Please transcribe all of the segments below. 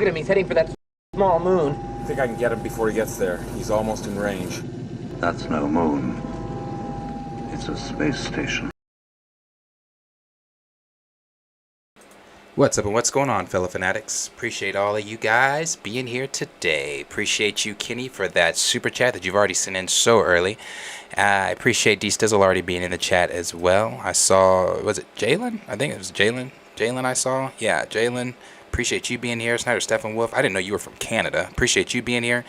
Look at him, he's heading for that small moon. I think I can get him before he gets there. He's almost in range. That's no moon. It's a space station. What's up and what's going on, fellow fanatics? Appreciate all of you guys being here today. Appreciate you, Kenny, for that super chat that you've already sent in so early. I appreciate D Stizzle already being in the chat as well. I saw, was it Jalen? I think it was Jalen. Jalen I saw. Yeah, Jalen. Appreciate you being here. Snyder Stephen Wolf. I didn't know you were from Canada. Appreciate you being here.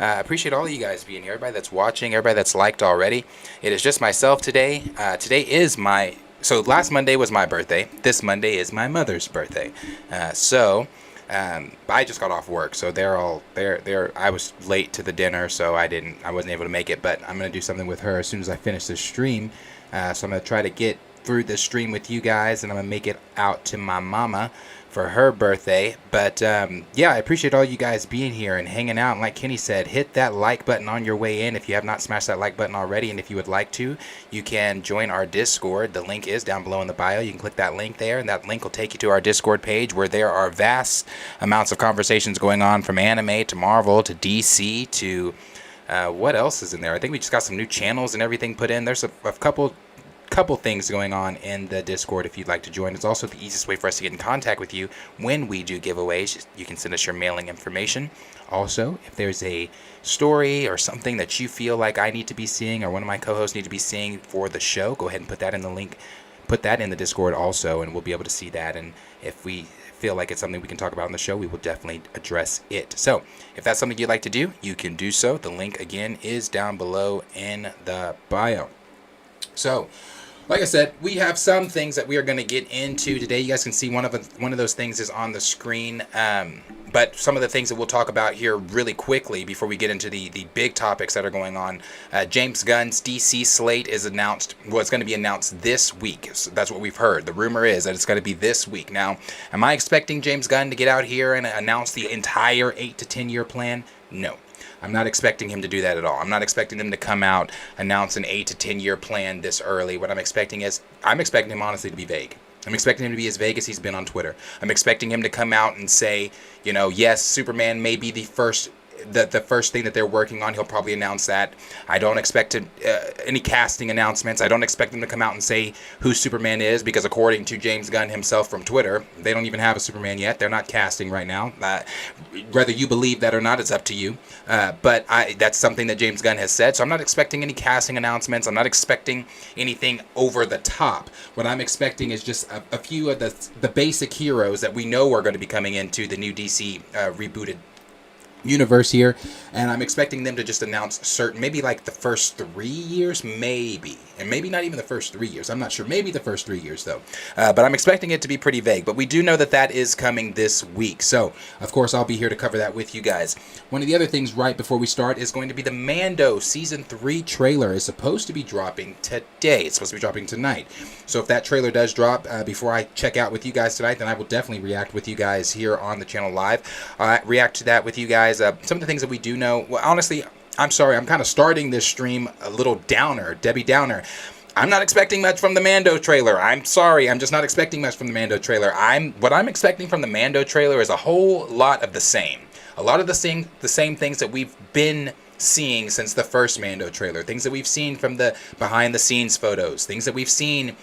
Appreciate all of you guys being here. Everybody that's watching, everybody that's liked already. It is just myself today. Today is my... So last Monday was my birthday. This Monday is my mother's birthday. I just got off work, so I was late to the dinner, so I wasn't able to make it. But I'm gonna do something with her as soon as I finish this stream. So I'm gonna try to get through this stream with you guys, and I'm gonna make it out to my mama for her birthday. But yeah, I appreciate all you guys being here and hanging out. And like Kenny said, hit that like button on your way in if you have not smashed that like button already. And if you would like to, you can join our Discord. The link is down below in the bio. You can click that link there, and that link will take you to our Discord page, where there are vast amounts of conversations going on, from anime to Marvel to DC to what else is in there. I think we just got some new channels and everything put in. There's a couple things going on in the Discord if you'd like to join. It's also the easiest way for us to get in contact with you when we do giveaways. You can send us your mailing information. Also, if there's a story or something that you feel like I need to be seeing, or one of my co-hosts need to be seeing for the show, go ahead and put that in the link. Put that in the Discord also, and we'll be able to see that. And if we feel like it's something we can talk about on the show, we will definitely address it. So if that's something you'd like to do, you can do so. The link again is down below in the bio. So, like I said, we have some things that we are going to get into today. You guys can see one of those things is on the screen. But some of the things that we'll talk about here really quickly before we get into the big topics that are going on. James Gunn's DC slate is announced. Well, it's going to be announced this week. So that's what we've heard. The rumor is that it's going to be this week. Now, am I expecting James Gunn to get out here and announce the entire 8 to 10 year plan? No. I'm not expecting him to do that at all. I'm not expecting them to come out, announce an 8 to 10 year plan this early. What I'm expecting him honestly to be vague. I'm expecting him to be as vague as he's been on Twitter. I'm expecting him to come out and say, yes, Superman may be the first thing that they're working on. He'll probably announce that. I don't expect any casting announcements. I don't expect them to come out and say who Superman is, because according to James Gunn himself from Twitter, they don't even have a Superman yet. They're not casting right now. Whether you believe that or not, it's up to you. But that's something that James Gunn has said. So I'm not expecting any casting announcements. I'm not expecting anything over the top. What I'm expecting is just a few of the basic heroes that we know are going to be coming into the new DC rebooted universe here, and I'm expecting them to just announce certain, maybe like the first 3 years, maybe, and maybe not even the first 3 years. I'm not sure. Maybe the first 3 years though. But I'm expecting it to be pretty vague. But we do know that is coming this week. So of course I'll be here to cover that with you guys. One of the other things right before we start is going to be the Mando season 3 trailer is supposed to be dropping today. It's supposed to be dropping tonight. So if that trailer does drop before I check out with you guys tonight, then I will definitely react with you guys here on the channel live. React to that with you guys. Some of the things that we do know, well, honestly, I'm sorry, I'm kind of starting this stream a little downer, Debbie Downer. I'm not expecting much from the Mando trailer. I'm sorry, I'm just not expecting much from the Mando trailer. What I'm expecting from the Mando trailer is a whole lot of the same. A lot of the same things that we've been seeing since the first Mando trailer, things that we've seen from the behind the scenes photos, things that we've seen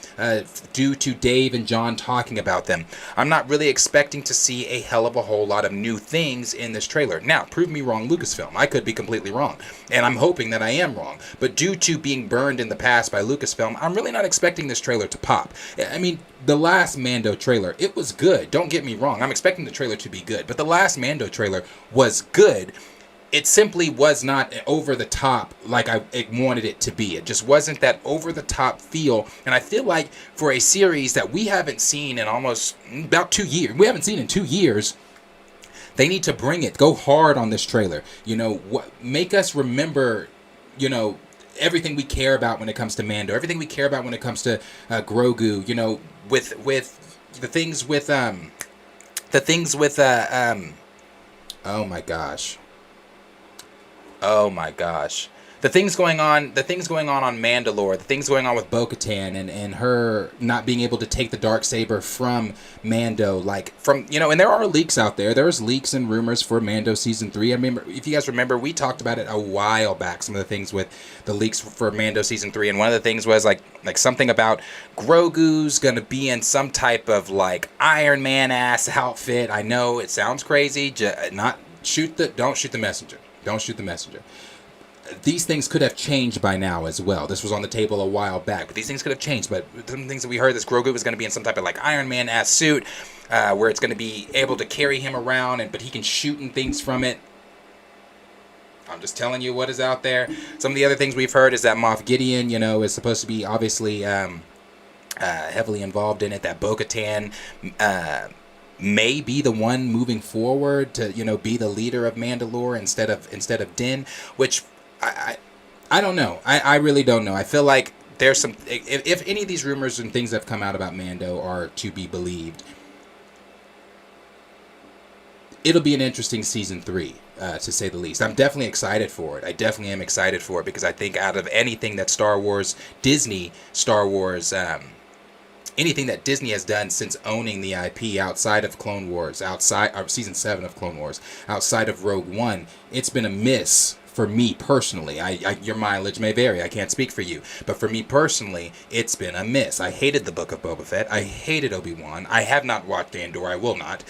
due to Dave and John talking about them. I'm not really expecting to see a hell of a whole lot of new things in this trailer. Now, prove me wrong, Lucasfilm. I could be completely wrong, and I'm hoping that I am wrong. But due to being burned in the past by Lucasfilm, I'm really not expecting this trailer to pop. I mean, the last Mando trailer, it was good. Don't get me wrong. I'm expecting the trailer to be good, but the last Mando trailer was good. It simply was not over the top like I wanted it to be. It just wasn't that over the top feel. And I feel like for a series that we haven't seen in almost about 2 years, we haven't seen in 2 years, they need to bring it. Go hard on this trailer. Make us remember, everything we care about when it comes to Mando, everything we care about when it comes to Grogu. With the things with oh my gosh. the things going on on Mandalore, the things going on with Bo-Katan and her not being able to take the Darksaber from Mando, and there are leaks out there. There's leaks and rumors for Mando season 3. I mean, if you guys remember, we talked about it a while back, some of the things with the leaks for Mando season 3, and one of the things was like something about Grogu's gonna be in some type of like Iron Man ass outfit. I know it sounds crazy, don't shoot the messenger. Don't shoot the messenger. These things could have changed by now as well. This was on the table a while back, but these things could have changed. But some things that we heard, this Grogu was going to be in some type of like Iron Man ass suit, where it's going to be able to carry him around, but he can shoot and things from it. I'm just telling you what is out there. Some of the other things we've heard is that Moff Gideon, is supposed to be obviously heavily involved in it. That Bo-Katan may be the one moving forward to be the leader of Mandalore instead of Din, which I don't know. I really don't know. I feel like there's some, if any of these rumors and things that have come out about Mando are to be believed, it'll be an interesting season 3, to say the least. I'm definitely excited for it. I definitely am excited for it because I think out of anything that anything that Disney has done since owning the IP outside of Clone Wars, outside of season 7 of Clone Wars, outside of Rogue One, it's been a miss for me personally. Your mileage may vary. I can't speak for you. But for me personally, it's been a miss. I hated the Book of Boba Fett. I hated Obi-Wan. I have not watched Andor. I will not.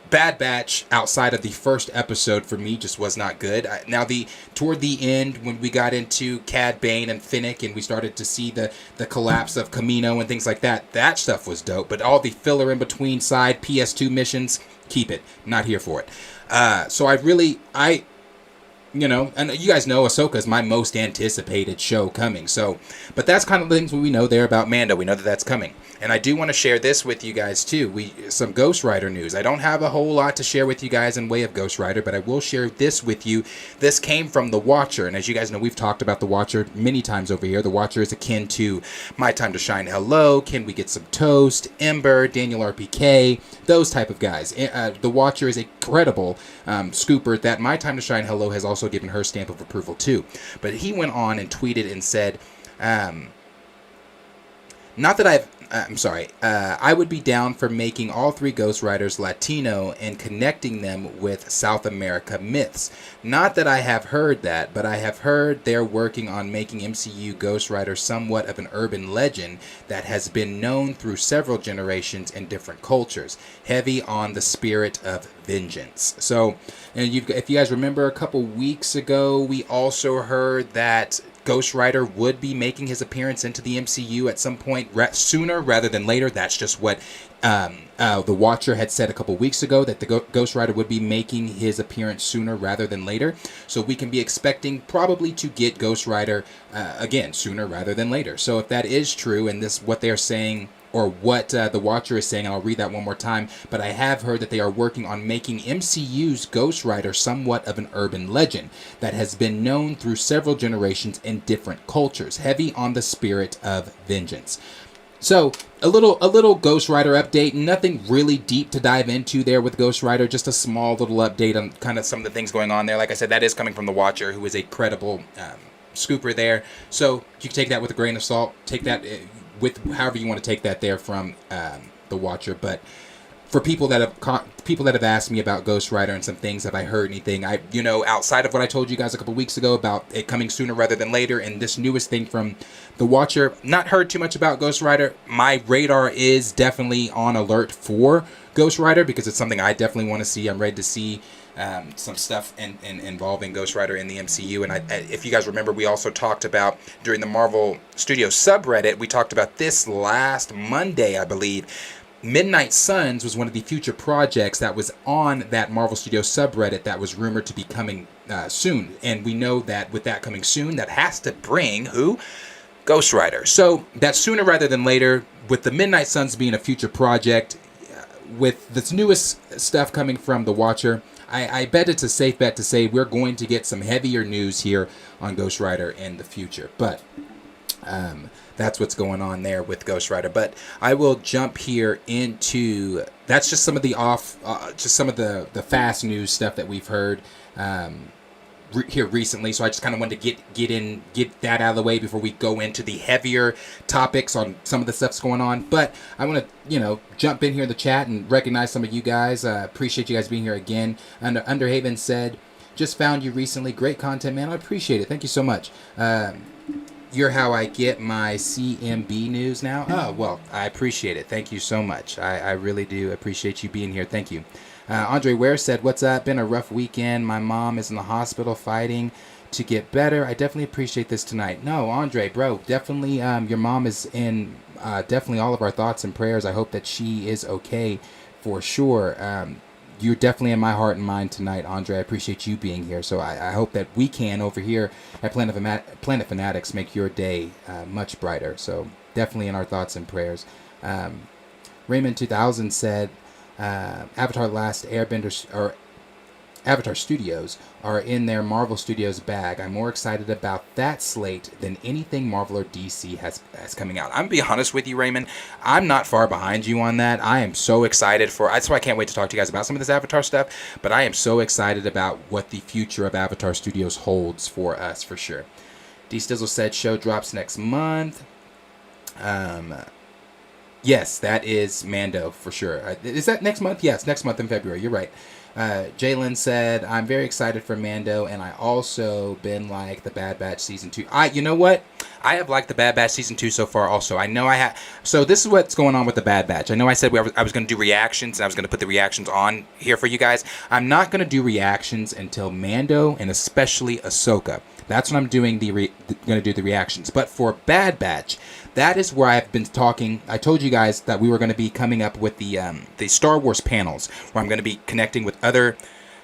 Bad Batch, outside of the first episode, for me, just was not good. Toward the end, when we got into Cad Bane and Finnick, and we started to see the collapse of Kamino and things like that, that stuff was dope. But all the filler in between side PS2 missions, keep it. Not here for it. So and you guys know Ahsoka is my most anticipated show coming. So, but that's kind of the things we know there about Mando. We know that that's coming. And I do want to share this with you guys too. Some Ghost Rider news. I don't have a whole lot to share with you guys in way of Ghost Rider, but I will share this with you. This came from The Watcher. And as you guys know, we've talked about The Watcher many times over here. The Watcher is akin to My Time to Shine Hello, Can We Get Some Toast, Ember, Daniel RPK, those type of guys. The Watcher is a credible scooper that My Time to Shine Hello has also given her stamp of approval too. But he went on and tweeted and said, I would be down for making all 3 Ghost Riders Latino and connecting them with South America myths. Not that I have heard that, but I have heard they're working on making MCU Ghost Rider somewhat of an urban legend that has been known through several generations and different cultures, heavy on the spirit of vengeance. So, if you guys remember a couple weeks ago, we also heard that Ghost Rider would be making his appearance into the MCU at some point sooner rather than later. That's just what the Watcher had said a couple weeks ago, that the Ghost Rider would be making his appearance sooner rather than later. So we can be expecting probably to get Ghost Rider again sooner rather than later. So if that is true, and this what they're saying, or what the Watcher is saying, and I'll read that one more time, but I have heard that they are working on making MCU's Ghost Rider somewhat of an urban legend that has been known through several generations in different cultures, heavy on the spirit of vengeance. So, a little Ghost Rider update, nothing really deep to dive into there with Ghost Rider, just a small little update on kind of some of the things going on there. Like I said, that is coming from the Watcher, who is a credible scooper there. So, you can take that with a grain of salt, take that with however you want to take that there from the Watcher. But for people that have asked me about Ghost Rider and some things, have I heard anything? Outside of what I told you guys a couple weeks ago about it coming sooner rather than later, and this newest thing from the Watcher, not heard too much about Ghost Rider. My radar is definitely on alert for Ghost Rider because it's something I definitely want to see. I'm ready to see some stuff involving Ghost Rider in the MCU. And if you guys remember, we also talked about during the Marvel Studios subreddit, we talked about this last Monday, I believe. Midnight Suns was one of the future projects that was on that Marvel Studios subreddit that was rumored to be coming soon. And we know that with that coming soon, that has to bring who? Ghost Rider. So that's sooner rather than later. With the Midnight Suns being a future project, with this newest stuff coming from the Watcher, I bet it's a safe bet to say we're going to get some heavier news here on Ghost Rider in the future. But that's what's going on there with Ghost Rider. But I will jump here into, that's just some of the some of the fast news stuff that we've heard. here recently, so I just kind of wanted to get that out of the way before we go into the heavier topics on some of the stuff's going on. But I want to, jump in here in the chat and recognize some of you guys. Appreciate you guys being here again. Underhaven said, just found you recently. Great content, man. I appreciate it. Thank you so much. You're how I get my CMB news now. Oh, well, I appreciate it. Thank you so much. I really do appreciate you being here. Thank you. Andre Ware said, what's up? Been a rough weekend. My mom is in the hospital fighting to get better. I definitely appreciate this tonight. No, Andre, bro, definitely your mom is in definitely all of our thoughts and prayers. I hope that she is okay for sure. You're definitely in my heart and mind tonight, Andre. I appreciate you being here. So I hope that we can, over here at Planet Fanatics, make your day much brighter. So definitely in our thoughts and prayers. Raymond 2000 said, Avatar Last Airbender, or Avatar Studios, are in their Marvel Studios bag. I'm more excited about that slate than anything Marvel or DC has coming out. I'm going to be honest with you, Raymond. I'm not far behind you on that. I am so excited that's why I can't wait to talk to you guys about some of this Avatar stuff, but I am so excited about what the future of Avatar Studios holds for us, for sure. D Stizzle said show drops next month. Yes, that is Mando for sure. Is that next month? Yes, next month in February. You're right. Jalen said, I'm very excited for Mando, and I also been like the Bad Batch Season 2. You know what? I have liked the Bad Batch Season 2 so far also. I know I have. So this is what's going on with the Bad Batch. I know I said I was going to do reactions, and I was going to put the reactions on here for you guys. I'm not going to do reactions until Mando, and especially Ahsoka. That's when I'm doing going to do the reactions. But for Bad Batch, that is where I've been talking. I told you guys that we were going to be coming up with the Star Wars panels, where I'm going to be connecting with other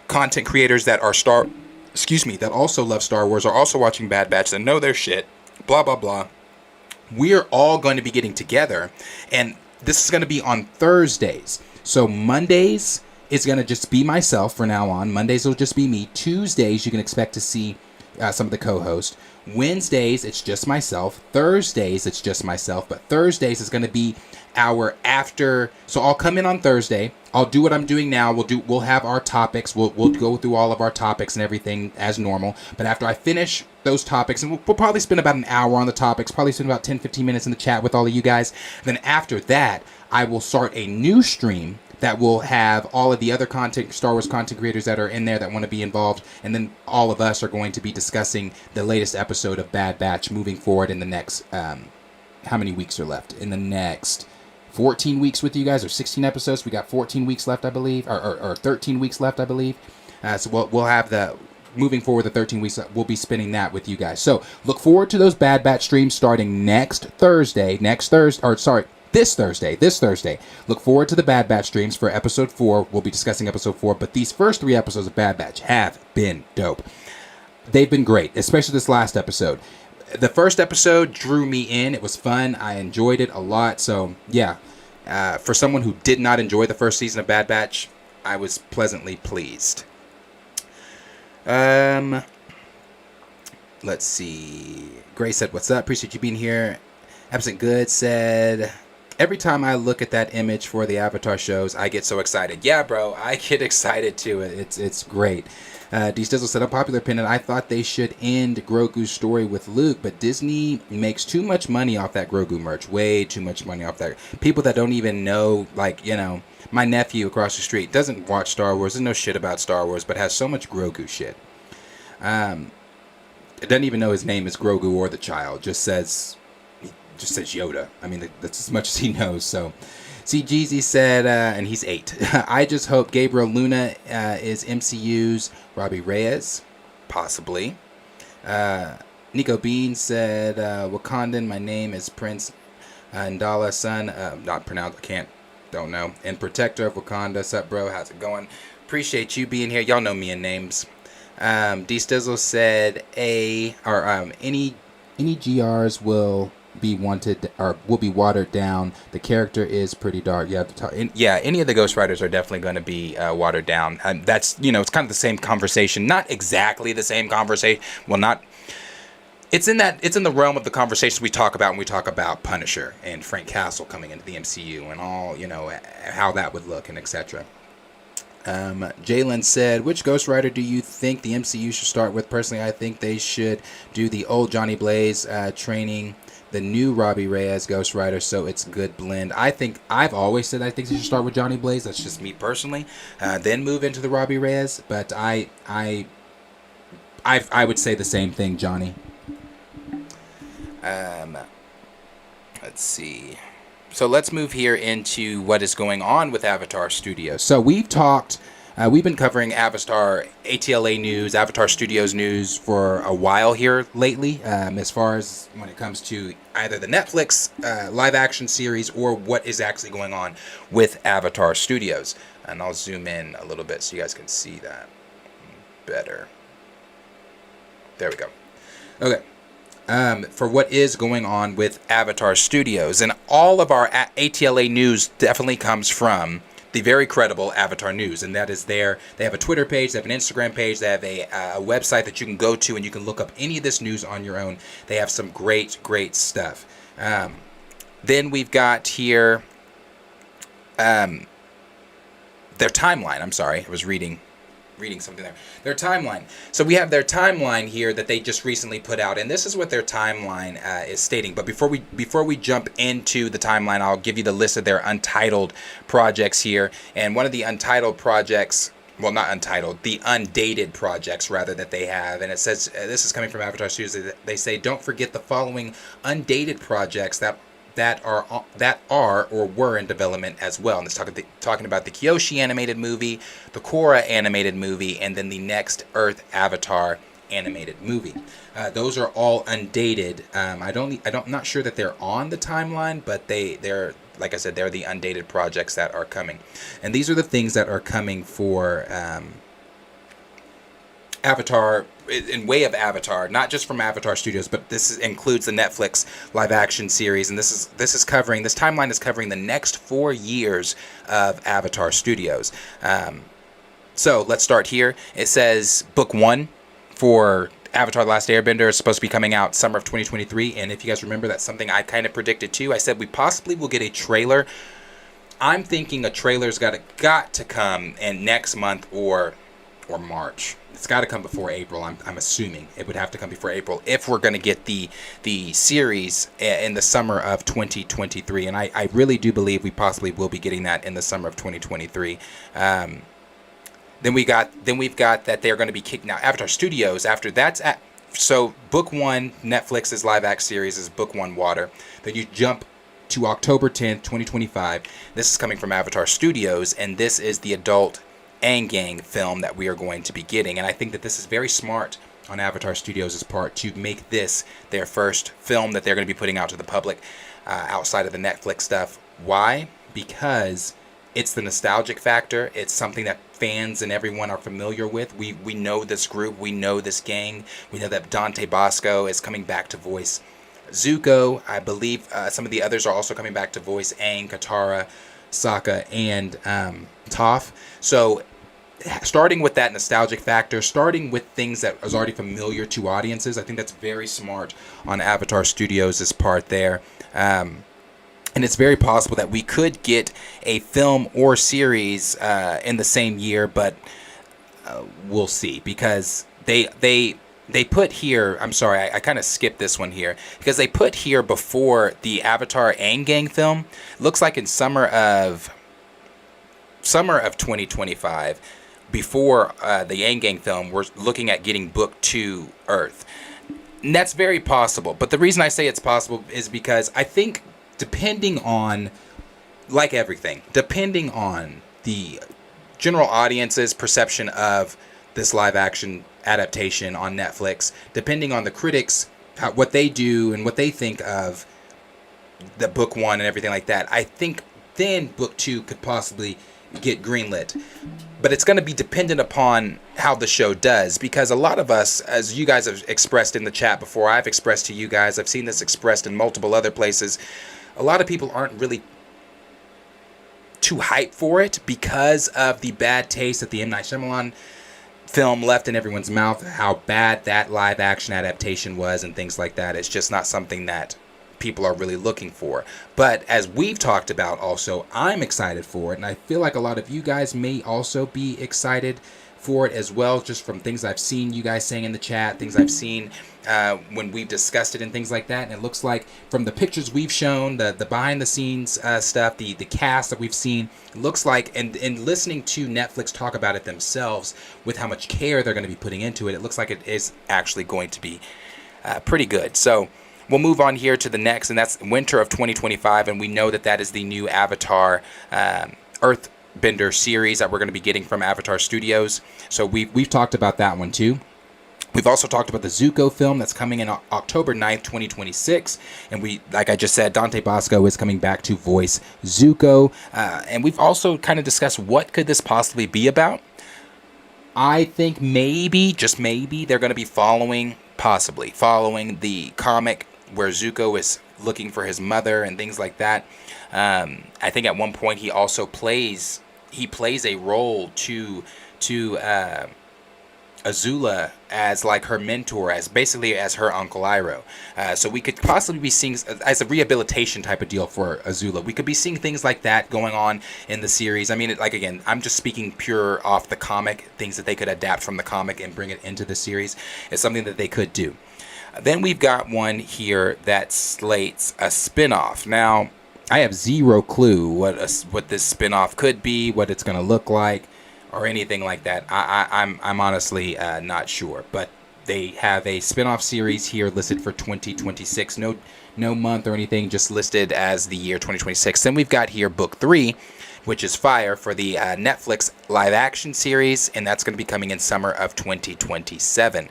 content creators that are that also love Star Wars, are also watching Bad Batch, that know their shit, blah, blah, blah. We're all going to be getting together, and this is going to be on Thursdays. So Mondays is going to just be myself for now on. Mondays will just be me. Tuesdays, you can expect to see some of the co-hosts. Wednesdays, it's just myself. Thursdays, it's just myself. But Thursdays is going to be our after. So I'll come in on Thursday. I'll do what I'm doing now. We'll have our topics. We'll go through all of our topics and everything as normal. But after I finish those topics, and we'll probably spend about an hour on the topics, probably spend about 10-15 minutes in the chat with all of you guys. Then after that, I will start a new stream that will have all of the other Star Wars content creators that are in there that want to be involved, and then all of us are going to be discussing the latest episode of Bad Batch moving forward in the next, how many weeks are left? In the next 14 weeks with you guys, or 16 episodes. We got 14 weeks left, I believe, or 13 weeks left, I believe. So we'll have the, moving forward the 13 weeks, we'll be spending that with you guys. So look forward to those Bad Batch streams starting this Thursday. Look forward to the Bad Batch streams for episode 4. We'll be discussing episode 4, but these first 3 episodes of Bad Batch have been dope. They've been great, especially this last episode. The first episode drew me in. It was fun. I enjoyed it a lot. So, yeah, for someone who did not enjoy the first season of Bad Batch, I was pleasantly pleased. Let's see. Gray said, what's up? Appreciate you being here. Absent Good said, every time I look at that image for the Avatar shows, I get so excited. Yeah, bro, I get excited too. It's great. D Stizzle said, unpopular opinion, I thought they should end Grogu's story with Luke, but Disney makes too much money off that Grogu merch. Way too much money off that. People that don't even know, my nephew across the street doesn't watch Star Wars, doesn't know shit about Star Wars, but has so much Grogu shit. It doesn't even know his name is Grogu or the child, just says Yoda. I mean, that's as much as he knows. So, see, Jeezy said, and he's 8. I just hope Gabriel Luna is MCU's Robbie Reyes, possibly. Nico Bean said, Wakandan, my name is Prince Ndala, son. Not pronounced. Don't know. And Protector of Wakanda. Sup, bro? How's it going? Appreciate you being here. Y'all know me in names. D Stizzle said, any GRs will be wanted or will be watered down. The character is pretty dark. Yeah, any of the Ghost Riders are definitely going to be watered down. That's, it's kind of the same conversation. Not exactly the same conversation. Well, not. It's in the realm of the conversations we talk about when we talk about Punisher and Frank Castle coming into the MCU and all, how that would look and etc. Jalen said, which Ghost Rider do you think the MCU should start with? Personally, I think they should do the old Johnny Blaze training the new Robbie Reyes Ghost Rider, so it's a good blend. I've always said I think they should start with Johnny Blaze. That's just me personally. Then move into the Robbie Reyes, but I would say the same thing, Johnny. Let's see. So let's move here into what is going on with Avatar Studios. So we've been covering Avatar ATLA news, Avatar Studios news for a while here lately, as far as when it comes to either the Netflix live action series or what is actually going on with Avatar Studios. And I'll zoom in a little bit so you guys can see that better. There we go. Okay. For what is going on with Avatar Studios. And all of our ATLA news definitely comes from the very credible Avatar News. And that is they have a Twitter page, they have an Instagram page, they have a website that you can go to and you can look up any of this news on your own. They have some great stuff. Then we've got here their timeline. I'm sorry, I was reading something there. Their timeline. So we have their timeline here that they just recently put out, and this is what their timeline is stating. But before we jump into the timeline, I'll give you the list of their untitled projects here. And one of the untitled projects, well, not untitled, the undated projects rather that they have, and it says this is coming from Avatar Studios. They say don't forget the following undated projects that are or were in development as well. And it's talking about the Kyoshi animated movie, the Korra animated movie, and then the next Earth Avatar animated movie. Those are all undated. I'm not sure that they're on the timeline, but they're like I said, they're the undated projects that are coming. And these are the things that are coming for Avatar, in way of Avatar, not just from Avatar Studios, but this includes the Netflix live action series, and this timeline is covering the next 4 years of Avatar Studios. So let's start here. It says book 1 for Avatar: The Last Airbender is supposed to be coming out summer of 2023, and if you guys remember, that's something I kind of predicted too. I said we possibly will get a trailer. I'm thinking a trailer's got to come in next month or March. It's got to come before April. I'm assuming it would have to come before April if we're going to get the series in the summer of 2023. And I really do believe we possibly will be getting that in the summer of 2023. Then we've got that they're going to be kicking out Avatar Studios after that's so book 1 Netflix's live act series is book 1 Water. Then you jump to October 10th, 2025. This is coming from Avatar Studios, and this is the adult Aang Gang film that we are going to be getting. And I think that this is very smart on Avatar Studios' part to make this their first film that they're going to be putting out to the public outside of the Netflix stuff. Why? Because it's the nostalgic factor. It's something that fans and everyone are familiar with. We know this group. We know this gang. We know that Dante Bosco is coming back to voice Zuko. I believe some of the others are also coming back to voice Aang, Katara, Sokka, and Toph. So starting with that nostalgic factor, starting with things that is already familiar to audiences, I think that's very smart on Avatar Studios' part there. And it's very possible that we could get a film or series in the same year, but we'll see, because they put here, I'm sorry, I kind of skipped this one here, because they put here before the Avatar Aang Gang film, looks like in summer of 2025, before the Aang Gang film, we're looking at getting book 2 Earth. And that's very possible, but the reason I say it's possible is because I think depending on, like everything, depending on the general audience's perception of this live action adaptation on Netflix, depending on the critics, what they do and what they think of the book 1 and everything like that, I think then book 2 could possibly get greenlit. But it's going to be dependent upon how the show does, because a lot of us, as you guys have expressed in the chat before, I've expressed to you guys, I've seen this expressed in multiple other places, a lot of people aren't really too hyped for it because of the bad taste that the M. Night Shyamalan film left in everyone's mouth, how bad that live action adaptation was and things like that. It's just not something that people are really looking for. But as we've talked about also, I'm excited for it, and I feel like a lot of you guys may also be excited for it as well, just from things I've seen you guys saying in the chat, things I've seen when we've discussed it and things like that. And it looks like from the pictures we've shown, the behind the scenes stuff, the cast that we've seen, it looks like, and listening to Netflix talk about it themselves with how much care they're going to be putting into it, it looks like it is actually going to be pretty good. So we'll move on here to the next, and that's winter of 2025, and we know that that is the new Avatar Earthbender series that we're going to be getting from Avatar Studios. So we've talked about that one too. We've also talked about the Zuko film that's coming in October 9th, 2026. And we, like I just said, Dante Bosco is coming back to voice Zuko. And we've also kind of discussed what could this possibly be about. I think maybe, just maybe, they're going to be following the comic where Zuko is looking for his mother and things like that. I think at one point he also plays a role to Azula as like her mentor, as basically as her Uncle Iroh. So we could possibly be seeing as a rehabilitation type of deal for Azula. We could be seeing things like that going on in the series. I mean, like again, I'm just speaking pure off the comic, things that they could adapt from the comic and bring it into the series. It's something that they could do. Then we've got one here that slates a spin-off. Now, I have zero clue what this spin-off could be, what it's going to look like, or anything like that. I'm honestly not sure. But they have a spin-off series here listed for 2026. No month or anything, just listed as the year 2026. Then we've got here book 3, which is Fire, for the Netflix live-action series, and that's going to be coming in summer of 2027.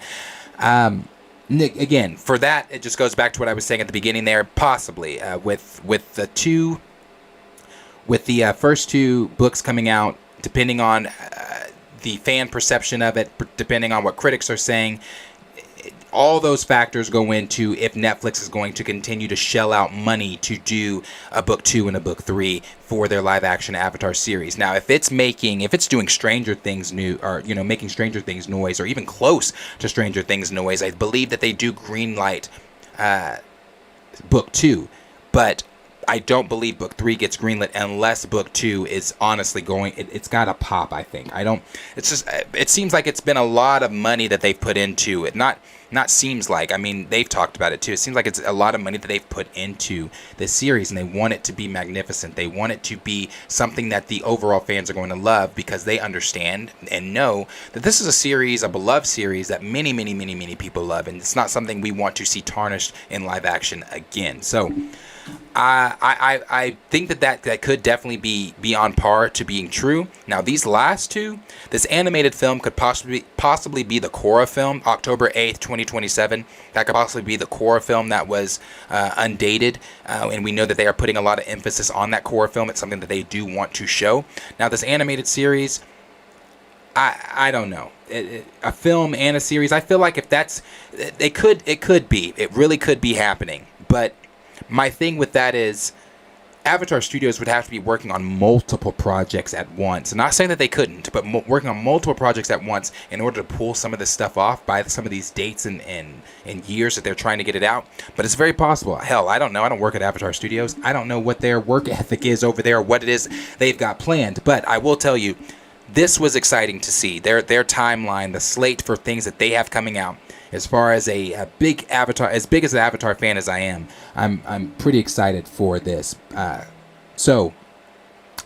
Again, for that, it just goes back to what I was saying at the beginning there. Possibly with the first 2 books coming out, depending on the fan perception of it, depending on what critics are saying, all those factors go into if Netflix is going to continue to shell out money to do a book 2 and a book 3 for their live action Avatar series. Now, if it's doing Stranger Things new, or making Stranger Things noise, or even close to Stranger Things noise, I believe that they do greenlight book 2, but I don't believe book 3 gets greenlit unless book 2 is honestly going. It's got to pop, I think. It seems like it's been a lot of money that they've put into it. Not seems like. I mean, they've talked about it too. It seems like it's a lot of money that they've put into this series, and they want it to be magnificent. They want it to be something that the overall fans are going to love, because they understand and know that this is a series, a beloved series that many, many, many, many people love, and it's not something we want to see tarnished in live action again. So I think that could definitely be on par to being true. Now, these last 2, this animated film could possibly be the Korra film, October 8th, 2027. That could possibly be the Korra film that was undated, and we know that they are putting a lot of emphasis on that Korra film. It's something that they do want to show. Now, this animated series, I don't know. A film and a series, I feel like if that's, it really could be happening. But my thing with that is Avatar Studios would have to be working on multiple projects at once. I'm not saying that they couldn't, but working on multiple projects at once in order to pull some of this stuff off by some of these dates and years that they're trying to get it out. But it's very possible. Hell, I don't know. I don't work at Avatar Studios. I don't know what their work ethic is over there, or what it is they've got planned. But I will tell you, this was exciting to see. Their timeline, the slate for things that they have coming out. As far as a big Avatar, as big as an Avatar fan as I am, I'm pretty excited for this. So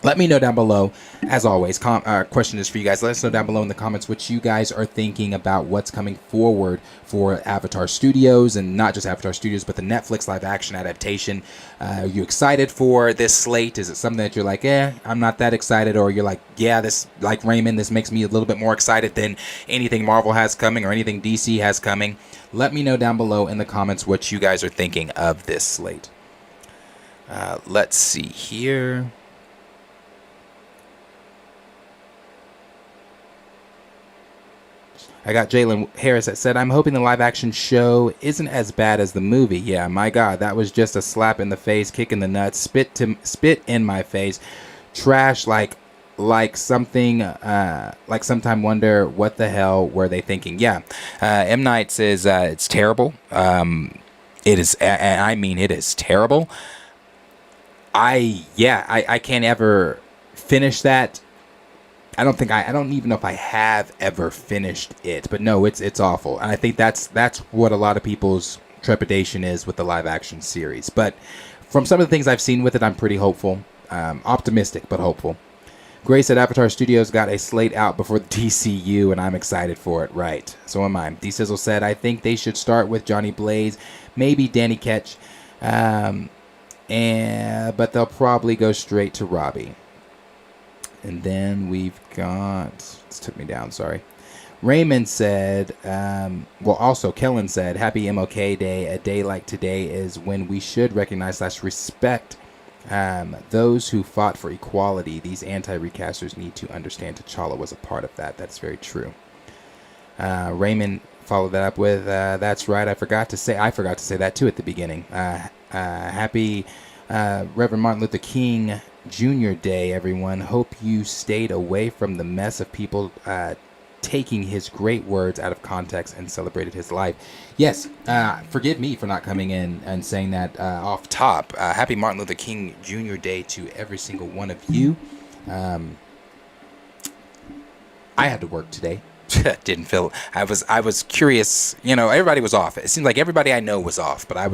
let me know down below. As always, question is for you guys. Let us know down below in the comments what you guys are thinking about what's coming forward for Avatar Studios, and not just Avatar Studios, but the Netflix live action adaptation. Are you excited for this slate? Is it something that you're like, I'm not that excited? Or you're like, yeah, this, like Raymond, this makes me a little bit more excited than anything Marvel has coming or anything DC has coming? Let me know down below in the comments what you guys are thinking of this slate. Let's see here. I got Jalen Harris that said, I'm hoping the live action show isn't as bad as the movie. Yeah, my God, that was just a slap in the face, kick in the nuts, spit in my face, trash like something, like sometime wonder what the hell were they thinking. Yeah, M. Night says it's terrible. It is, and I mean, it is terrible. I can't ever finish that. I don't even know if I have ever finished it, but no, it's awful. And I think that's what a lot of people's trepidation is with the live action series. But from some of the things I've seen with it, I'm pretty hopeful. Optimistic, but hopeful. Gray said Avatar Studios got a slate out before the DCU, and I'm excited for it. Right. So am I. D-Sizzle said, I think they should start with Johnny Blaze, maybe Danny Ketch, but they'll probably go straight to Robbie. And then we've got... This took me down, sorry. Raymond said, also Kellen said, Happy MLK Day. A day like today is when we should recognize / respect those who fought for equality. These anti-recasters need to understand T'Challa was a part of that. That's very true. Raymond followed that up with, that's right, I forgot to say that too at the beginning. Happy Reverend Martin Luther King Jr. Day, everyone. Hope you stayed away from the mess of people taking his great words out of context and celebrated his life. Yes, forgive me for not coming in and saying that off top. Happy Martin Luther King Jr. Day to every single one of you. I had to work today. Didn't feel... I was curious. Everybody was off. It seemed like everybody I know was off, but I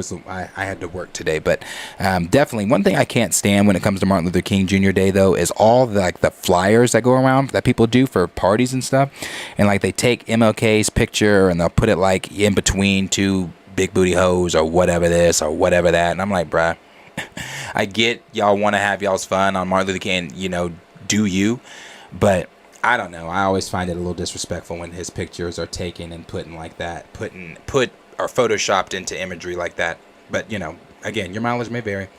had to work today. But definitely one thing I can't stand when it comes to Martin Luther King Jr. Day, though, is all the flyers that go around that people do for parties and stuff, and they take MLK's picture and they'll put it in between two big booty hoes or whatever this or whatever that, and I'm like, bruh, I get y'all want to have y'all's fun on Martin Luther King, do you, but I don't know. I always find it a little disrespectful when his pictures are taken and put in like that, put or photoshopped into imagery like that. But again, your mileage may vary.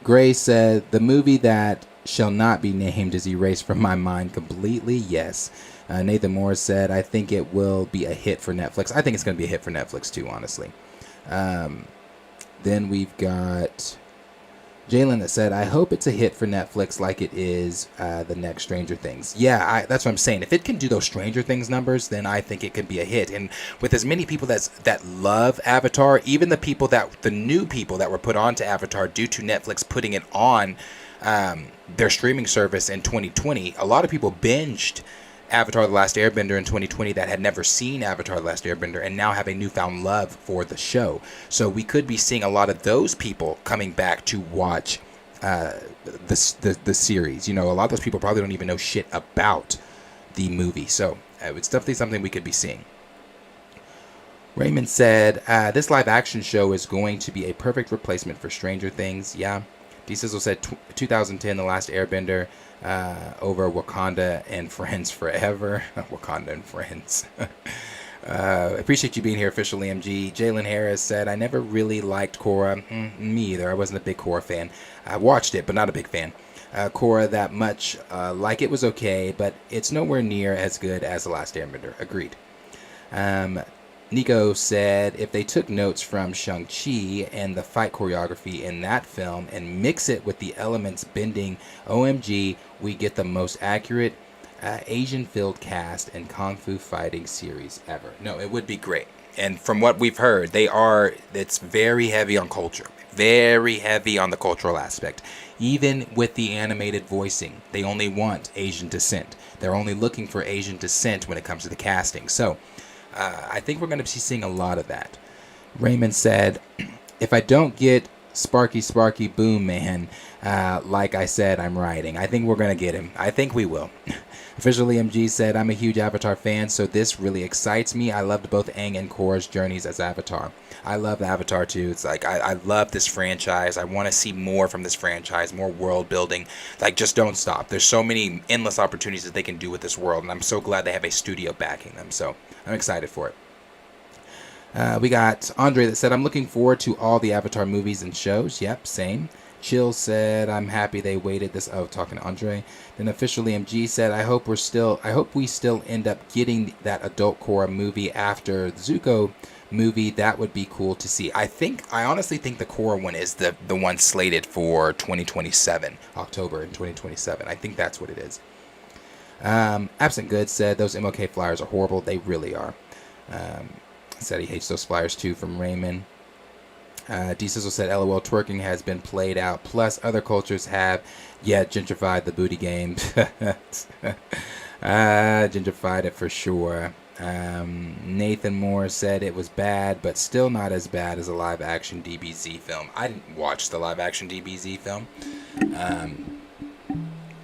Gray said the movie that shall not be named is erased from my mind completely. Yes. Nathan Morris said I think it will be a hit for Netflix. I think it's going to be a hit for Netflix too, honestly. Then we've got Jalen that said, I hope it's a hit for Netflix like it is the next Stranger Things. Yeah, that's what I'm saying. If it can do those Stranger Things numbers, then I think it could be a hit. And with as many people that love Avatar, even the new people that were put onto Avatar due to Netflix putting it on their streaming service in 2020, a lot of people binged Avatar The Last Airbender in 2020 that had never seen Avatar The Last Airbender and now have a newfound love for the show. So we could be seeing a lot of those people coming back to watch the series. A lot of those people probably don't even know shit about the movie. So it's definitely something we could be seeing. Raymond said, this live action show is going to be a perfect replacement for Stranger Things. Yeah. D-Sizzle said 2010 The Last Airbender over Wakanda and Friends Forever. Wakanda and Friends. Appreciate you being here, official EMG. Jalen Harris said, I never really liked Korra. Me either. I wasn't a big Korra fan. I watched it, but not a big fan. Korra that much. Like it was okay, but it's nowhere near as good as The Last Airbender. Agreed. Nico said, if they took notes from Shang-Chi and the fight choreography in that film and mix it with the elements bending OMG, we get the most accurate Asian-filled cast and Kung Fu fighting series ever. No, it would be great. And from what we've heard, it's very heavy on culture. Very heavy on the cultural aspect. Even with the animated voicing, they only want Asian descent. They're only looking for Asian descent when it comes to the casting. So, I think we're going to be seeing a lot of that. Raymond said, if I don't get Sparky Boom Man, like I said, I'm writing. I think we're going to get him. I think we will. Official EMG said, I'm a huge Avatar fan, so this really excites me. I loved both Aang and Korra's journeys as Avatar. I love Avatar too. It's like, I love this franchise. I want to see more from this franchise, more world building. Just don't stop. There's so many endless opportunities that they can do with this world, and I'm so glad they have a studio backing them. So I'm excited for it. We got Andre that said, I'm looking forward to all the Avatar movies and shows. Yep, same. Chill said, I'm happy they waited this. Oh, talking to Andre. Then official EMG said, I hope we still end up getting that adult Korra movie after the Zuko movie. That would be cool to see. I honestly think the Korra one is the one slated for 2027, October in 2027. I think that's what it is. Absent Good said, those MLK flyers are horrible. They really are. Said he hates those flyers too from Raymond. D Sizzle said, LOL, twerking has been played out. Plus, other cultures have yet gentrified the booty game. Gentrified it for sure. Nathan Moore said it was bad, but still not as bad as a live-action DBZ film. I didn't watch the live-action DBZ film.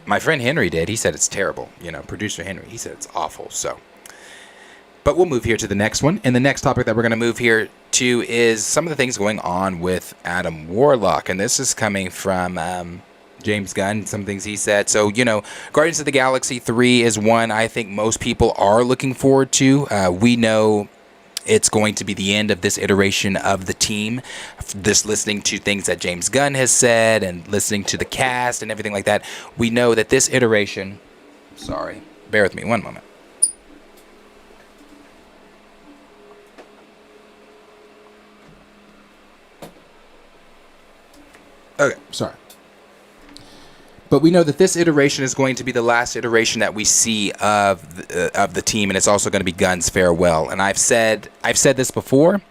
My friend Henry did. He said it's terrible. You know, producer Henry, he said it's awful. So, but we'll move here to the next one. And the next topic that we're going to move here to is some of the things going on with Adam Warlock. And this is coming from James Gunn, some things he said. So, you know, Guardians of the Galaxy 3 is one I think most people are looking forward to. We know it's going to be the end of this iteration of the team. Just listening to things that James Gunn has said and listening to the cast and everything like that, we know that this iteration... Sorry, bear with me one moment. Okay, sorry. But we know that this iteration is going to be the last iteration that we see of the team, and it's also going to be Gunn's farewell. And I've said this before.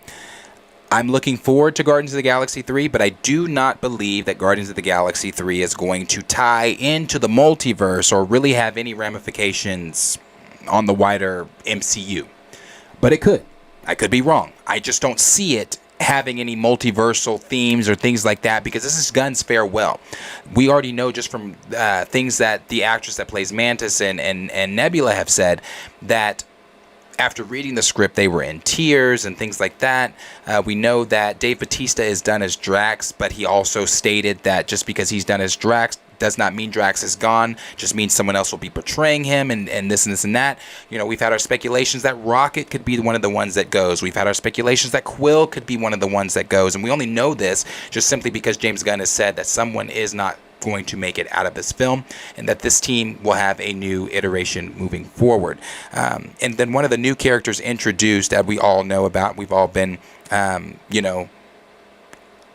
I'm looking forward to Guardians of the Galaxy 3, but I do not believe that Guardians of the Galaxy 3 is going to tie into the multiverse or really have any ramifications on the wider MCU. But it could. I could be wrong. I just don't see it having any multiversal themes or things like that, because this is Gunn's farewell. We already know just from things that the actress that plays Mantis and Nebula have said, that after reading the script they were in tears and things like that. We know that Dave Bautista is done as Drax, but he also stated that just because he's done as Drax does not mean Drax is gone, just means someone else will be portraying him and this and this and that. You know, we've had our speculations that Rocket could be one of the ones that goes. We've had our speculations that Quill could be one of the ones that goes. And we only know this just simply because James Gunn has said that someone is not going to make it out of this film and that this team will have a new iteration moving forward. And then one of the new characters introduced that we all know about, we've all been, you know,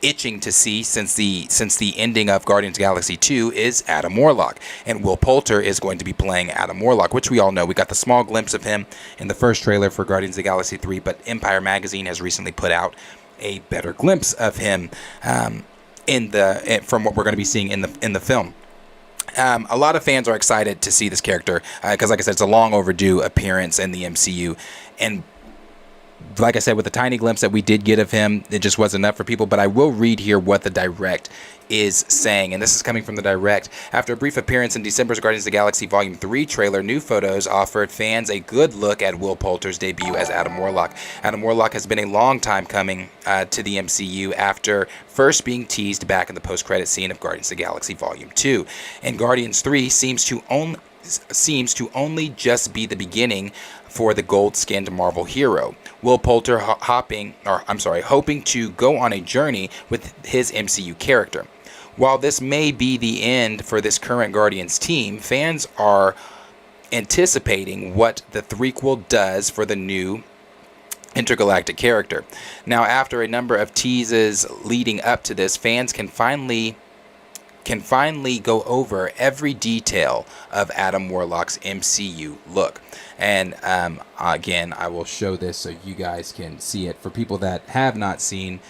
itching to see since the ending of Guardians of the Galaxy 2 is Adam Warlock. And Will Poulter is going to be playing Adam Warlock, which we all know. We got the small glimpse of him in the first trailer for Guardians of the Galaxy 3, but Empire Magazine has recently put out a better glimpse of him from what we're going to be seeing in the film. A lot of fans are excited to see this character because, like I said, it's a long overdue appearance in the MCU. And like I said, with the tiny glimpse that we did get of him, it just wasn't enough for people. But I will read here what the direct is saying, and this is coming from the direct. After a brief appearance in December's Guardians of the Galaxy Volume 3 trailer, new photos offered fans a good look at Will Poulter's debut as Adam Warlock. Adam Warlock has been a long time coming to the MCU after first being teased back in the post-credit scene of Guardians of the Galaxy Volume 2. And Guardians 3 seems to only just be the beginning for the gold-skinned Marvel hero. Will Poulter hoping to go on a journey with his MCU character. While this may be the end for this current Guardians team, fans are anticipating what the threequel does for the new intergalactic character. Now, after a number of teases leading up to this, fans can finally go over every detail of Adam Warlock's MCU look. And again, I will show this so you guys can see it. For people that have not seen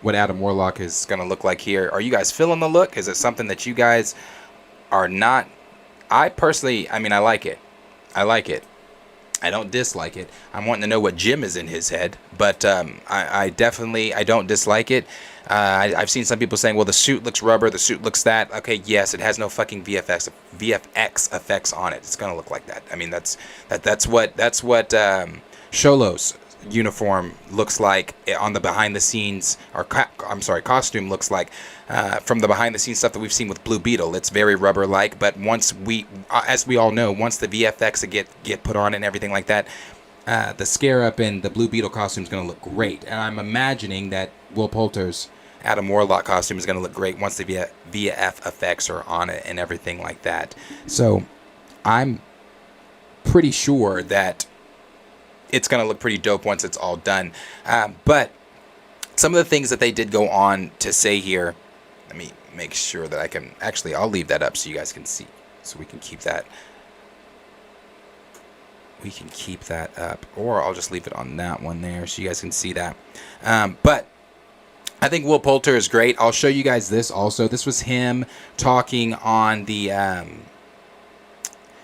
what Adam Warlock is going to look like here, are you guys feeling the look? Is it something that you guys are not? I personally, I like it. I like it. I don't dislike it. I'm wanting to know what Jim is in his head, but I don't dislike it. I've seen some people saying, well, the suit looks rubber, the suit looks that. Okay, yes, it has no fucking VFX effects on it. It's gonna look like that. I mean, that's what Sholo's uniform looks like on the behind the scenes, or costume looks like from the behind the scenes stuff that we've seen with Blue Beetle. It's very rubber like, but once as we all know, once the VFX get put on and everything like that, the Scarab and the Blue Beetle costume is going to look great. And I'm imagining that Will Poulter's Adam Warlock costume is going to look great once the VF effects are on it and everything like that. So I'm pretty sure that it's going to look pretty dope once it's all done. But some of the things that they did go on to say here, let me make sure that I can, I'll leave that up so you guys can see, so we can keep that. we can keep that up, or I'll just leave it on that one there so you guys can see that. But I think Will Poulter is great. I'll show you guys this also. This was him talking on the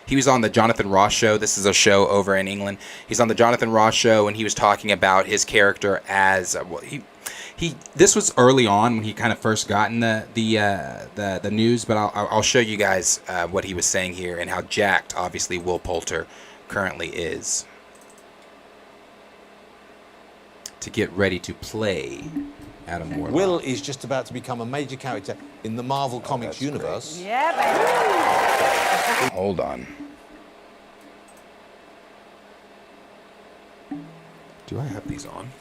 he was on the Jonathan Ross show. This is a show over in England. He's on the Jonathan Ross show, and he was talking about his character as this was early on when he kind of first gotten the news, but I'll show you guys what he was saying here and how jacked obviously Will Poulter currently is to get ready to play Adam Warlock. Will is just about to become a major character in the Marvel Comics universe. Great. Yeah, baby. Hold on. Do I have these on?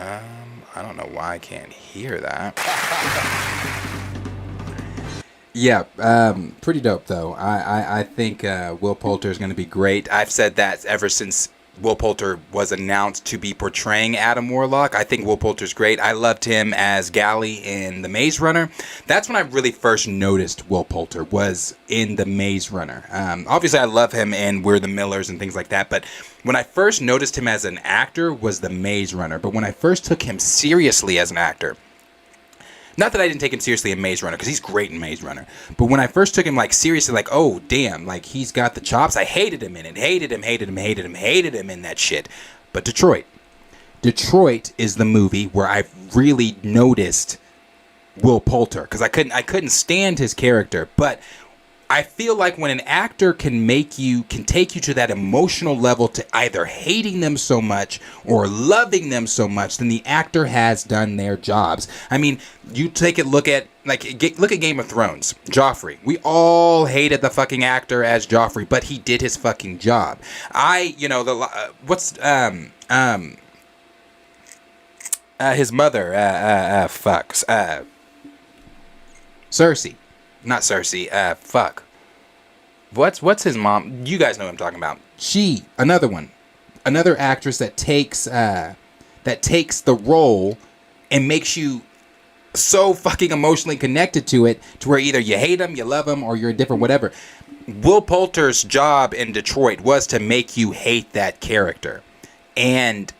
I don't know why I can't hear that. Yeah, pretty dope though. I think Will Poulter is going to be great. I've said that ever since Will Poulter was announced to be portraying Adam Warlock. I think Will Poulter's great. I loved him as Gally in The Maze Runner. That's when I really first noticed Will Poulter, was in The Maze Runner. Obviously, I love him in We're the Millers and things like that, but when I first noticed him as an actor was The Maze Runner. But when I first took him seriously as an actor, not that I didn't take him seriously in Maze Runner, because he's great in Maze Runner. But when I first took him seriously, oh damn, he's got the chops. I hated him in it. Hated him in that shit. But Detroit is the movie where I really noticed Will Poulter, because I couldn't stand his character. But I feel like when an actor can take you to that emotional level to either hating them so much or loving them so much, then the actor has done their jobs. I mean, you take a look at look at Game of Thrones. Joffrey. We all hated the fucking actor as Joffrey, but he did his fucking job. His mother, Cersei. Not Cersei. Fuck. What's his mom? You guys know what I'm talking about. She, another actress that takes the role and makes you so fucking emotionally connected to it, to where either you hate him, you love him, or you're indifferent, whatever. Will Poulter's job in Detroit was to make you hate that character, and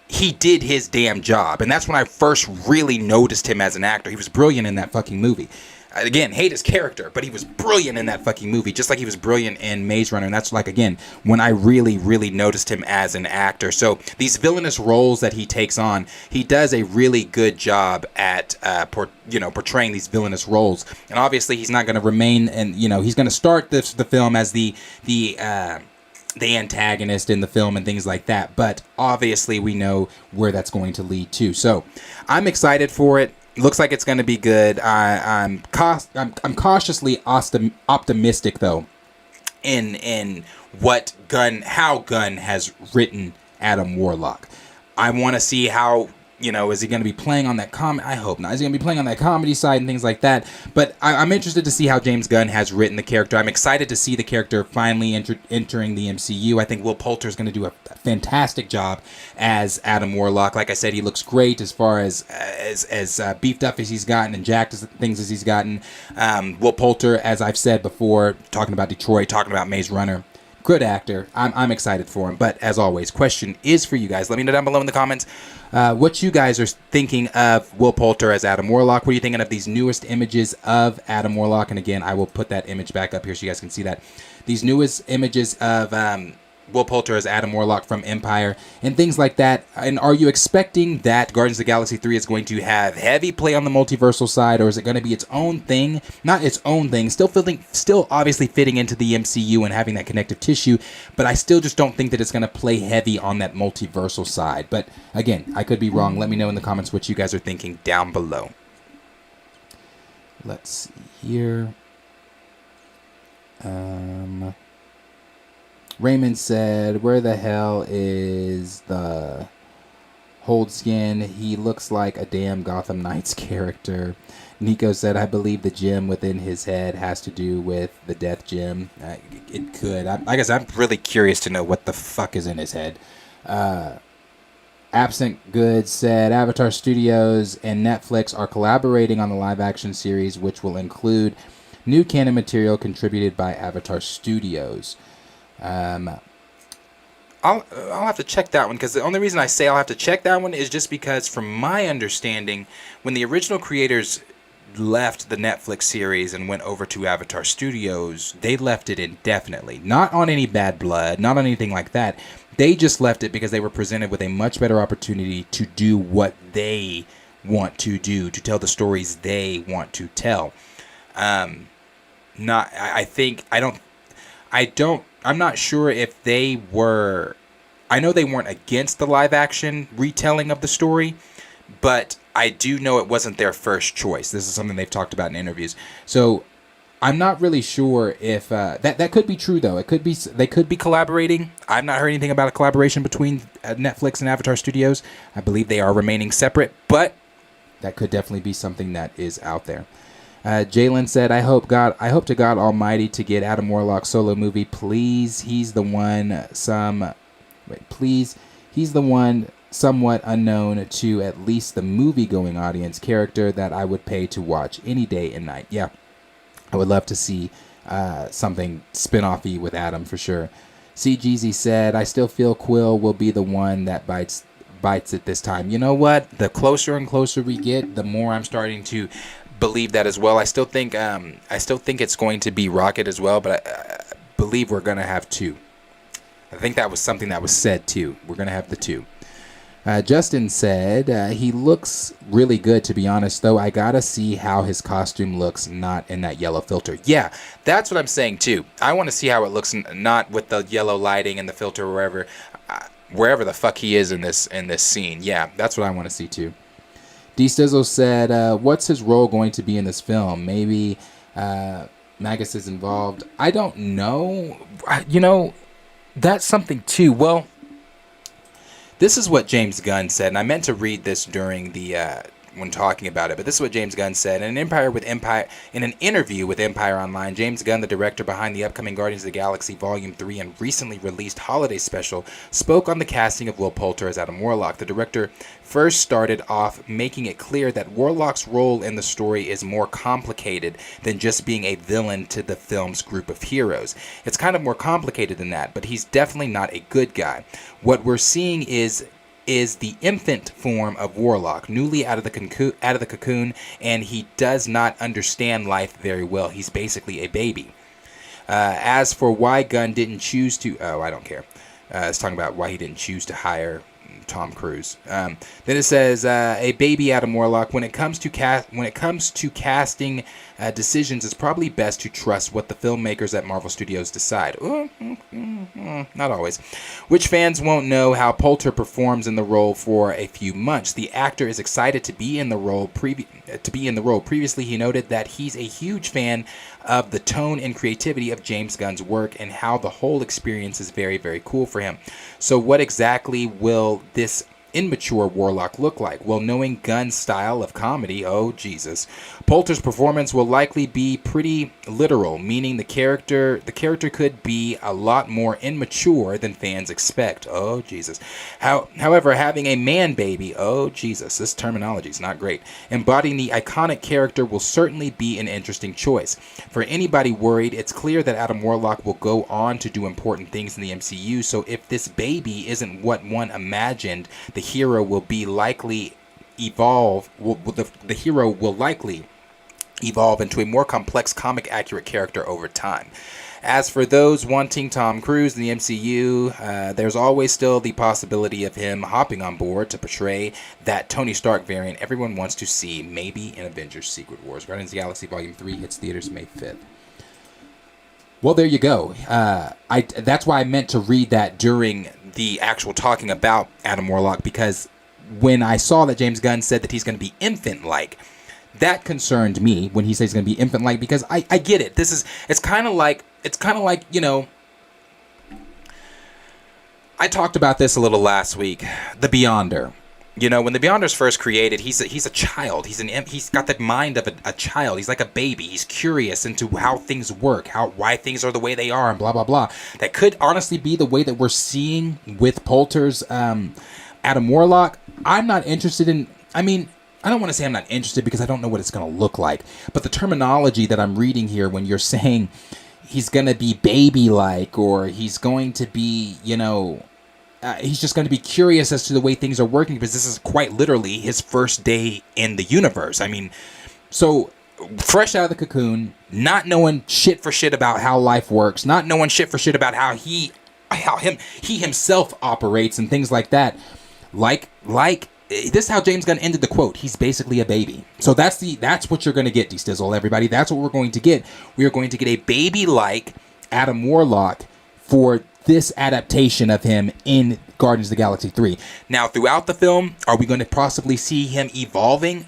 he did his damn job. And that's when I first really noticed him as an actor. He was brilliant in that fucking movie. Again, hate his character, but he was brilliant in that fucking movie, just like he was brilliant in Maze Runner. And that's again, when I really, really noticed him as an actor. So these villainous roles that he takes on, he does a really good job at, portraying these villainous roles. And obviously, he's not going to remain, and he's going to start the film as the antagonist in the film and things like that. But obviously, we know where that's going to lead to. So I'm excited for it. Looks like it's going to be good. I'm cautiously optimistic though, in how Gunn has written Adam Warlock. I want to see how, is he going to be playing on that I hope not. Is he going to be playing on that comedy side and things like that? But I'm interested to see how James Gunn has written the character. I'm excited to see the character finally entering the MCU. I think Will Poulter is going to do a fantastic job as Adam Warlock. Like I said, he looks great as far as beefed up as he's gotten and jacked as things as he's gotten. Will Poulter, as I've said before, talking about Detroit, talking about Maze Runner. Good actor. I'm excited for him. But as always, question is for you guys. Let me know down below in the comments what you guys are thinking of Will Poulter as Adam Warlock. What are you thinking of these newest images of Adam Warlock? And again, I will put that image back up here so you guys can see that. These newest images of Will Poulter as Adam Warlock from Empire and things like that. And are you expecting that Guardians of the Galaxy 3 is going to have heavy play on the multiversal side, or is it going to be its own thing? Not its own thing, still obviously fitting into the MCU and having that connective tissue, but I still just don't think that it's going to play heavy on that multiversal side. But again, I could be wrong. Let me know in the comments what you guys are thinking down below. Let's see here. Raymond said, where the hell is the Hold Skin? He looks like a damn Gotham Knights character. Nico said, I believe the gem within his head has to do with the death gem. It could. I guess I'm really curious to know what the fuck is in his head. Absent Goods said Avatar Studios and Netflix are collaborating on the live-action series, which will include new canon material contributed by Avatar Studios. I'll have to check that one, because the only reason I say I'll have to check that one is just because, from my understanding, when the original creators left the Netflix series and went over to Avatar Studios, they left it indefinitely. Not on any bad blood, not on anything like that. They just left it because they were presented with a much better opportunity to do what they want to do, to tell the stories they want to tell. I'm not sure if they were, I know they weren't against the live action retelling of the story, but I do know it wasn't their first choice. This is something they've talked about in interviews. So I'm not really sure if that could be true, though. It could be, they could be collaborating. I've not heard anything about a collaboration between Netflix and Avatar Studios. I believe they are remaining separate, but that could definitely be something that is out there. Jalen said, I hope to God Almighty to get Adam Warlock solo movie. Please, he's the one somewhat unknown to at least the movie-going audience character that I would pay to watch any day and night. Yeah, I would love to see something spin-off-y with Adam for sure. CGZ said, I still feel Quill will be the one that bites it this time. You know what? The closer and closer we get, the more I'm starting to believe that as well. I still think it's going to be Rocket as well, but I believe we're going to have two. I think that was something that was said too. We're going to have the two. Justin said, he looks really good, to be honest, though. I gotta see how his costume looks not in that yellow filter. Yeah, that's what I'm saying too. I want to see how it looks not with the yellow lighting and the filter wherever the fuck he is in this scene. Yeah, that's what I want to see too. D Stizzle said, what's his role going to be in this film? Maybe Magus is involved. I don't know. That's something too. Well, this is what James Gunn said, and I meant to read this during when talking about it, but this is what James Gunn said. In an interview with Empire Online, James Gunn, the director behind the upcoming Guardians of the Galaxy Volume 3 and recently released holiday special, spoke on the casting of Will Poulter as Adam Warlock. The director first started off making it clear that Warlock's role in the story is more complicated than just being a villain to the film's group of heroes. It's kind of more complicated than that, but he's definitely not a good guy. What we're seeing is the infant form of Warlock, newly out of the cocoon, and he does not understand life very well. He's basically a baby. As for why Gunn didn't choose to, I don't care. It's talking about why he didn't choose to hire Tom Cruise. Then it says, a baby Adam Warlock. When it comes to casting decisions, it's probably best to trust what the filmmakers at Marvel Studios decide. Not always. Which fans won't know how Poulter performs in the role for a few months. The actor is excited to be in the role. Previously, he noted that he's a huge fan of the tone and creativity of James Gunn's work and how the whole experience is very, very cool for him. So what exactly will this immature Warlock look like? Well, knowing Gunn's style of comedy, oh Jesus, Poulter's performance will likely be pretty literal, meaning the character could be a lot more immature than fans expect. Oh Jesus. However, having a man baby, oh Jesus, this terminology is not great, embodying the iconic character will certainly be an interesting choice. For anybody worried, it's clear that Adam Warlock will go on to do important things in the MCU, so if this baby isn't what one imagined, the hero will likely evolve into a more complex, comic-accurate character over time. As for those wanting Tom Cruise in the MCU, there's always still the possibility of him hopping on board to portray that Tony Stark variant everyone wants to see, maybe in Avengers Secret Wars. Guardians of the Galaxy Volume 3 hits theaters May 5th. Well, there you go. That's why I meant to read that during the actual talking about Adam Warlock, because when I saw that James Gunn said that he's going to be infant-like, that concerned me when he says he's going to be infant-like, because I get it. It's kind of like, I talked about this a little last week, the Beyonder. When the Beyonder's first created, he's a child. He's got the mind of a child. He's like a baby. He's curious into how things work, why things are the way they are, and blah blah blah. That could honestly be the way that we're seeing with Poulter's Adam Warlock, I'm not interested in. I mean, I don't want to say I'm not interested because I don't know what it's going to look like. But the terminology that I'm reading here when you're saying he's going to be baby-like or he's going to be, he's just going to be curious as to the way things are working because this is quite literally his first day in the universe. I mean, so fresh out of the cocoon, not knowing shit for shit about how life works, not knowing shit for shit about how he himself operates and things like that. Like this is how James Gunn ended the quote. He's basically a baby. So that's what you're going to get, D-Stizzle, everybody. That's what we're going to get. We are going to get a baby-like Adam Warlock for this adaptation of him in Guardians of the Galaxy 3. Now, throughout the film, are we going to possibly see him evolving?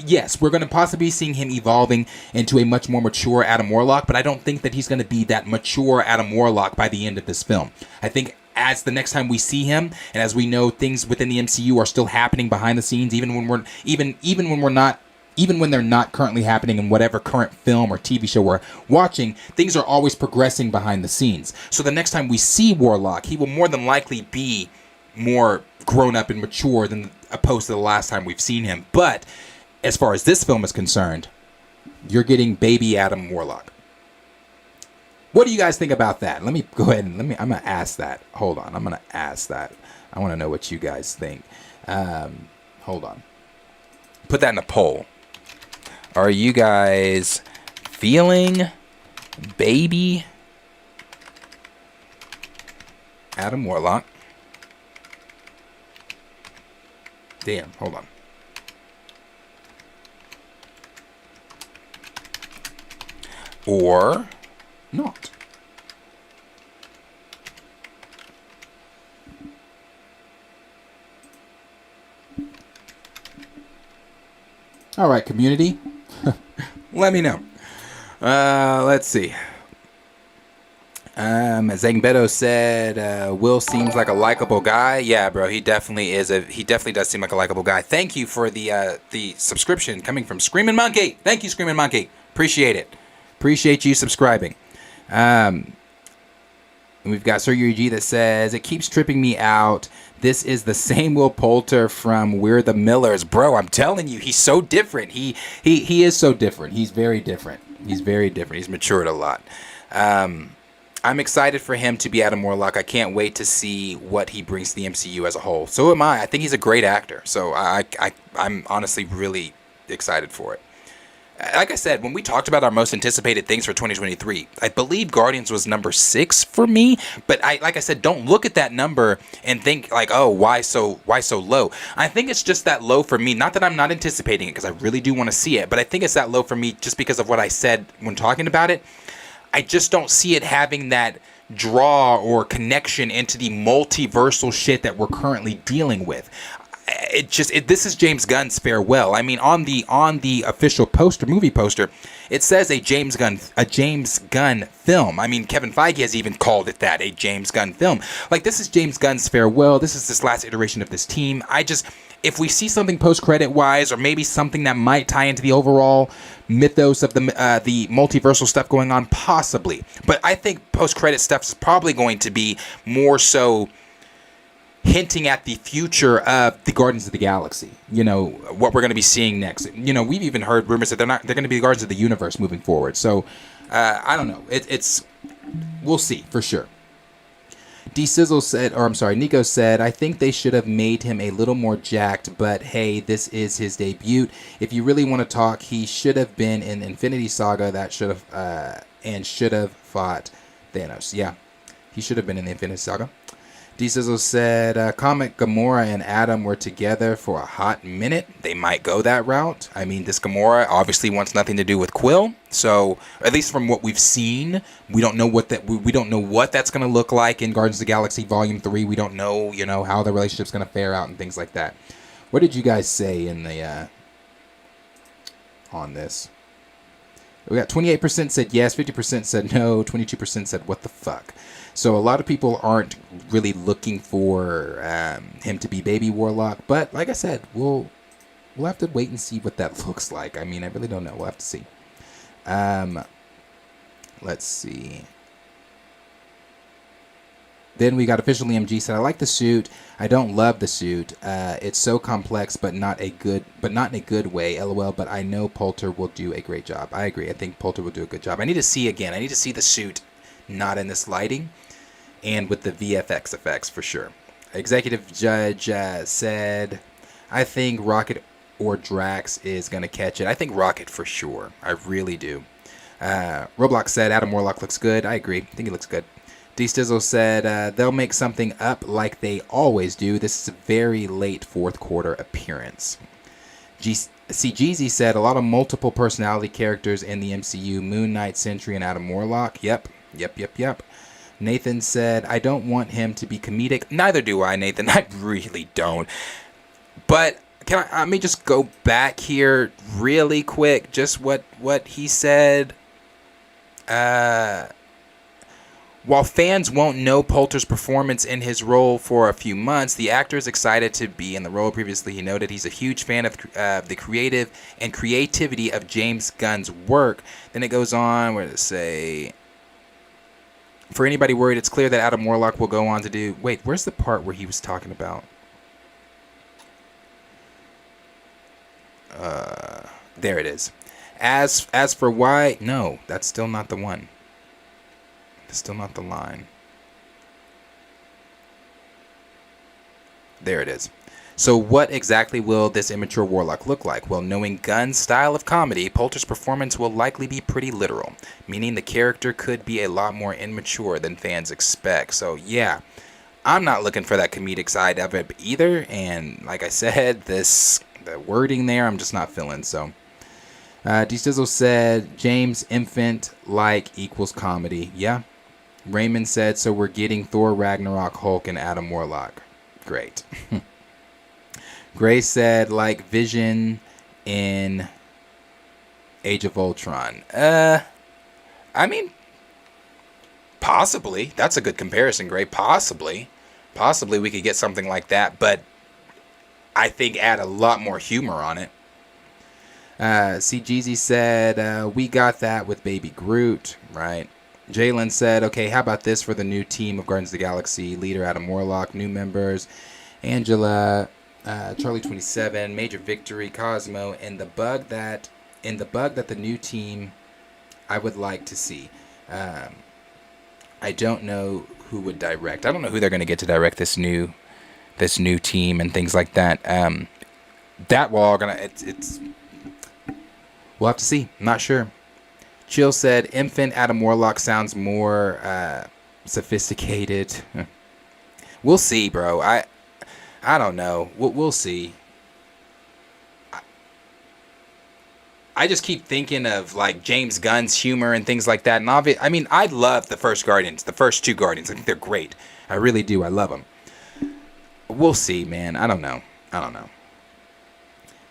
Yes, we're going to possibly be seeing him evolving into a much more mature Adam Warlock, but I don't think that he's going to be that mature Adam Warlock by the end of this film. I think as the next time we see him, and as we know things within the MCU are still happening behind the scenes, even when they're not currently happening in whatever current film or TV show we're watching, things are always progressing behind the scenes. So the next time we see Warlock, he will more than likely be more grown up and mature than opposed to the last time we've seen him. But as far as this film is concerned, you're getting baby Adam Warlock. What do you guys think about that? Let me go ahead and I'm going to ask that. Hold on. I'm going to ask that. I want to know what you guys think. Hold on. Put that in a poll. Are you guys feeling baby Adam Warlock? Damn, hold on. Or not. All right, community. Let me know. Let's see. Zangbeto said, Will seems like a likable guy. Yeah, bro, he definitely is. He definitely does seem like a likable guy. Thank you for the subscription coming from Screaming Monkey. Thank you, Screaming Monkey. Appreciate it. Appreciate you subscribing. We've got Sir Yuri G that says, it keeps tripping me out. This is the same Will Poulter from We're the Millers. Bro, I'm telling you, he's so different. He is so different. He's very different. He's very different. He's matured a lot. I'm excited for him to be Adam Warlock. I can't wait to see what he brings to the MCU as a whole. So am I. I think he's a great actor. So I'm honestly really excited for it. Like I said, when we talked about our most anticipated things for 2023, I believe Guardians was number 6 for me. But like I said, don't look at that number and think like, oh, why so low? I think it's just that low for me. Not that I'm not anticipating it, because I really do want to see it. But I think it's that low for me just because of what I said when talking about it. I just don't see it having that draw or connection into the multiversal shit that we're currently dealing with. This is James Gunn's farewell. I mean, on the official movie poster, it says a James Gunn film. I mean, Kevin Feige has even called it that, a James Gunn film. Like, this is James Gunn's farewell. This is this last iteration of this team. If we see something post-credit wise, or maybe something that might tie into the overall mythos of the multiversal stuff going on, possibly. But I think post-credit stuff is probably going to be more so hinting at the future of the Guardians of the Galaxy. You know, what we're going to be seeing next. You know, we've even heard rumors that they're going to be the Guardians of the Universe moving forward. So, I don't know. We'll see for sure. Nico said, I think they should have made him a little more jacked, but hey, this is his debut. If you really want to talk, he should have been in Infinity Saga. That should have fought Thanos. Yeah, he should have been in the Infinity Saga. D-Sizzle said, Comic Gamora and Adam were together for a hot minute. They might go that route. I mean, this Gamora obviously wants nothing to do with Quill. So, at least from what we've seen, we don't know what that's going to look like in Guardians of the Galaxy Volume 3. We don't know, how the relationship's going to fare out and things like that. What did you guys say in the on this? We got 28% said yes, 50% said no, 22% said what the fuck. So a lot of people aren't really looking for him to be Baby Warlock, but like I said, we'll have to wait and see what that looks like. I mean, I really don't know. We'll have to see. Let's see. Then we got Official EMG said, I like the suit. I don't love the suit. It's so complex, but not in a good way. LOL. But I know Poulter will do a great job. I agree. I think Poulter will do a good job. I need to see again. I need to see the suit, not in this lighting, and with the VFX effects for sure. Executive Judge said, I think Rocket or Drax is gonna catch it. I think Rocket for sure. I really do. Roblox said Adam Warlock looks good. I agree. I think he looks good. D Stizzle said they'll make something up like they always do. This is a very late fourth quarter appearance. Jeezy said a lot of multiple personality characters in the MCU. Moon Knight, Sentry, and Adam Warlock. Yep. Nathan said I don't want him to be comedic. Neither do I, Nathan. I really don't. But let me just go back here really quick. Just what he said. While fans won't know Poulter's performance in his role for a few months, the actor is excited to be in the role. Previously, he noted he's a huge fan of the creative and creativity of James Gunn's work. Then it goes on where to say, for anybody worried, it's clear that Adam Warlock will go on to do... Wait, where's the part where he was talking about? There it is. As for why... No, that's still not the one. Still not the line. There it is. So what exactly will this immature Warlock look like? Well, knowing Gunn's style of comedy, Poulter's performance will likely be pretty literal, meaning the character could be a lot more immature than fans expect. So yeah, I'm not looking for that comedic side of it either, and like I said, the wording there, I'm just not feeling. So D-Stizzle said James infant like equals comedy. Yeah. Raymond said, so we're getting Thor, Ragnarok, Hulk, and Adam Warlock. Great. Gray said, like Vision in Age of Ultron. I mean, possibly. That's a good comparison, Gray. Possibly we could get something like that, but I think add a lot more humor on it. Jeezy said, we got that with Baby Groot, right? Jalen said, okay, how about this for the new team of Guardians of the Galaxy? Leader Adam Warlock, new members, Angela, Charlie 27, Major Victory, Cosmo, and the bug that the new team I would like to see. I don't know who would direct. I don't know who they're going to get to direct this new team and things like that. That we're all gonna we'll have to see. I'm not sure. Chill said, infant Adam Warlock sounds more sophisticated. We'll see, bro. I don't know. We'll see. I just keep thinking of like James Gunn's humor and things like that. And I mean, I love the first Guardians, the first two Guardians. I think they're great. I really do. I love them. We'll see, man. I don't know.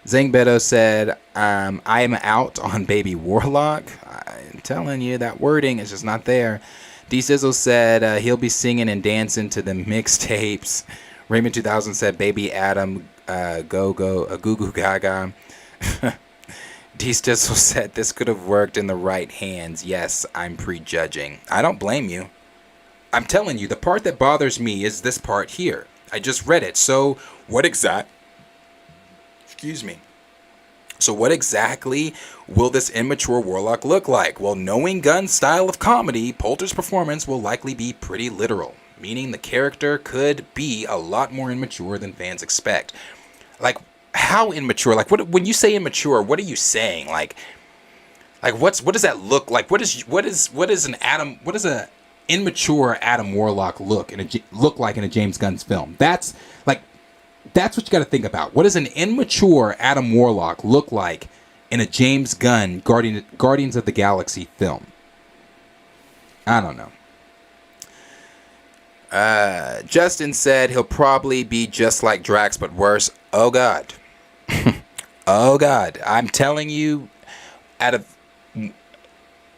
Zang Beto said, I am out on Baby Warlock. I'm telling you, that wording is just not there. D Sizzle said he'll be singing and dancing to the mixtapes. Raymond 2000 said, Baby Adam, goo goo gaga. D Sizzle said this could have worked in the right hands. Yes, I'm prejudging. I don't blame you. I'm telling you, the part that bothers me is this part here. I just read it. So what exactly will this immature Warlock look like? Well, knowing Gunn's style of comedy, Poulter's performance will likely be pretty literal, meaning the character could be a lot more immature than fans expect. Like, how immature? Like, when you say immature, what are you saying? Like what does that look like? What does a immature Adam Warlock look like in a James Gunn's film? That's what you got to think about. What does an immature Adam Warlock look like in a James Gunn Guardians of the Galaxy film? I don't know. Justin said he'll probably be just like Drax, but worse. Oh, God. Oh, God. I'm telling you, the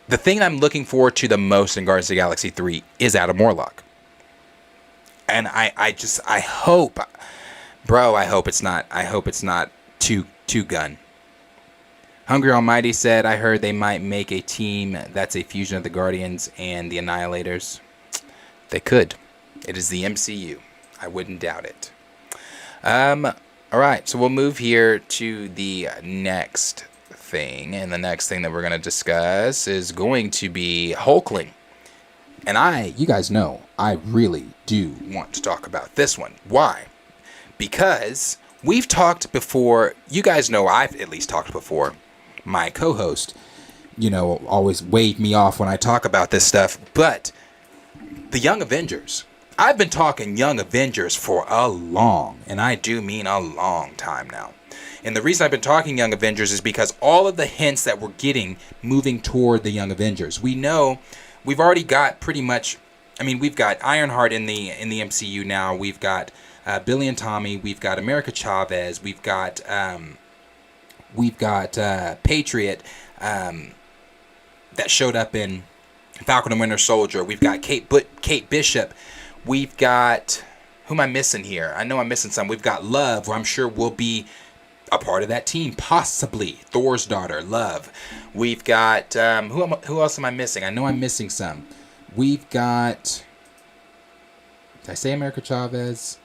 thing I'm looking forward to the most in Guardians of the Galaxy 3 is Adam Warlock. And I hope... Bro, I hope it's not too Gunn. Hungry Almighty said, I heard they might make a team that's a fusion of the Guardians and the Annihilators. They could. It is the MCU. I wouldn't doubt it. All right, so we'll move here to the next thing, and the next thing that we're going to discuss is going to be Hulkling. And you guys know, I really do want to talk about this one. Why? Because we've talked before. You guys know I've at least talked before. My co-host, always wave me off when I talk about this stuff. But the Young Avengers. I've been talking Young Avengers for a long, and I do mean a long time now. And the reason I've been talking Young Avengers is because all of the hints that we're getting moving toward the Young Avengers. We know we've already got pretty much, we've got Ironheart in the MCU now. We've got Billy and Tommy. We've got America Chavez. We've got Patriot that showed up in Falcon and Winter Soldier. We've got Kate Bishop. We've got, who am I missing here? I know I'm missing some. We've got Love, who I'm sure will be a part of that team, possibly. Thor's daughter, Love. We've got, who else am I missing? I know I'm missing some. We've got, did I say America Chavez?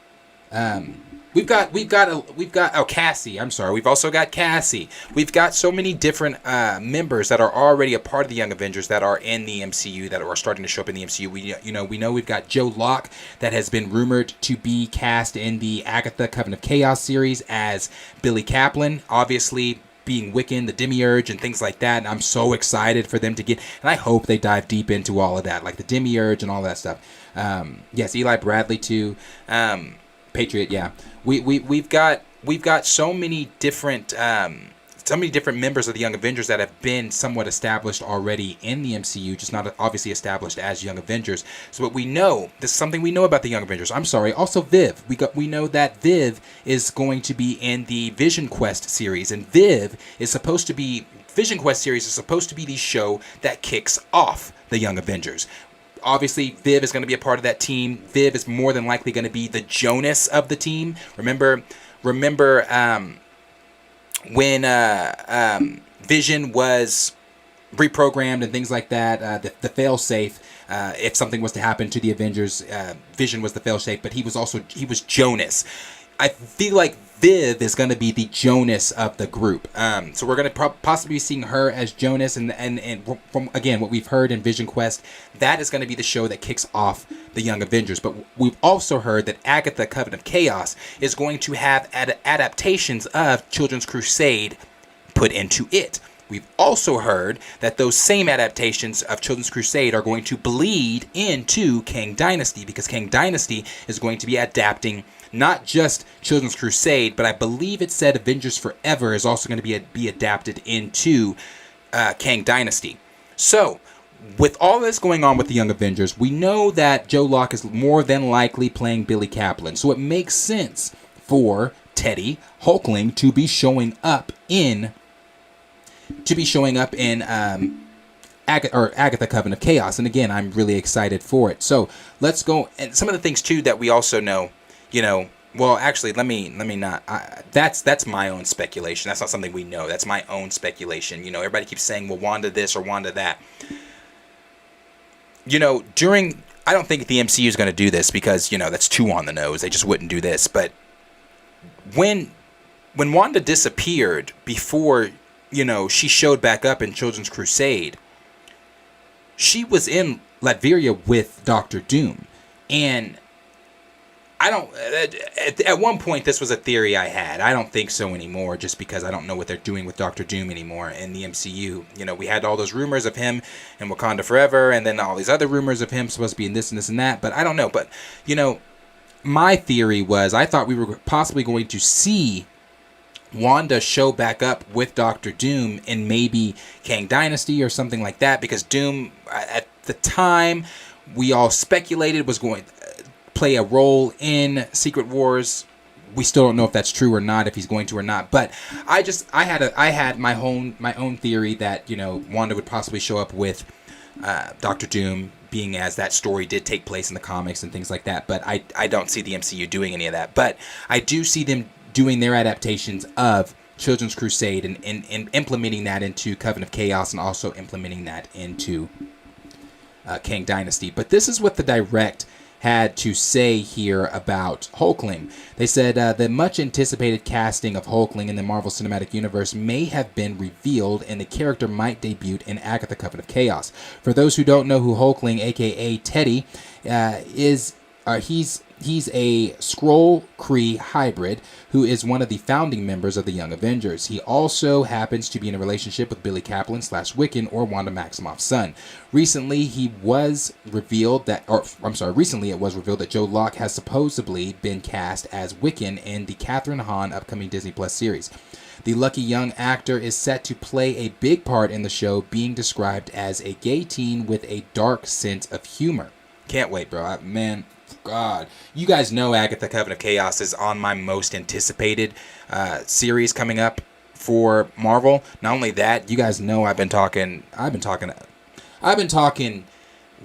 We've got Cassie. I'm sorry. We've also got Cassie. We've got so many different members that are already a part of the Young Avengers that are in the MCU, that are starting to show up in the MCU. We know we've got Joe Locke that has been rumored to be cast in the Agatha Coven of Chaos series as Billy Kaplan, obviously being Wiccan, the Demiurge, and things like that. And I'm so excited for them to get, and I hope they dive deep into all of that, like the Demiurge and all that stuff. Yes, Eli Bradley too. Patriot, yeah. We've got so many different members of the Young Avengers that have been somewhat established already in the MCU, just not obviously established as Young Avengers. So what we know, this is something we know about the Young Avengers. I'm sorry. Also Viv. We know that Viv is going to be in the Vision Quest series, and Vision Quest series is supposed to be the show that kicks off the Young Avengers. Obviously, Viv is going to be a part of that team. Viv is more than likely going to be the Jonas of the team. Remember when Vision was reprogrammed and things like that, the failsafe, if something was to happen to the Avengers, Vision was the failsafe, but he was Jonas. I feel like Viv is going to be the Jonas of the group. So we're going to possibly be seeing her as Jonas, and from, again, what we've heard in Vision Quest, that is going to be the show that kicks off the Young Avengers. But we've also heard that Agatha Coven of Chaos is going to have adaptations of Children's Crusade put into it. We've also heard that those same adaptations of Children's Crusade are going to bleed into Kang Dynasty, because Kang Dynasty is going to be adapting not just Children's Crusade, but I believe it said Avengers Forever is also going to be adapted into Kang Dynasty. So, with all this going on with the Young Avengers, we know that Joe Locke is more than likely playing Billy Kaplan. So it makes sense for Teddy Hulkling to be showing up in Agatha Coven of Chaos. And again, I'm really excited for it. So let's go. And some of the things too that we also know, well, actually, let me not. That's my own speculation. That's not something we know. That's my own speculation. Everybody keeps saying, well, Wanda this or Wanda that. I don't think the MCU is going to do this because, that's too on the nose. They just wouldn't do this. But when Wanda disappeared before, she showed back up in Children's Crusade, she was in Latveria with Doctor Doom. And at one point this was a theory I had. I don't think so anymore, just because I don't know what they're doing with Doctor Doom anymore in the MCU. We had all those rumors of him in Wakanda Forever, and then all these other rumors of him supposed to be in this and this and that, but I don't know. But, my theory was I thought we were possibly going to see Wanda show back up with Doctor Doom in maybe Kang Dynasty or something like that, because Doom, at the time, we all speculated was going to play a role in Secret Wars. We still don't know if that's true or not, if he's going to or not. But I had my own theory that Wanda would possibly show up with Doctor Doom, being as that story did take place in the comics and things like that. But I don't see the MCU doing any of that. But I do see them doing their adaptations of Children's Crusade and implementing that into Coven of Chaos, and also implementing that into Kang Dynasty. But this is what the direct had to say here about Hulkling. They said the much anticipated casting of Hulkling in the Marvel Cinematic Universe may have been revealed, and the character might debut in Agatha Covenant of Chaos. For those who don't know who Hulkling, aka Teddy, is, he's a Skrull Kree hybrid who is one of the founding members of the Young Avengers. He also happens to be in a relationship with Billy Kaplan / Wiccan, or Wanda Maximoff's son. Recently it was revealed that Joe Locke has supposedly been cast as Wiccan in the Catherine Hahn upcoming Disney Plus series. The lucky young actor is set to play a big part in the show, being described as a gay teen with a dark sense of humor. Can't wait, bro. Man, God. You guys know Agatha Covenant of Chaos is on my most anticipated series coming up for Marvel. Not only that, you guys know I've been talking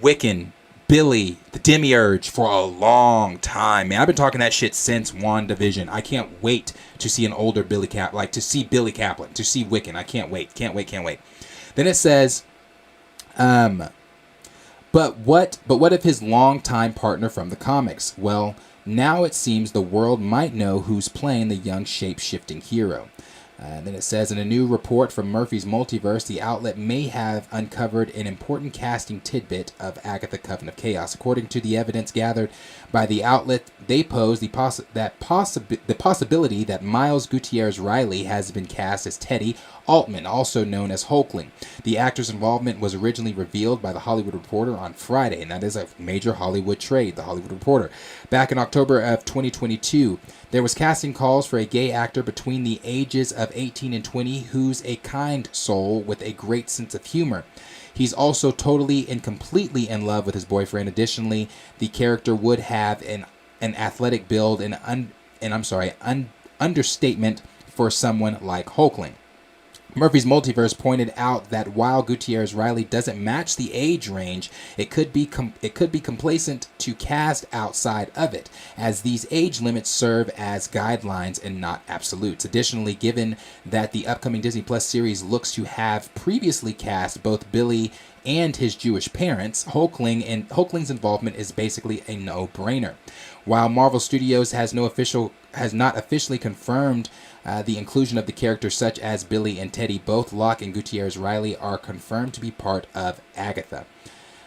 Wiccan, Billy, the Demiurge for a long time, man. I've been talking that shit since WandaVision. I can't wait to see an older Billy Kaplan, to see Billy Kaplan, to see Wiccan. I can't wait. Then it says, But what of his longtime partner from the comics? Well, now it seems the world might know who's playing the young shape-shifting hero. Then it says, in a new report from Murphy's Multiverse, the outlet may have uncovered an important casting tidbit of Agatha Coven of Chaos. According to the evidence gathered by the outlet, they pose the possibility that Miles Gutierrez Riley has been cast as Teddy Altman, also known as Hulkling. The actor's involvement was originally revealed by The Hollywood Reporter on Friday, and that is a major Hollywood trade, The Hollywood Reporter. Back in October of 2022, there was casting calls for a gay actor between the ages of 18 and 20 who's a kind soul with a great sense of humor. He's also totally and completely in love with his boyfriend. Additionally, the character would have an athletic build and understatement for someone like Hulkling. Murphy's Multiverse pointed out that while Gutierrez Riley doesn't match the age range, it could be complacent to cast outside of it, as these age limits serve as guidelines and not absolutes. Additionally, given that the upcoming Disney Plus series looks to have previously cast both Billy and his Jewish parents, Hulkling's involvement is basically a no-brainer. While Marvel Studios has not officially confirmed the inclusion of the characters such as Billy and Teddy, both Locke and Gutierrez Riley are confirmed to be part of Agatha.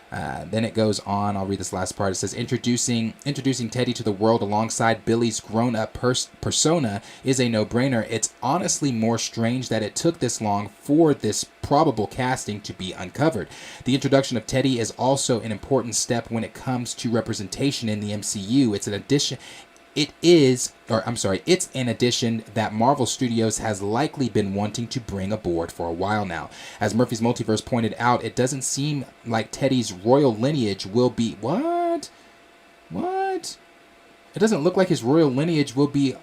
Then it goes on. I'll read this last part. It says, introducing Teddy to the world alongside Billy's grown-up persona is a no-brainer. It's honestly more strange that it took this long for this probable casting to be uncovered. The introduction of Teddy is also an important step when it comes to representation in the MCU. It's an addition that Marvel Studios has likely been wanting to bring aboard for a while now. As Murphy's Multiverse pointed out, it doesn't seem like Teddy's royal lineage will be... What? It doesn't look like his royal lineage will be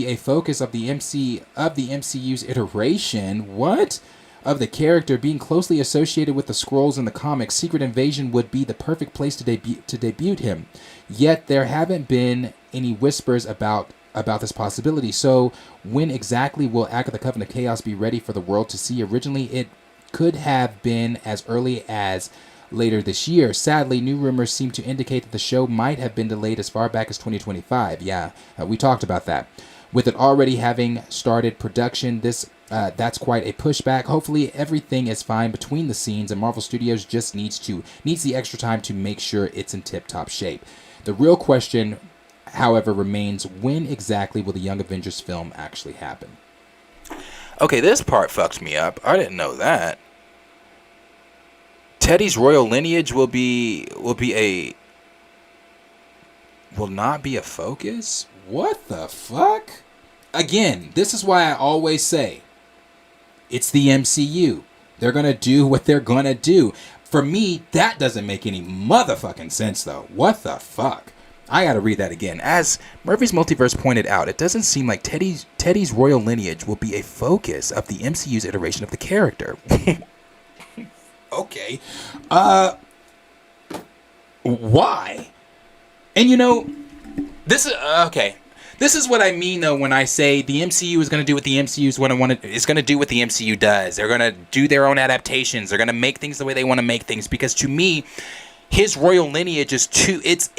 a focus of the MCU's iteration. What? Of the character being closely associated with the Skrulls in the comics, Secret Invasion would be the perfect place to debut him. Yet there haven't been any whispers about this possibility. So when exactly will Agatha Coven of Chaos be ready for the world to see? Originally, it could have been as early as later this year. Sadly, new rumors seem to indicate that the show might have been delayed as far back as 2025. We talked about that. With it already having started production, that's quite a pushback. Hopefully everything is fine between the scenes, and Marvel Studios just needs the extra time to make sure it's in tip-top shape. The real question, however, remains, when exactly will the Young Avengers film actually happen? Okay, this part fucks me up. I didn't know that. Teddy's royal lineage will not be a focus? What the fuck? Again, this is why I always say, it's the MCU. They're going to do what they're going to do. For me, that doesn't make any motherfucking sense, though. What the fuck? I got to read that again. As Murphy's Multiverse pointed out, it doesn't seem like Teddy's royal lineage will be a focus of the MCU's iteration of the character. Okay. Why? And this is okay. This is what I mean, though, when I say the MCU is going to do what the MCU is going to do what the MCU does. They're going to do their own adaptations. They're going to make things the way they want to make things. Because to me, his royal lineage is too, it's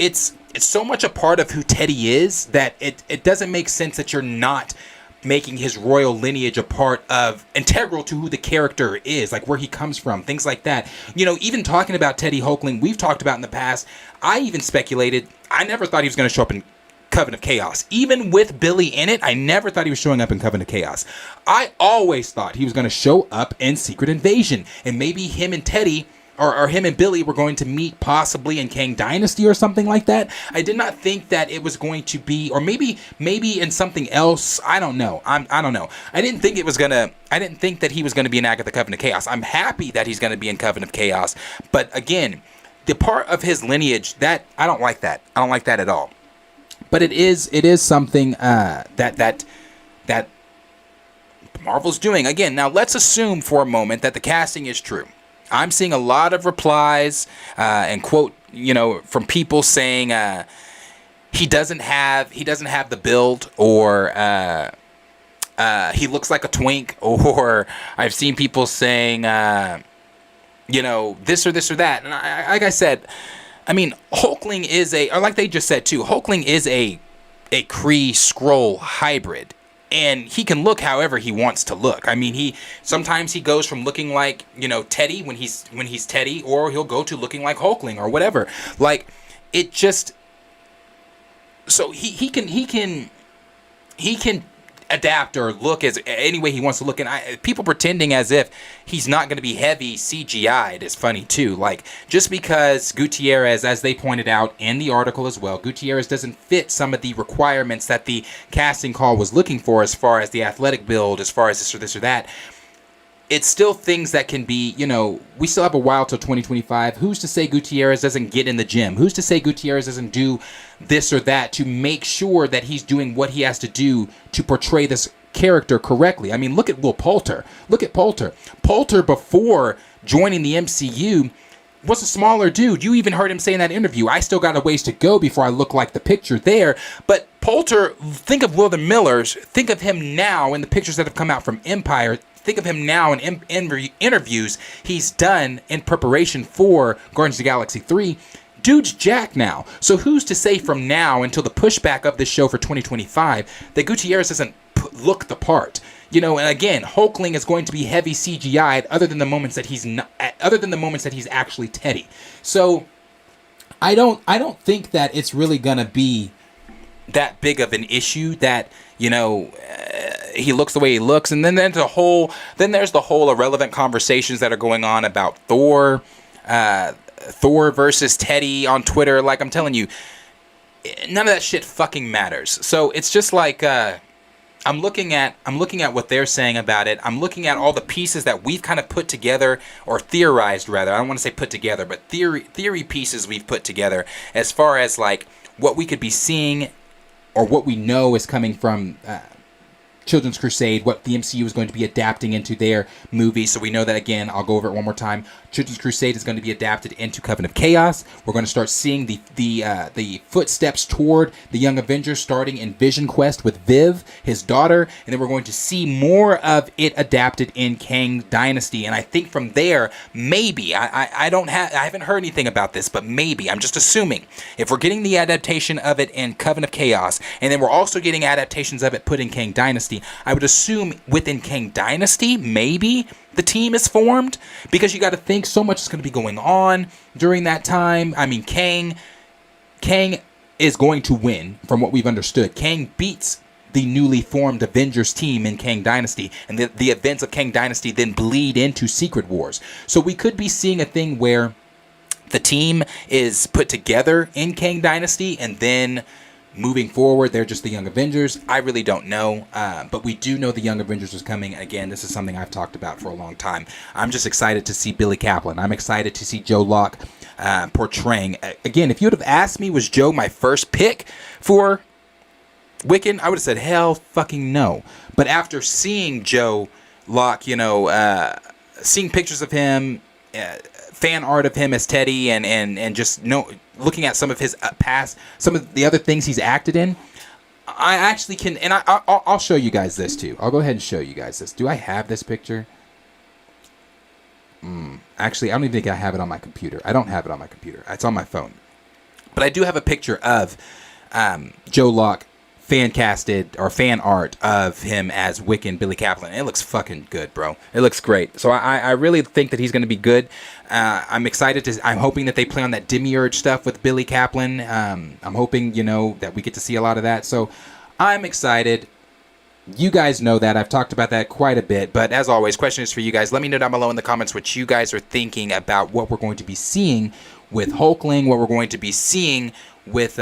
so much a part of who Teddy is that it doesn't make sense that you're not making his royal lineage a part of, integral to who the character is, like where he comes from, things like that. You know, even talking about Teddy Hoechlin, we've talked about in the past, I even speculated, I never thought he was going to show up in Coven of Chaos. Even with Billy in it, I never thought he was showing up in Coven of Chaos. I always thought he was going to show up in Secret Invasion, and maybe him and Teddy, or him and Billy were going to meet possibly in Kang Dynasty or something like that. I did not think that it was going to be, or maybe in something else. I don't know. I don't know. I didn't think that he was gonna be in Agatha Coven of Chaos. I'm happy that he's gonna be in Coven of Chaos, but again, the part of his lineage that I don't like that. I don't like that at all. But it is something that Marvel's doing. Again, now let's assume for a moment that the casting is true. I'm seeing a lot of replies and quote, from people saying he doesn't have the build, or he looks like a twink, or I've seen people saying this or that. And like I said, I mean, Hulkling is or like they just said too, Hulkling is a Kree-Skrull hybrid. And he can look however he wants to look. I mean, sometimes he goes from looking like, Teddy when he's Teddy, or he'll go to looking like Hulkling or whatever. Like, it just, so he can adapt or look as any way he wants to look. And people pretending as if he's not going to be heavy CGI'd is funny too. Like, just because Gutierrez, as they pointed out in the article as well, Gutierrez doesn't fit some of the requirements that the casting call was looking for, as far as the athletic build, as far as this or that. It's still things that can be, we still have a while till 2025. Who's to say Gutierrez doesn't get in the gym? Who's to say Gutierrez doesn't do this or that to make sure that he's doing what he has to do to portray this character correctly? I mean, look at Will Poulter. Look at Poulter. Poulter, before joining the MCU, was a smaller dude. You even heard him say in that interview, I still got a ways to go before I look like the picture there. But Poulter, think of Will the Millers. Think of him now in the pictures that have come out from Empire. Think of him now in interviews he's done in preparation for Guardians of the Galaxy 3. Dude's jacked now. So who's to say from now until the pushback of this show for 2025 that Gutierrez doesn't look the part? And again, Hulkling is going to be heavy CGI'd other than the moments that he's actually Teddy. So I don't think that it's really gonna be that big of an issue that he looks the way he looks. And then there's the whole irrelevant conversations that are going on about Thor versus Teddy on Twitter. Like, I'm telling you, none of that shit fucking matters. So it's just like I'm looking at what they're saying about it. I'm looking at all the pieces that we've kind of put together, or theorized rather. I don't want to say put together, but theory pieces we've put together as far as like what we could be seeing, or what we know is coming from Children's Crusade, what the MCU is going to be adapting into their movie. So we know that, again, I'll go over it one more time. Children's Crusade is going to be adapted into Coven of Chaos. We're going to start seeing the footsteps toward the Young Avengers, starting in Vision Quest with Viv, his daughter, and then we're going to see more of it adapted in Kang Dynasty. And I think from there, maybe, I haven't heard anything about this, but maybe, I'm just assuming, if we're getting the adaptation of it in Coven of Chaos, and then we're also getting adaptations of it put in Kang Dynasty, I would assume within Kang Dynasty, maybe the team is formed, because you got to think so much is going to be going on during that time. I mean, Kang is going to win, from what we've understood. Kang beats the newly formed Avengers team in Kang Dynasty, and the events of Kang Dynasty then bleed into Secret Wars. So we could be seeing a thing where the team is put together in Kang Dynasty, and then moving forward, they're just the Young Avengers. I really don't know, but we do know the Young Avengers is coming. Again, this is something I've talked about for a long time. I'm just excited to see Billy Kaplan. I'm excited to see Joe Locke portraying. Again, if you would have asked me, was Joe my first pick for Wiccan, I would have said, hell fucking no. But after seeing Joe Locke, seeing pictures of him, fan art of him as Teddy, and just looking at some of his past, some of the other things he's acted in, I actually can, and I'll show you guys this too. I'll go ahead and show you guys this. Do I have this picture? Actually, I don't even think I have it on my computer. I don't have it on my computer. It's on my phone. But I do have a picture of Joe Locke fan casted or fan art of him as Wiccan Billy Kaplan. It looks fucking good, bro. It looks great. So I really think that he's going to be good. I'm excited I'm hoping that they play on that demiurge stuff with Billy Kaplan. I'm hoping, that we get to see a lot of that. So I'm excited. You guys know that. I've talked about that quite a bit. But as always, question is for you guys. Let me know down below in the comments what you guys are thinking about what we're going to be seeing with Hulkling, what we're going to be seeing with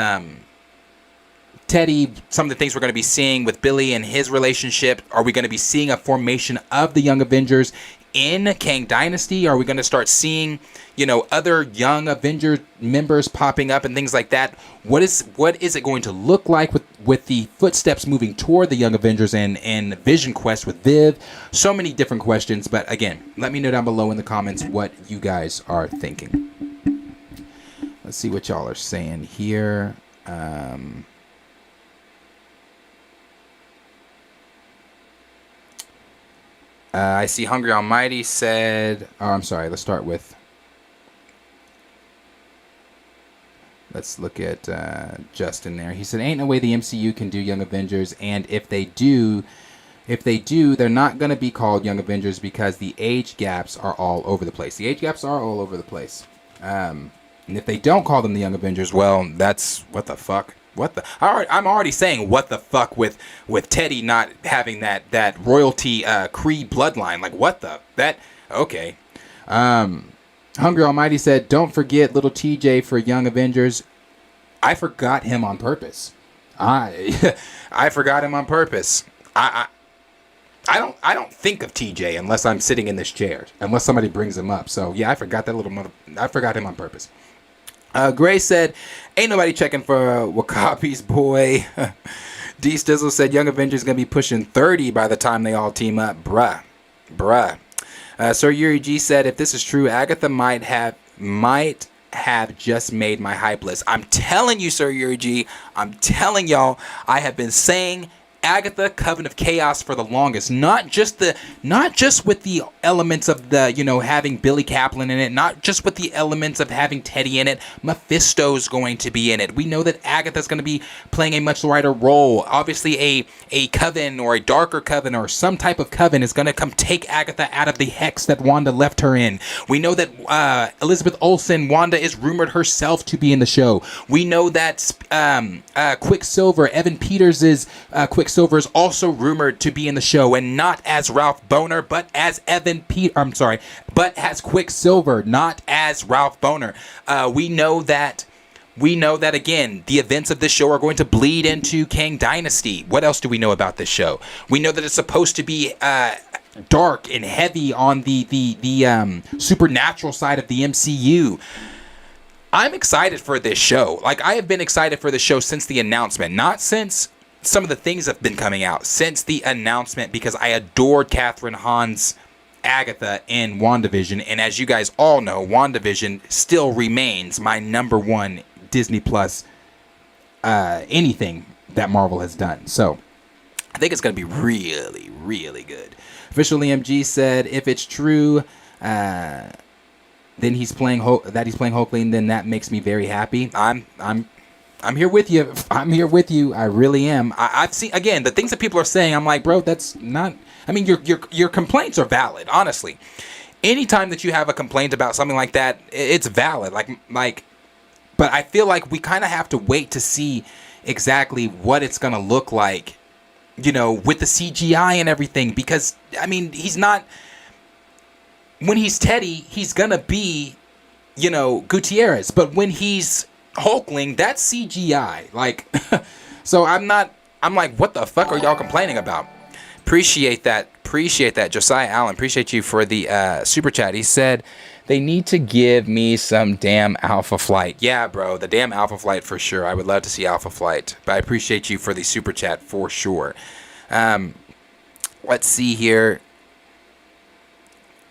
Teddy, some of the things we're going to be seeing with Billy and his relationship. Are we going to be seeing a formation of the Young Avengers in Kang Dynasty? Are we going to start seeing, other Young Avenger members popping up and things like that? What is it going to look like with the footsteps moving toward the Young Avengers and Vision Quest with Viv? So many different questions, but again, let me know down below in the comments what you guys are thinking. Let's see what y'all are saying here. I see Hungry Almighty said, I'm sorry, let's start with, let's look at Justin there. He said, ain't no way the MCU can do Young Avengers, and if they do, they're not going to be called Young Avengers because the age gaps are all over the place. The age gaps are all over the place. And if they don't call them the Young Avengers, well, that's, what the fuck? I'm already saying what the fuck with Teddy not having that royalty Kree bloodline. Like okay. Hungry Almighty said, don't forget little TJ for Young Avengers. I forgot him on purpose. I forgot him on purpose. I don't think of TJ unless I'm sitting in this chair, unless somebody brings him up. So yeah, I forgot I forgot him on purpose. Gray said, ain't nobody checking for Wakabi's boy. D Stizzle said, Young Avengers gonna be pushing 30 by the time they all team up. Bruh. Sir Yuri G said, if this is true, Agatha might have just made my hype list. I'm telling you, Sir Yuri G, I'm telling y'all, I have been saying Agatha, Coven of Chaos for the longest. Not just with the elements of the, having Billy Kaplan in it, not just with the elements of having Teddy in it. Mephisto's going to be in it. We know that Agatha's going to be playing a much lighter role. Obviously a coven or a darker coven or some type of coven is going to come take Agatha out of the hex that Wanda left her in. We know that Elizabeth Olsen, Wanda is rumored herself to be in the show. We know that Quicksilver, Evan Peters' Quicksilver is also rumored to be in the show, and not as Ralph Boner, but as but as Quicksilver, not as Ralph Boner. We know that again, the events of this show are going to bleed into Kang Dynasty. What else do we know about this show? We know that it's supposed to be dark and heavy on the supernatural side of the MCU. I'm excited for this show. Like, I have been excited for this show since the announcement, not since some of the things have been coming out, since the announcement, because I adored Catherine Hahn's Agatha in WandaVision, and as you guys all know, WandaVision still remains my number one Disney Plus anything that Marvel has done. So I think it's going to be really, really good. Official EMG said, if it's true, then he's playing Hulkling, then that makes me very happy. I'm here with you. I'm here with you. I really am. I've seen, again, the things that people are saying. I'm like, bro, that's not. I mean, your complaints are valid. Honestly, anytime that you have a complaint about something like that, it's valid. Like, but I feel like we kind of have to wait to see exactly what it's gonna look like, with the CGI and everything. Because I mean, he's not. When he's Teddy, he's gonna be, Gutierrez. But when he's Hulkling, that's CGI. Like, so I'm like, what the fuck are y'all complaining about? Appreciate that. Josiah Allen, appreciate you for the super chat. He said, they need to give me some damn Alpha Flight. Yeah, bro, the damn Alpha Flight for sure. I would love to see Alpha Flight, but I appreciate you for the super chat for sure. Let's see here.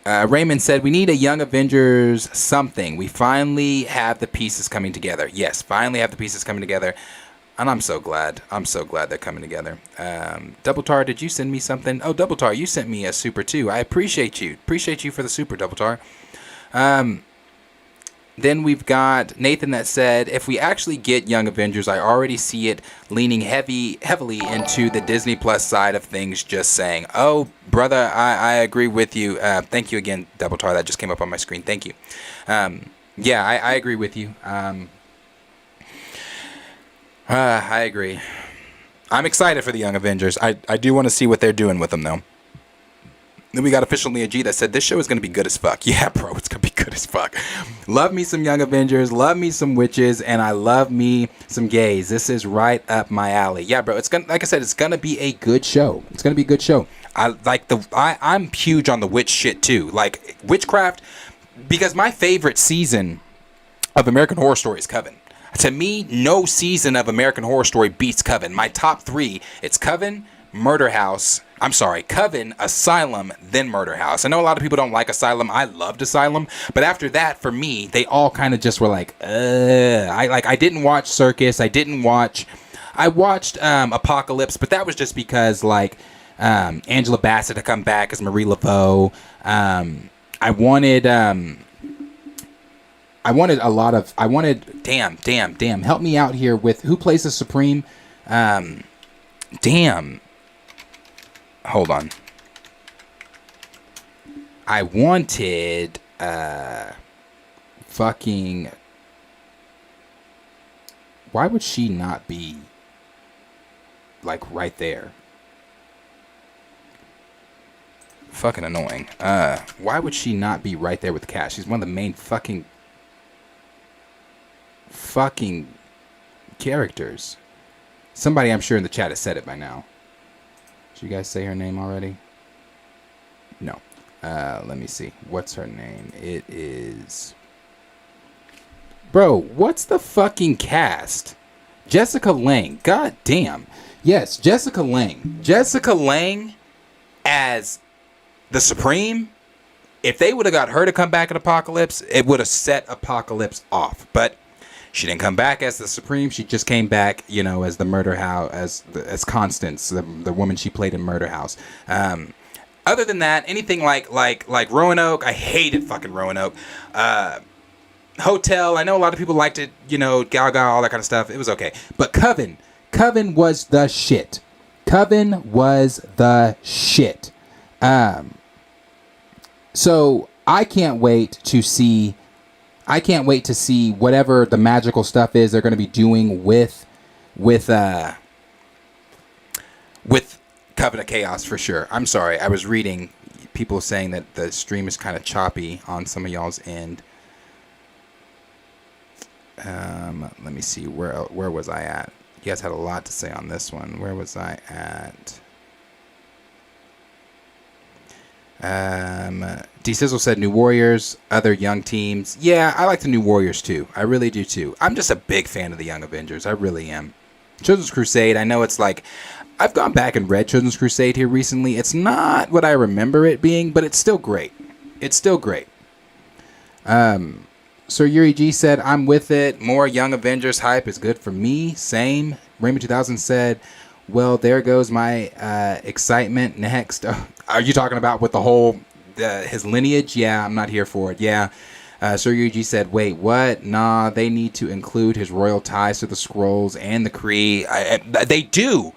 Raymond said, we need a Young Avengers something. We finally have the pieces coming together. Yes, finally have the pieces coming together. And I'm so glad. I'm so glad they're coming together. Double Tar, did you send me something? Oh, Double Tar, you sent me a super too. I appreciate you. Appreciate you for the super, Double Tar. Then we've got Nathan that said, if we actually get Young Avengers, I already see it leaning heavily into the Disney Plus side of things. Just saying. Oh, brother, I agree with you. Thank you again, Double Tar. That just came up on my screen. Thank you. Yeah, I agree with you. I agree. I'm excited for the Young Avengers. I do want to see what they're doing with them, though. Then we got Official Mia G that said, this show is going to be good as fuck. Yeah, bro, it's going to be good as fuck. Love me some Young Avengers, love me some witches, and I love me some gays. This is right up my alley. Yeah, bro, it's gonna, like I said, it's going to be a good show. It's going to be a good show. I'm huge on the witch shit, too. Like, witchcraft, because my favorite season of American Horror Story is Coven. To me, no season of American Horror Story beats Coven. My top three, it's Coven, Coven, Asylum, then Murder House. I know a lot of people don't like Asylum. I loved Asylum, but after that, for me, they all kind of just were like, I didn't watch Circus. I watched Apocalypse, but that was just because like Angela Bassett to come back as Marie Laveau. I wanted damn, help me out here with who plays the Supreme. Hold on. I wanted fucking, why would she not be like right there? Fucking annoying. Why would she not be right there with Cash? She's one of the main fucking characters. Somebody I'm sure in the chat has said it by now. Did you guys say her name already? No. Let me see. What's her name? It is... Bro, what's the fucking cast? Jessica Lange. God damn. Yes, Jessica Lange. Jessica Lange as the Supreme. If they would have got her to come back in Apocalypse, it would have set Apocalypse off. But she didn't come back as the Supreme. She just came back, you know, as the Murder House, as Constance, the woman she played in Murder House. Other than that, anything like Roanoke, I hated fucking Roanoke. Hotel, I know a lot of people liked it, you know, Gaga, all that kind of stuff. It was okay. But Coven was the shit. Coven was the shit. So I can't wait to see whatever the magical stuff is they're going to be doing with Coven of Chaos for sure. I'm sorry, I was reading people saying that the stream is kind of choppy on some of y'all's end. Let me see, where was I at? You guys had a lot to say on this one. Where was I at? D Sizzle said New Warriors, other young teams. Yeah, I like the New Warriors too. I really do too. I'm just a big fan of the Young Avengers. I really am. Children's Crusade, I know it's like, I've gone back and read Children's Crusade here recently. It's not what I remember it being, but it's still great. It's still great. Sir Yuri G said, I'm with it. More Young Avengers hype is good for me. Same. Raymond 2000 said, well, there goes my excitement. Next. Are you talking about with the whole, his lineage? Yeah, I'm not here for it. Yeah. Sir Yuji said, wait, what? Nah, they need to include his royal ties to the Skrulls and the Kree. They do.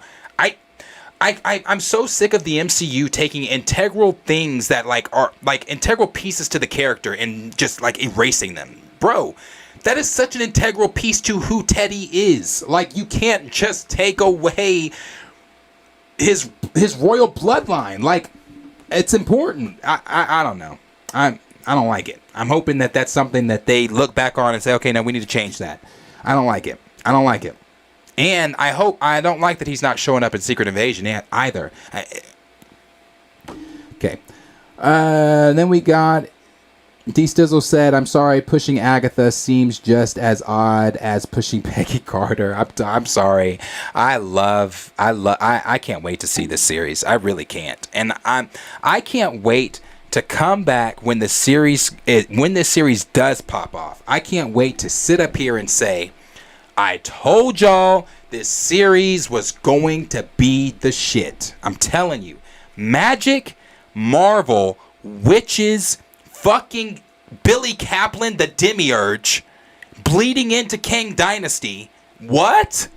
I'm so sick of the MCU taking integral things that are integral pieces to the character and just erasing them. Bro, that is such an integral piece to who Teddy is. You can't just take away his royal bloodline. It's important. I don't know. I don't like it. I'm hoping that that's something that they look back on and say, okay, now we need to change that. I don't like it. And I don't like that he's not showing up in Secret Invasion either. Okay. Then we got D Stizzle said, I'm sorry, pushing Agatha seems just as odd as pushing Peggy Carter. I'm sorry. I can't wait to see this series. I really can't. And I can't wait to come back when this series does pop off. I can't wait to sit up here and say, I told y'all this series was going to be the shit. I'm telling you. Magic, Marvel, witches, fucking Billy Kaplan, the Demiurge, bleeding into Kang Dynasty. What?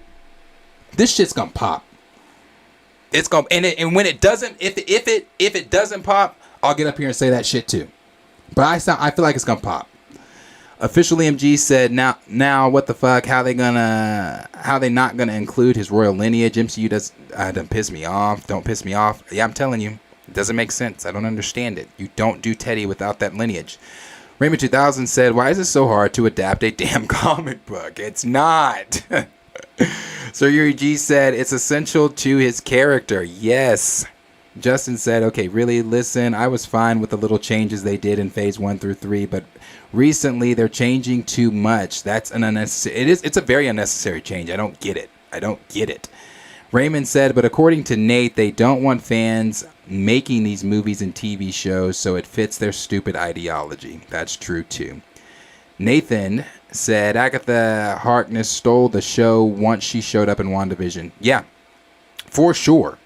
This shit's gonna pop. It's gonna, and when it doesn't, if it doesn't pop, I'll get up here and say that shit too. But I feel like it's gonna pop. Official MG said, now what the fuck? How they not gonna include his royal lineage? MCU doesn't piss me off. Don't piss me off. Yeah, I'm telling you, it doesn't make sense. I don't understand it. You don't do Teddy without that lineage. Raymond 2000 said, why is it so hard to adapt a damn comic book? It's not. Sir Yuri G said, it's essential to his character. Yes. Justin said, okay, really, listen, I was fine with the little changes they did in phase 1 through 3, but recently they're changing too much. That's an unnecessary, it's a very unnecessary change. I don't get it. Raymond said, but according to Nate, they don't want fans making these movies and TV shows, so it fits their stupid ideology. That's true too. Nathan said, Agatha Harkness stole the show once she showed up in WandaVision. Yeah, for sure.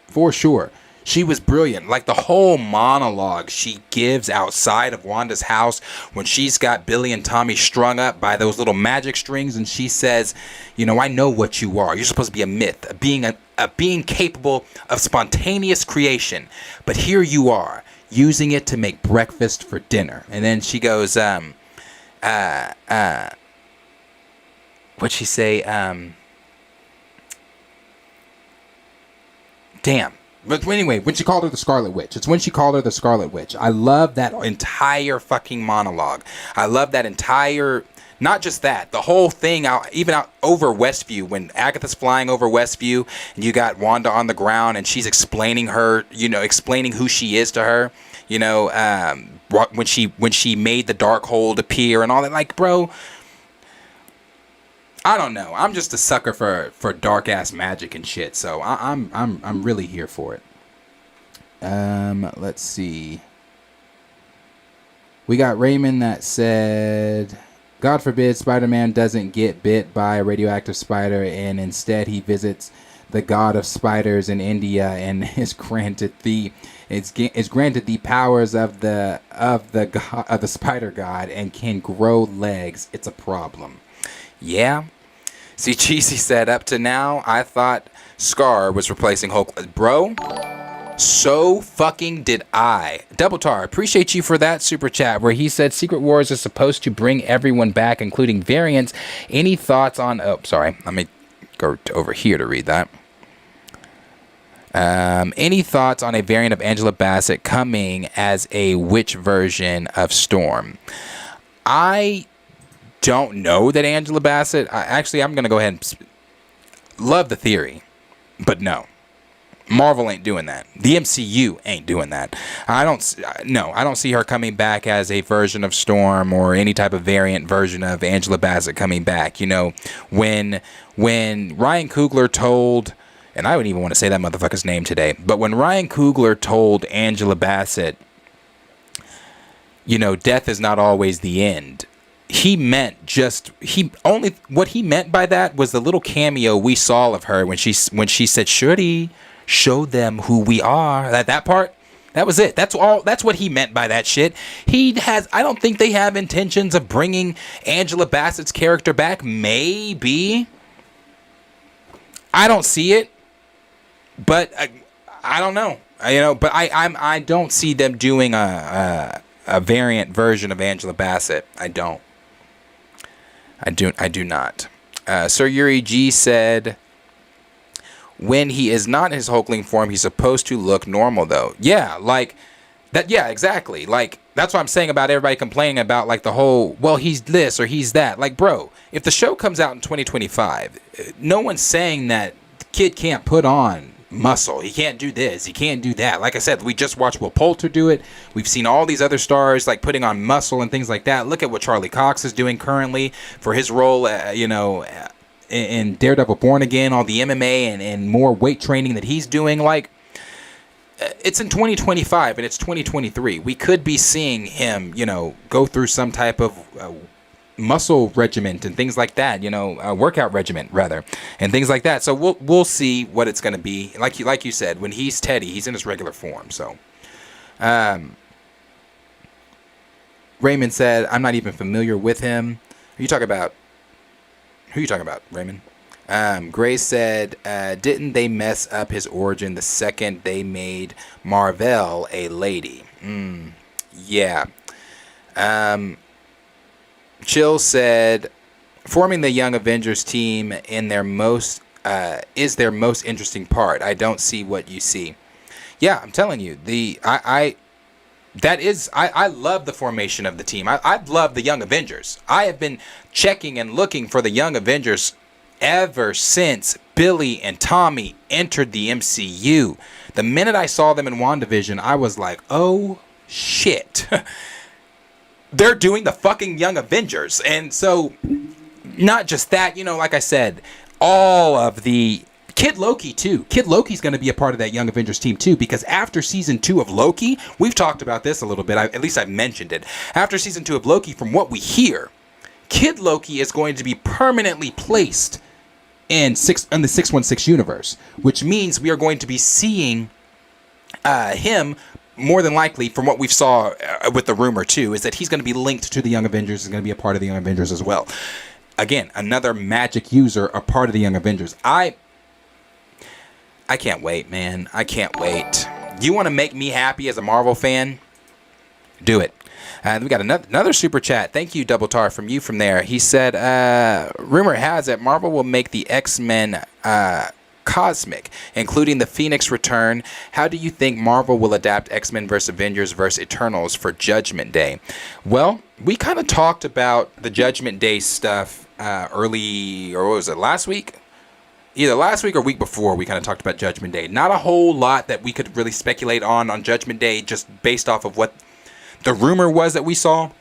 She was brilliant. Like the whole monologue she gives outside of Wanda's house when she's got Billy and Tommy strung up by those little magic strings, and she says, you know, I know what you are. You're supposed to be a myth, a being capable of spontaneous creation. But here you are, using it to make breakfast for dinner. And then she goes, what'd she say? Damn. But anyway, when she called her the Scarlet Witch. It's when she called her the Scarlet Witch. I love that entire fucking monologue. I love that entire, not just that, the whole thing, out over Westview, when Agatha's flying over Westview, and you got Wanda on the ground, and she's explaining who she is to her, when she made the Darkhold appear and all that. Like, bro, I don't know. I'm just a sucker for dark ass magic and shit. So I'm really here for it. Let's see. We got Raymond that said, God forbid Spider-Man doesn't get bit by a radioactive spider, and instead he visits the god of spiders in India and is granted the powers of the spider god and can grow legs. It's a problem. Yeah. See, Cheesy said, up to now, I thought Scar was replacing Hulk. Bro, so fucking did I. Double Tar, appreciate you for that super chat where he said Secret Wars is supposed to bring everyone back, including variants. Any thoughts on... Oh, sorry. Let me go over here to read that. Any thoughts on a variant of Angela Bassett coming as a witch version of Storm? I don't know that Angela Bassett... I'm going to go ahead and... Love the theory, but no. Marvel ain't doing that. The MCU ain't doing that. I don't see her coming back as a version of Storm or any type of variant version of Angela Bassett coming back. You know, when Ryan Coogler told... And I wouldn't even want to say that motherfucker's name today. But when Ryan Coogler told Angela Bassett, death is not always the end... what he meant by that was the little cameo we saw of her when she said, "Shorty, show them who we are." That part, that was it. That's all. That's what he meant by that shit. I don't think they have intentions of bringing Angela Bassett's character back. Maybe. I don't see it, but I don't know. But I don't see them doing a variant version of Angela Bassett. I don't. I do not. Sir Yuri G said, when he is not in his Hulkling form, he's supposed to look normal, though. Yeah, like that. Yeah, exactly. Like, that's what I'm saying about everybody complaining about, like, the whole, well, he's this or he's that. Like, bro, if the show comes out in 2025, no one's saying that the kid can't put on muscle. He can't do this. He can't do that. Like I said, we just watched Will Poulter do it. We've seen all these other stars like putting on muscle and things like that. Look at what Charlie Cox is doing currently for his role, in Daredevil Born Again, all the MMA and more weight training that he's doing. Like, it's in 2025 and it's 2023. We could be seeing him, go through some type of muscle regiment and things like that, workout regiment rather, and things like that. So we'll see what it's going to be. Like you said, when he's Teddy, he's in his regular form. So Raymond said, I'm not even familiar with him. Who are you talking about, Raymond? Grace said, didn't they mess up his origin the second they made Marvel a lady? Yeah. Chill said, forming the Young Avengers team in their most is their most interesting part. I don't see what you see. Yeah, I'm telling you, I love the formation of the team. I love the Young Avengers. I have been checking and looking for the Young Avengers ever since Billy and Tommy entered the MCU. The minute I saw them in WandaVision, I was like, oh shit. They're doing the fucking Young Avengers. And so, not just that, like I said, all of the Kid Loki too. Kid Loki's going to be a part of that Young Avengers team too, because after season 2 of Loki, we've talked about this a little bit. At least I've mentioned it. After season 2 of Loki, from what we hear, Kid Loki is going to be permanently placed in the 616 universe, which means we are going to be seeing him. More than likely, from what we saw with the rumor too, is that he's going to be linked to the Young Avengers, is going to be a part of the Young Avengers as well. Again, another magic user, a part of the Young Avengers. I can't wait, man. I can't wait. You want to make me happy as a Marvel fan? Do it. And we got another super chat. Thank you, Double Tar, from there. He said, rumor has it Marvel will make the X-Men cosmic, including the Phoenix return. How do you think Marvel will adapt X-Men vs. Avengers vs. Eternals for Judgment Day? Well, we kind of talked about the Judgment Day stuff early, or what was it, last week? Either last week or week before, we kind of talked about Judgment Day. Not a whole lot that we could really speculate on Judgment Day, just based off of what the rumor was that we saw.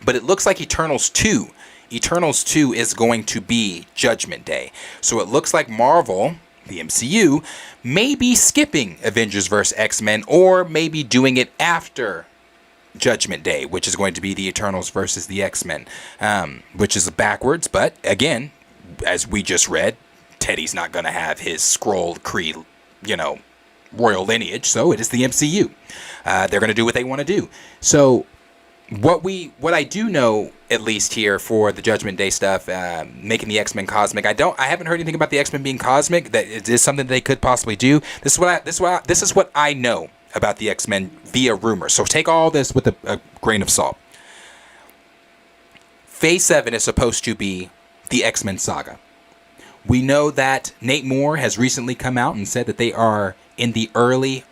But it looks like Eternals 2 is going to be Judgment Day. So it looks like Marvel, the MCU, may be skipping Avengers vs. X-Men, or maybe doing it after Judgment Day, which is going to be the Eternals versus the X-Men, which is backwards. But again, as we just read, Teddy's not going to have his Skrull Kree, royal lineage, so it is the MCU. They're going to do what they want to do. So what I do know, at least here for the Judgment Day stuff, making the X-Men cosmic, I haven't heard anything about the X-Men being cosmic. That it is something they could possibly do. This is what I know about the X-Men via rumor. So take all this with a grain of salt. Phase 7 is supposed to be the X-Men saga. We know that Nate Moore has recently come out and said that they are in the early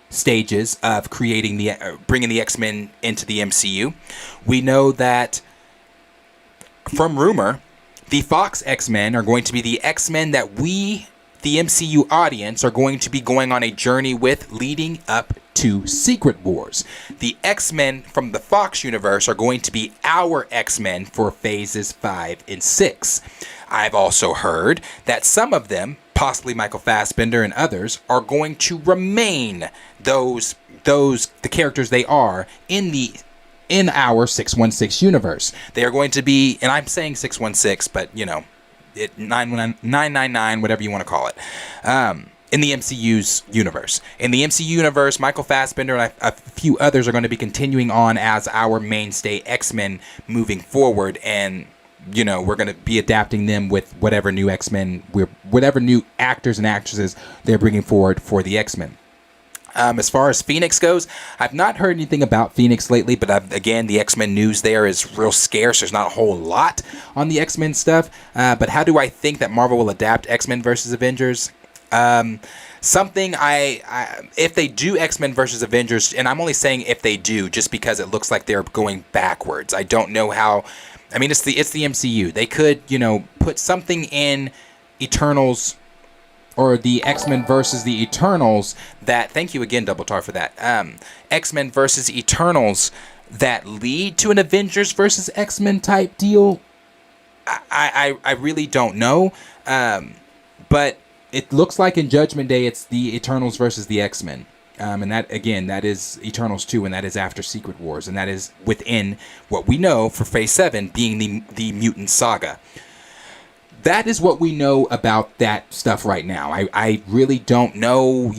stages of creating bringing the X-Men into the MCU. We know that from rumor, the Fox X-Men are going to be the X-Men that we, the MCU audience, are going to be going on a journey with leading up to Secret Wars. The X-Men from the Fox universe are going to be our X-Men for phases 5 and 6. I've also heard that some of them, possibly Michael Fassbender and others, are going to remain the characters they are in our 616 universe. They are going to be, and I'm saying 616, but 999, whatever you want to call it, in the MCU's universe. In the MCU universe, Michael Fassbender and a few others are going to be continuing on as our mainstay X-Men moving forward, and we're going to be adapting them with whatever new X-Men, whatever new actors and actresses they're bringing forward for the X-Men. As far as Phoenix goes, I've not heard anything about Phoenix lately, but again, the X-Men news there is real scarce. There's not a whole lot on the X-Men stuff. But how do I think that Marvel will adapt X-Men versus Avengers? Something if they do X-Men versus Avengers, and I'm only saying if they do, just because it looks like they're going backwards. I don't know how. I mean, it's the MCU. They could, put something in Eternals, or the X-Men versus the Eternals that, thank you again, Double Tar, for that. X-Men versus Eternals that lead to an Avengers versus X-Men type deal. I really don't know. But it looks like in Judgment Day, it's the Eternals versus the X-Men. And that, again, that is Eternals 2, and that is after Secret Wars, and that is within what we know for Phase 7 being the Mutant Saga. That is what we know about that stuff right now. I really don't know,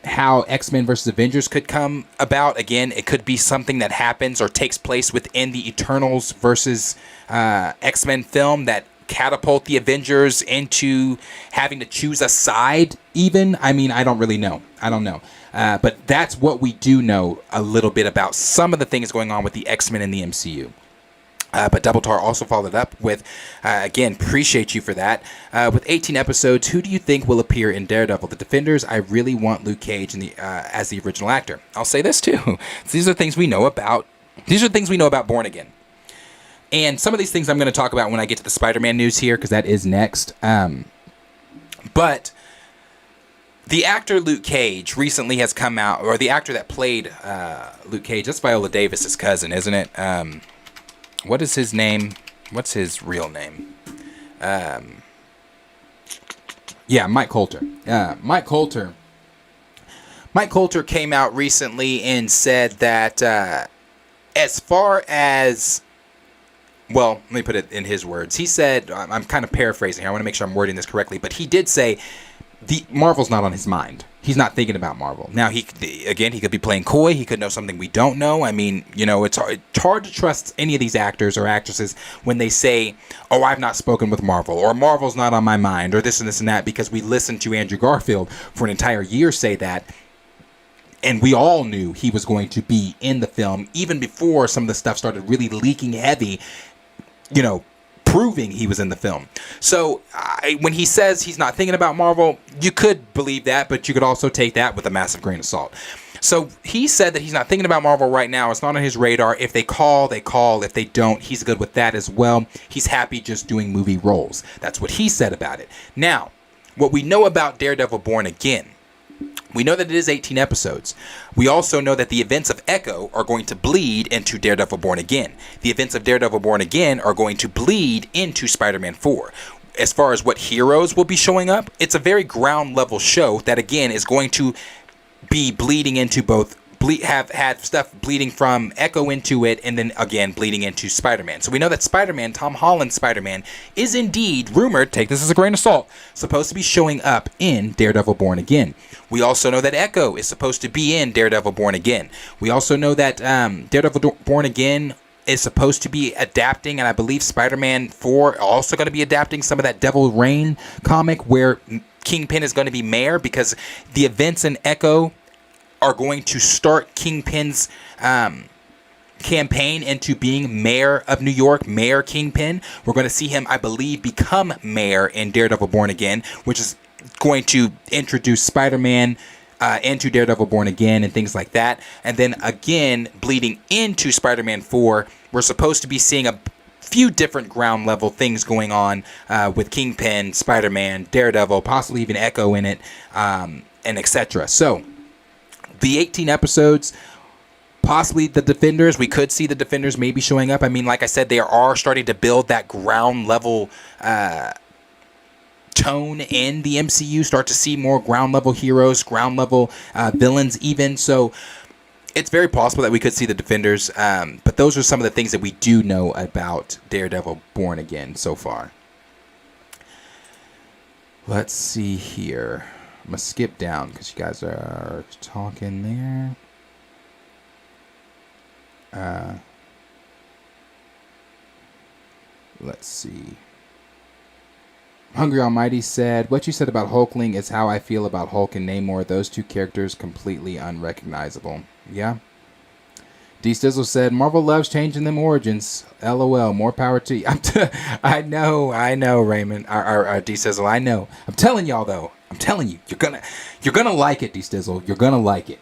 how X-Men versus Avengers could come about. Again, it could be something that happens or takes place within the Eternals versus X-Men film that catapult the Avengers into having to choose a side even. I mean, I don't really know. I don't know. But that's what we do know a little bit about some of the things going on with the X-Men in the MCU. But Double Tar also followed up with, again, appreciate you for that. With 18 episodes, who do you think will appear in Daredevil? The Defenders. I really want Luke Cage as the original actor. I'll say this too. These are things we know about. These are things we know about Born Again. And some of these things I'm going to talk about when I get to the Spider-Man news here, because that is next. But the actor Luke Cage recently has come out, or the actor that played Luke Cage, that's Viola Davis's cousin, isn't it? What is his name? What's his real name? Yeah, Mike Coulter. Mike Coulter came out recently and said that as far as, well, let me put it in his words. He said, I'm kind of paraphrasing here. I want to make sure I'm wording this correctly, but he did say Marvel's not on his mind. He's not thinking about Marvel. Now, he could be playing coy. He could know something we don't know. I mean, it's hard to trust any of these actors or actresses when they say, oh, I've not spoken with Marvel, or Marvel's not on my mind, or this and this and that, because we listened to Andrew Garfield for an entire year say that. And we all knew he was going to be in the film, even before some of the stuff started really leaking heavy, proving he was in the film. So when he says he's not thinking about Marvel, you could believe that, but you could also take that with a massive grain of salt. So he said that he's not thinking about Marvel right now. It's not on his radar. If they call, they call. If they don't, he's good with that as well. He's happy just doing movie roles. That's what he said about it. Now, what we know about Daredevil Born Again, we know that it is 18 episodes. We also know that the events of Echo are going to bleed into Daredevil Born Again. The events of Daredevil Born Again are going to bleed into Spider-Man 4. As far as what heroes will be showing up, it's a very ground level show that, again, is going to be bleeding into both, have had stuff bleeding from Echo into it, and then again bleeding into Spider-Man. So we know that Spider-Man, Tom Holland's Spider-Man, is indeed rumored, take this as a grain of salt, supposed to be showing up in Daredevil Born Again. We also know that Echo is supposed to be in Daredevil Born Again. We also know that Daredevil Born Again is supposed to be adapting, and I believe Spider-Man 4 also going to be adapting some of that Devil Reign comic where Kingpin is going to be mayor, because the events in Echo are going to start Kingpin's campaign into being mayor of New York, Mayor Kingpin. We're going to see him, I believe, become mayor in Daredevil Born Again, which is going to introduce Spider-Man into Daredevil Born Again and things like that. And then again, bleeding into Spider-Man 4, we're supposed to be seeing a few different ground level things going on with Kingpin, Spider-Man, Daredevil, possibly even Echo in it, and etc. So the 18 episodes, possibly the Defenders. We could see the Defenders maybe showing up. I mean, like I said, they are starting to build that ground level tone in the MCU. Start to see more ground level heroes, ground level villains even. So it's very possible that we could see the Defenders. But those are some of the things that we do know about Daredevil Born Again so far. Let's see here. I'm going to skip down because you guys are talking there. Let's see. Hungry Almighty said, what you said about Hulkling is how I feel about Hulk and Namor. Those two characters completely unrecognizable. Yeah. D-Stizzle said, Marvel loves changing them origins. LOL, more power to you. I know, Raymond. D-Stizzle, I know. I'm telling y'all, though. I'm telling you, you're gonna like it, D-Stizzle. You're gonna like it.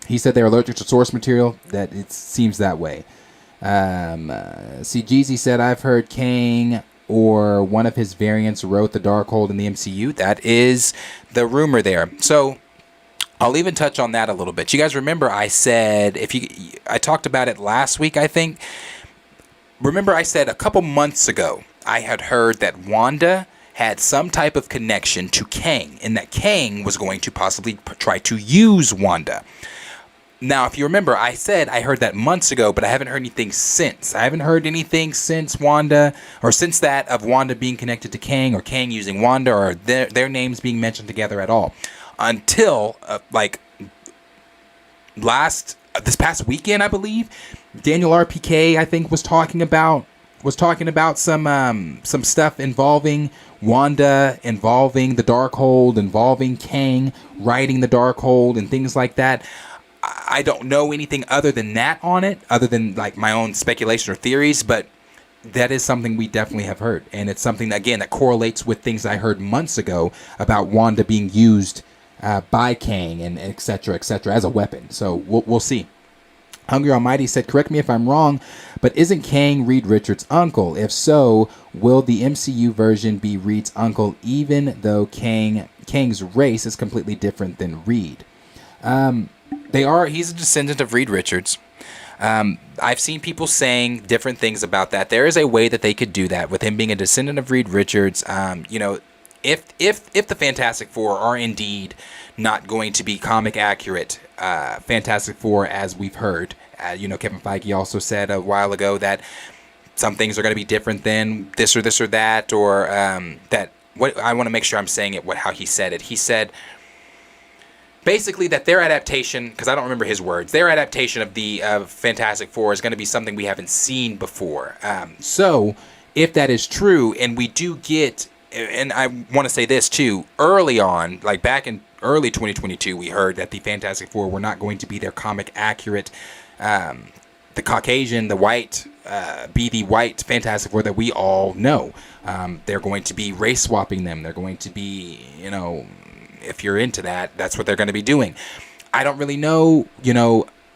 He said they're allergic to source material. That it seems that way. See, Jeezy said, I've heard Kang or one of his variants wrote the Darkhold in the MCU. That is the rumor there. So I'll even touch on that a little bit. You guys remember I said, I talked about it last week, I think. Remember I said a couple months ago, I had heard that Wanda had some type of connection to Kang, and that Kang was going to possibly try to use Wanda. Now, if you remember, I said I heard that months ago, but I haven't heard anything since. I haven't heard anything since Wanda, or since that of Wanda being connected to Kang, or Kang using Wanda, or their names being mentioned together at all. Until, this past weekend, I believe, Daniel RPK, I think, was talking about some stuff involving Wanda, involving the Darkhold, involving Kang riding the Darkhold, and things like that. I don't know anything other than that on it, other than like my own speculation or theories, but that is something we definitely have heard. And it's something, again, that correlates with things I heard months ago about Wanda being used by Kang and et cetera, as a weapon. So we'll see. Hungry Almighty said, correct me if I'm wrong, but isn't Kang Reed Richards' uncle? If so, will the MCU version be Reed's uncle, even though Kang's race is completely different than Reed? He's a descendant of Reed Richards. I've seen people saying different things about that. There is a way that they could do that with him being a descendant of Reed Richards. If the Fantastic Four are indeed not going to be comic accurate, Fantastic Four, as we've heard, Kevin Feige also said a while ago that some things are going to be different than this or that, or that. What I want to make sure I'm saying it how he said it. He said basically that their adaptation, because I don't remember his words, their adaptation of Fantastic Four is going to be something we haven't seen before. So if that is true, and we do get, and I want to say this too, early on, like back in early 2022, we heard that the Fantastic Four were not going to be their comic accurate, the Caucasian, the white, be the white Fantastic Four that we all know. They're going to be race swapping them. They're going to be, if you're into that, that's what they're going to be doing. I don't really know,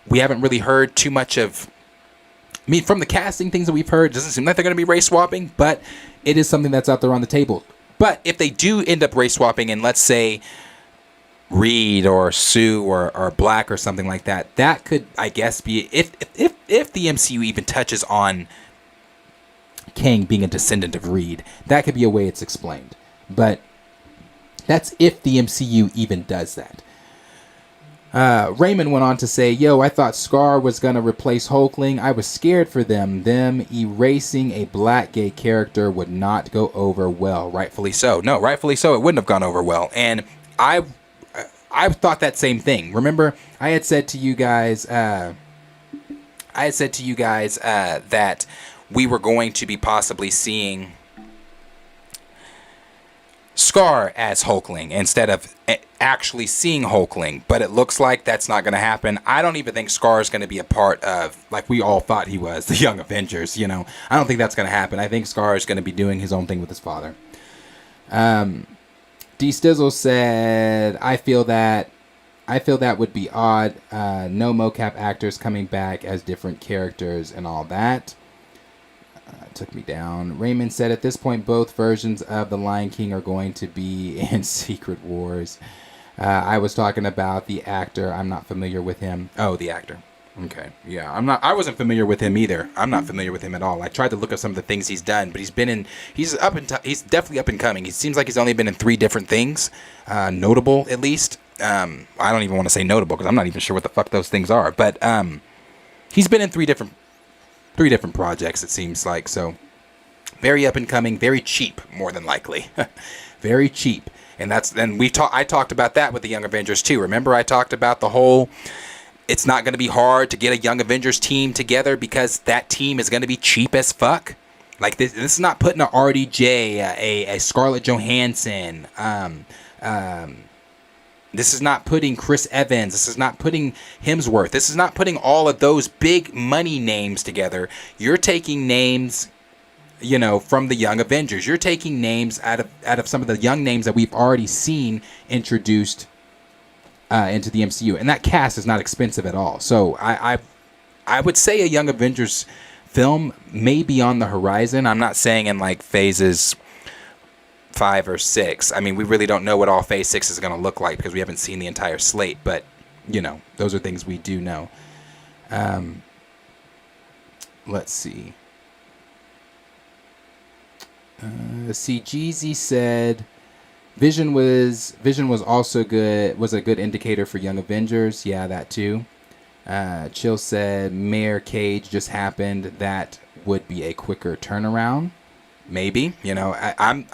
we haven't really heard too much of, from the casting things that we've heard, it doesn't seem like they're going to be race swapping, but it is something that's out there on the table. But if they do end up race swapping, and let's say Reed or Sue or Black or something like that, that could, I guess, be, if the MCU even touches on Kang being a descendant of Reed, that could be a way it's explained. But that's if the MCU even does that. Raymond went on to say, I thought Scar was going to replace Hulkling. I was scared for them. Them erasing a black gay character would not go over well. Rightfully so. No, rightfully so. It wouldn't have gone over well. And I thought that same thing. Remember, I had said to you guys, that we were going to be possibly seeing Scar as Hulkling instead of actually seeing Hulkling, but it looks like that's not going to happen. I don't even think Scar is going to be a part of, like we all thought he was, the Young Avengers. I don't think that's going to happen. I think Scar is going to be doing his own thing with his father. D Stizzle said, I feel that would be odd. No mocap actors coming back as different characters and all that. Took me down. Raymond said, at this point, both versions of The Lion King are going to be in Secret Wars. I was talking about the actor. I'm not familiar with him. Oh, the actor. Okay. Yeah, I wasn't familiar with him either. I'm not familiar with him at all. I tried to look at some of the things he's done, but he's definitely up and coming. He seems like he's only been in 3 different things, notable at least. I don't even want to say notable because I'm not even sure what the fuck those things are, but he's been in 3 different projects, it seems like. So very up and coming, very cheap, more than likely. Very cheap. And I talked about that with the Young Avengers too. Remember, I talked about the whole, it's not going to be hard to get a Young Avengers team together because that team is going to be cheap as fuck. Like this is not putting a RDJ, a Scarlett Johansson, this is not putting Chris Evans. This is not putting Hemsworth. This is not putting all of those big money names together. You're taking names, from the Young Avengers. You're taking names out of some of the young names that we've already seen introduced into the MCU. And that cast is not expensive at all. So I would say a Young Avengers film may be on the horizon. I'm not saying in like phases 5 or 6. I mean, we really don't know what all phase 6 is going to look like because we haven't seen the entire slate, but those are things we do know. Let's see. Jeezy said Vision was also good. Was a good indicator for Young Avengers. Yeah, that too. Chill said Mayor Cage just happened. That would be a quicker turnaround. Maybe, you know, I'm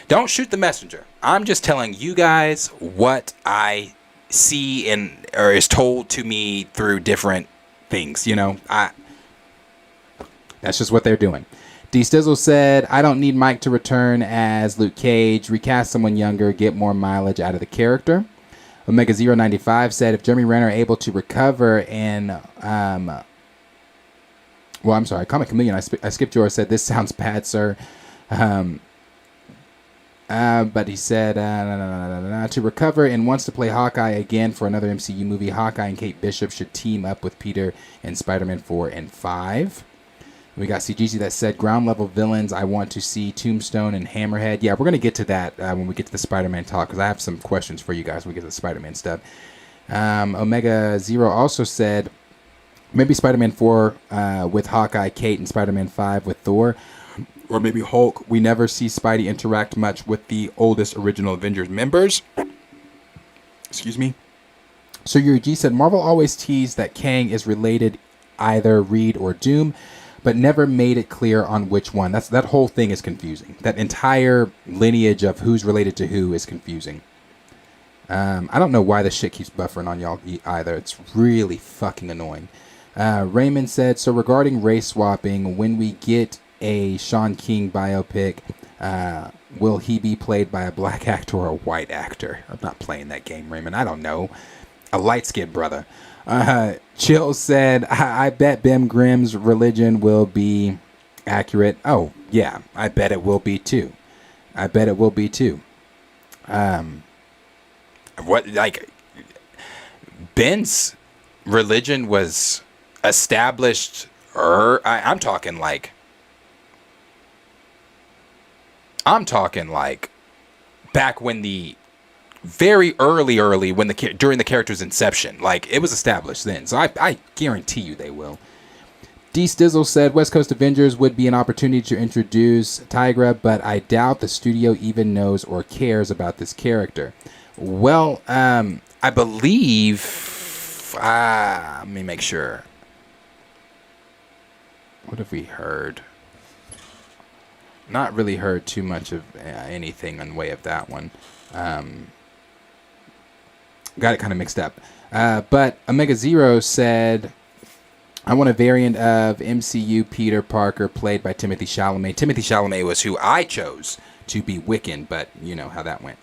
don't shoot the messenger. I'm just telling you guys what I see or is told to me through different things, you know. That's just what they're doing. D Stizzle said, I don't need Mike to return as Luke Cage. Recast someone younger, get more mileage out of the character. Omega 095 said, if Jeremy Renner able to recover in well, I'm sorry, Comic Chameleon, I skipped yours, said, this sounds bad, sir. But he said, to recover and wants to play Hawkeye again for another MCU movie. Hawkeye and Kate Bishop should team up with Peter in Spider-Man 4 and 5. We got CGC that said, ground level villains, I want to see Tombstone and Hammerhead. Yeah, we're going to get to that when we get to the Spider-Man talk, because I have some questions for you guys when we get to the Spider-Man stuff. Omega Zero also said, maybe Spider-Man 4 with Hawkeye, Kate, and Spider-Man 5 with Thor. Or maybe Hulk. We never see Spidey interact much with the oldest original Avengers members. Excuse me. So Yuri G said, Marvel always teased that Kang is related either Reed or Doom, but never made it clear on which one. That whole thing is confusing. That entire lineage of who's related to who is confusing. I don't know why this shit keeps buffering on y'all either. It's really fucking annoying. Raymond said, so regarding race swapping, when we get a Sean King biopic, will he be played by a black actor or a white actor? I'm not playing that game, Raymond. I don't know. A light-skinned brother. Chill said, I bet Ben Grimm's religion will be accurate. Oh, yeah. I bet it will be too. Ben's religion was established, I'm talking like back when the very early when during the character's inception, like it was established then. So I guarantee you they will. D Stizzle said West Coast Avengers would be an opportunity to introduce Tigra, but I doubt the studio even knows or cares about this character. Well, I believe, let me make sure. What have we heard? Not really heard too much of anything in way of that one. Got it kind of mixed up. But Omega Zero said, I want a variant of MCU Peter Parker played by Timothée Chalamet. Timothée Chalamet was who I chose to be Wiccan, but you know how that went.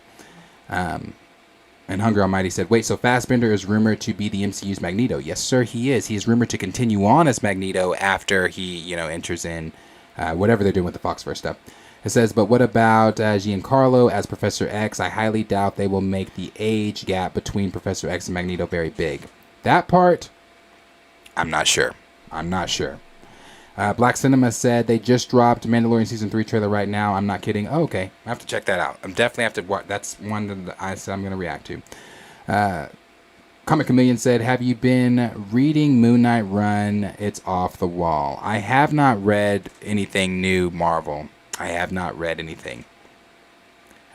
And Hunger Almighty said, wait, so Fassbender is rumored to be the MCU's Magneto. Yes, sir, he is. He is rumored to continue on as Magneto after he, enters in whatever they're doing with the Foxverse stuff. It says, but what about Giancarlo as Professor X? I highly doubt they will make the age gap between Professor X and Magneto very big. That part, I'm not sure. Black Cinema said they just dropped Mandalorian Season 3 trailer right now. I'm not kidding. Oh, okay. I have to check that out. I'm definitely have to watch. That's one that I said I'm going to react to. Comic Chameleon said, have you been reading Moon Knight Run? It's off the wall. I have not read anything new Marvel. I have not read anything.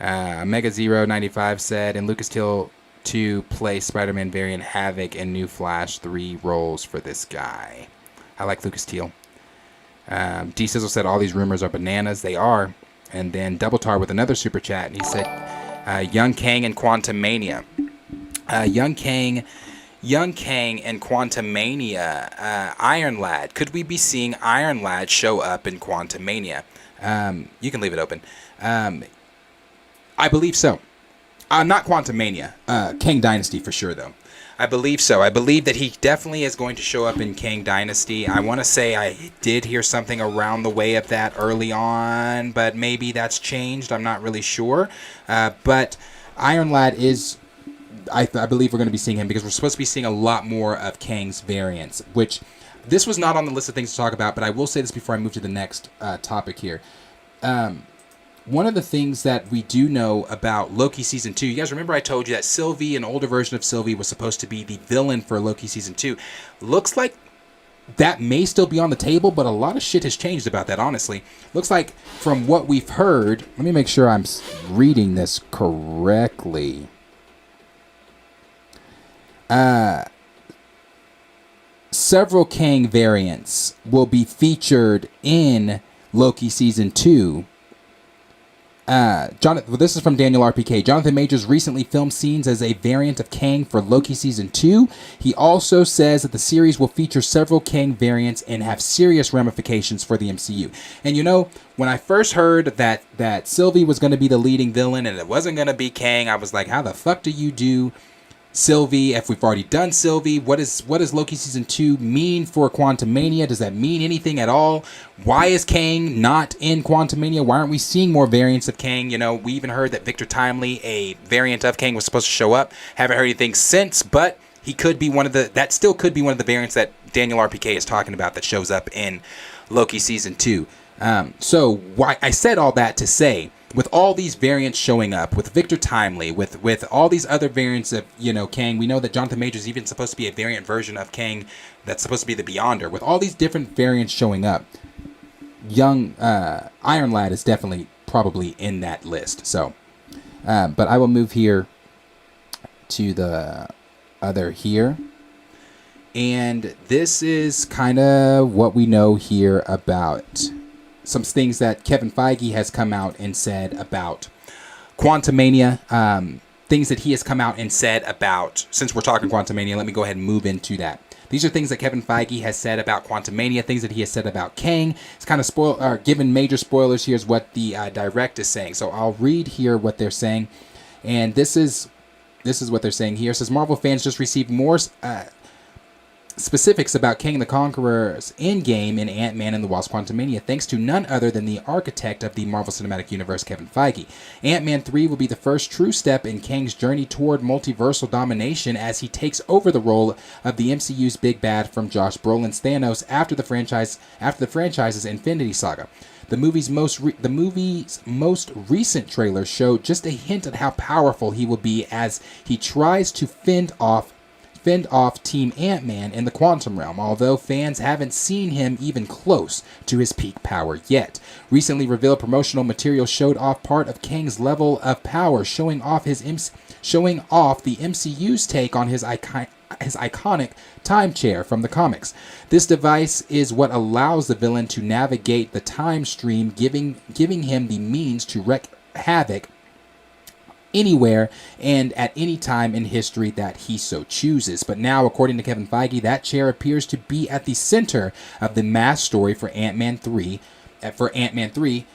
Mega 095 said, and Lucas Till to play Spider-Man variant Havoc and New Flash 3 roles for this guy. I like Lucas Till. D Sizzle said all these rumors are bananas. They are. And then Double Tar with another super chat, and he said, Young Kang and Quantummania. Young Kang and Quantummania. Iron Lad. Could we be seeing Iron Lad show up in Quantummania? You can leave it open. I believe so. Not Quantummania. Kang Dynasty for sure, though. I believe so. I believe that he definitely is going to show up in Kang Dynasty. I want to say I did hear something around the way of that early on, but maybe that's changed. I'm not really sure. But Iron Lad is... I believe we're going to be seeing him because we're supposed to be seeing a lot more of Kang's variants, which this was not on the list of things to talk about, but I will say this before I move to the next topic here. One of the things that we do know about Loki Season 2, you guys remember I told you that Sylvie, an older version of Sylvie, was supposed to be the villain for Loki Season 2. Looks like that may still be on the table, but a lot of shit has changed about that, honestly. Looks like from what we've heard, let me make sure I'm reading this correctly. Several Kang variants will be featured in Loki Season 2. This is from Daniel RPK. Jonathan Majors recently filmed scenes as a variant of Kang for Loki Season 2. He also says that the series will feature several Kang variants and have serious ramifications for the MCU. And you know, when I first heard that Sylvie was going to be the leading villain and it wasn't going to be Kang, I was like, how the fuck do you do Sylvie if we've already done Sylvie? What does Loki Season 2 mean for Quantummania? Does that mean anything at all? Why is Kang not in Quantummania? Why aren't we seeing more variants of Kang? You know, we even heard that Victor Timely, a variant of Kang, was supposed to show up. Haven't heard anything since, but he could be that still could be one of the variants that Daniel RPK is talking about that shows up in Loki Season 2. So why I said all that to say, with all these variants showing up, with Victor Timely, with all these other variants of, you know, Kang, we know that Jonathan Majors is even supposed to be a variant version of Kang that's supposed to be the Beyonder. With all these different variants showing up, young Iron Lad is definitely probably in that list. So, but I will move here to the other here. And this is kind of what we know here about some things that Kevin Feige has come out and said about Quantummania, things that he has come out and said about, since we're talking Quantummania, let me go ahead and move into that. These are things that Kevin Feige has said about Quantummania, things that he has said about Kang. It's kind of given major spoilers. Here's what the direct is saying. So I'll read here what they're saying. And this is what they're saying here. It says Marvel fans just received more specifics about Kang the Conqueror's endgame in Ant-Man and the Wasp Quantumania, thanks to none other than the architect of the Marvel Cinematic Universe, Kevin Feige. Ant-Man 3 will be the first true step in Kang's journey toward multiversal domination as he takes over the role of the MCU's big bad from Josh Brolin's Thanos after the franchise's Infinity Saga. The movie's most recent trailer showed just a hint at how powerful he will be as he tries to fend off Team Ant-Man in the quantum realm, although fans haven't seen him even close to his peak power yet. Recently revealed promotional material showed off part of Kang's level of power, showing off the MCU's take on his iconic time chair from the comics. This device is what allows the villain to navigate the time stream, giving him the means to wreak havoc anywhere and at any time in history that he so chooses. But now, according to Kevin Feige, that chair appears to be at the center of the mass story for Ant-Man 3. That Ant-Man 3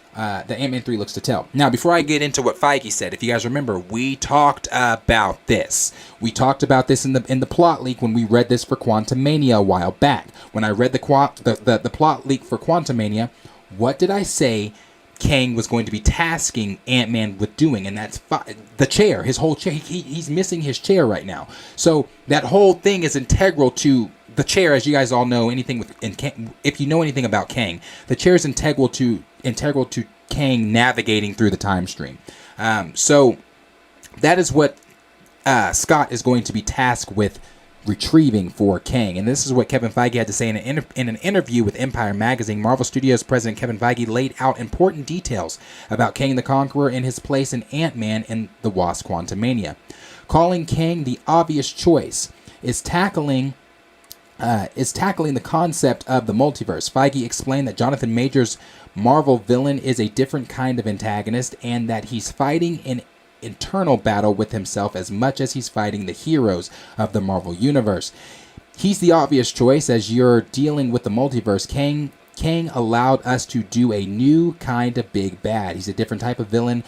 looks to tell. Now, before I get into what Feige said, if you guys remember, we talked about this. We talked about this in the plot leak when we read this for Quantummania a while back. When I read the plot leak for Quantummania, what did I say Kang was going to be tasking Ant-Man with doing? And that's the chair, his whole chair. He's missing his chair right now. So that whole thing is integral to the chair, as you guys all know. If you know anything about Kang, the chair is integral to Kang navigating through the time stream. So that is what Scott is going to be tasked with retrieving for Kang. And this is what Kevin Feige had to say in an interview with Empire Magazine. Marvel Studios president Kevin Feige laid out important details about Kang the Conqueror and his place in Ant-Man and the Wasp Quantumania. Calling Kang the obvious choice is tackling the concept of the multiverse. Feige explained that Jonathan Majors' Marvel villain is a different kind of antagonist and that he's fighting an internal battle with himself as much as he's fighting the heroes of the Marvel Universe. He's the obvious choice as you're dealing with the multiverse. Kang allowed us to do a new kind of big bad. He's a different type of villain,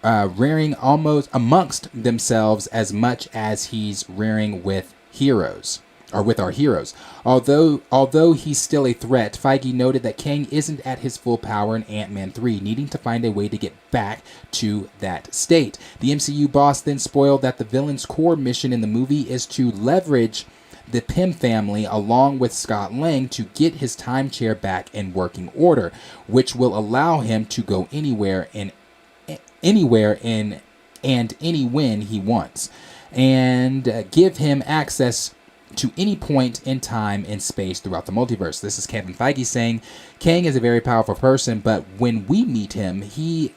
rearing almost amongst themselves as much as he's rearing with heroes. Or with our heroes. Although he's still a threat, Feige noted that Kang isn't at his full power in Ant-Man 3, needing to find a way to get back to that state. The MCU boss then spoiled that the villain's core mission in the movie is to leverage the Pym family along with Scott Lang to get his time chair back in working order, which will allow him to go anywhere and any when he wants, and give him access to any point in time and space throughout the multiverse. This is Kevin Feige saying Kang is a very powerful person, but when we meet him, he's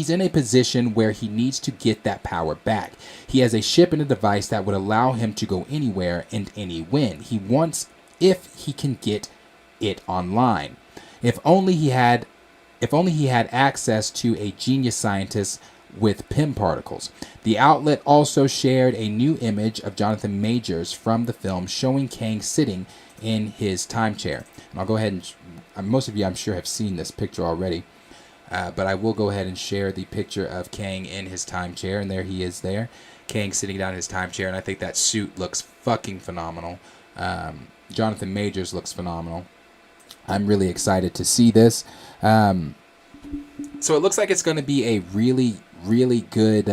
in a position where he needs to get that power back. He has a ship and a device that would allow him to go anywhere and anywhen he wants if he can get it online. If only he had access to a genius scientist with PIM particles. The outlet also shared a new image of Jonathan Majors from the film showing Kang sitting in his time chair. And I'll go ahead and, most of you I'm sure have seen this picture already, but I will go ahead and share the picture of Kang in his time chair, and there he is there. Kang sitting down in his time chair, and I think that suit looks fucking phenomenal. Jonathan Majors looks phenomenal. I'm really excited to see this. So it looks like it's going to be a really, really good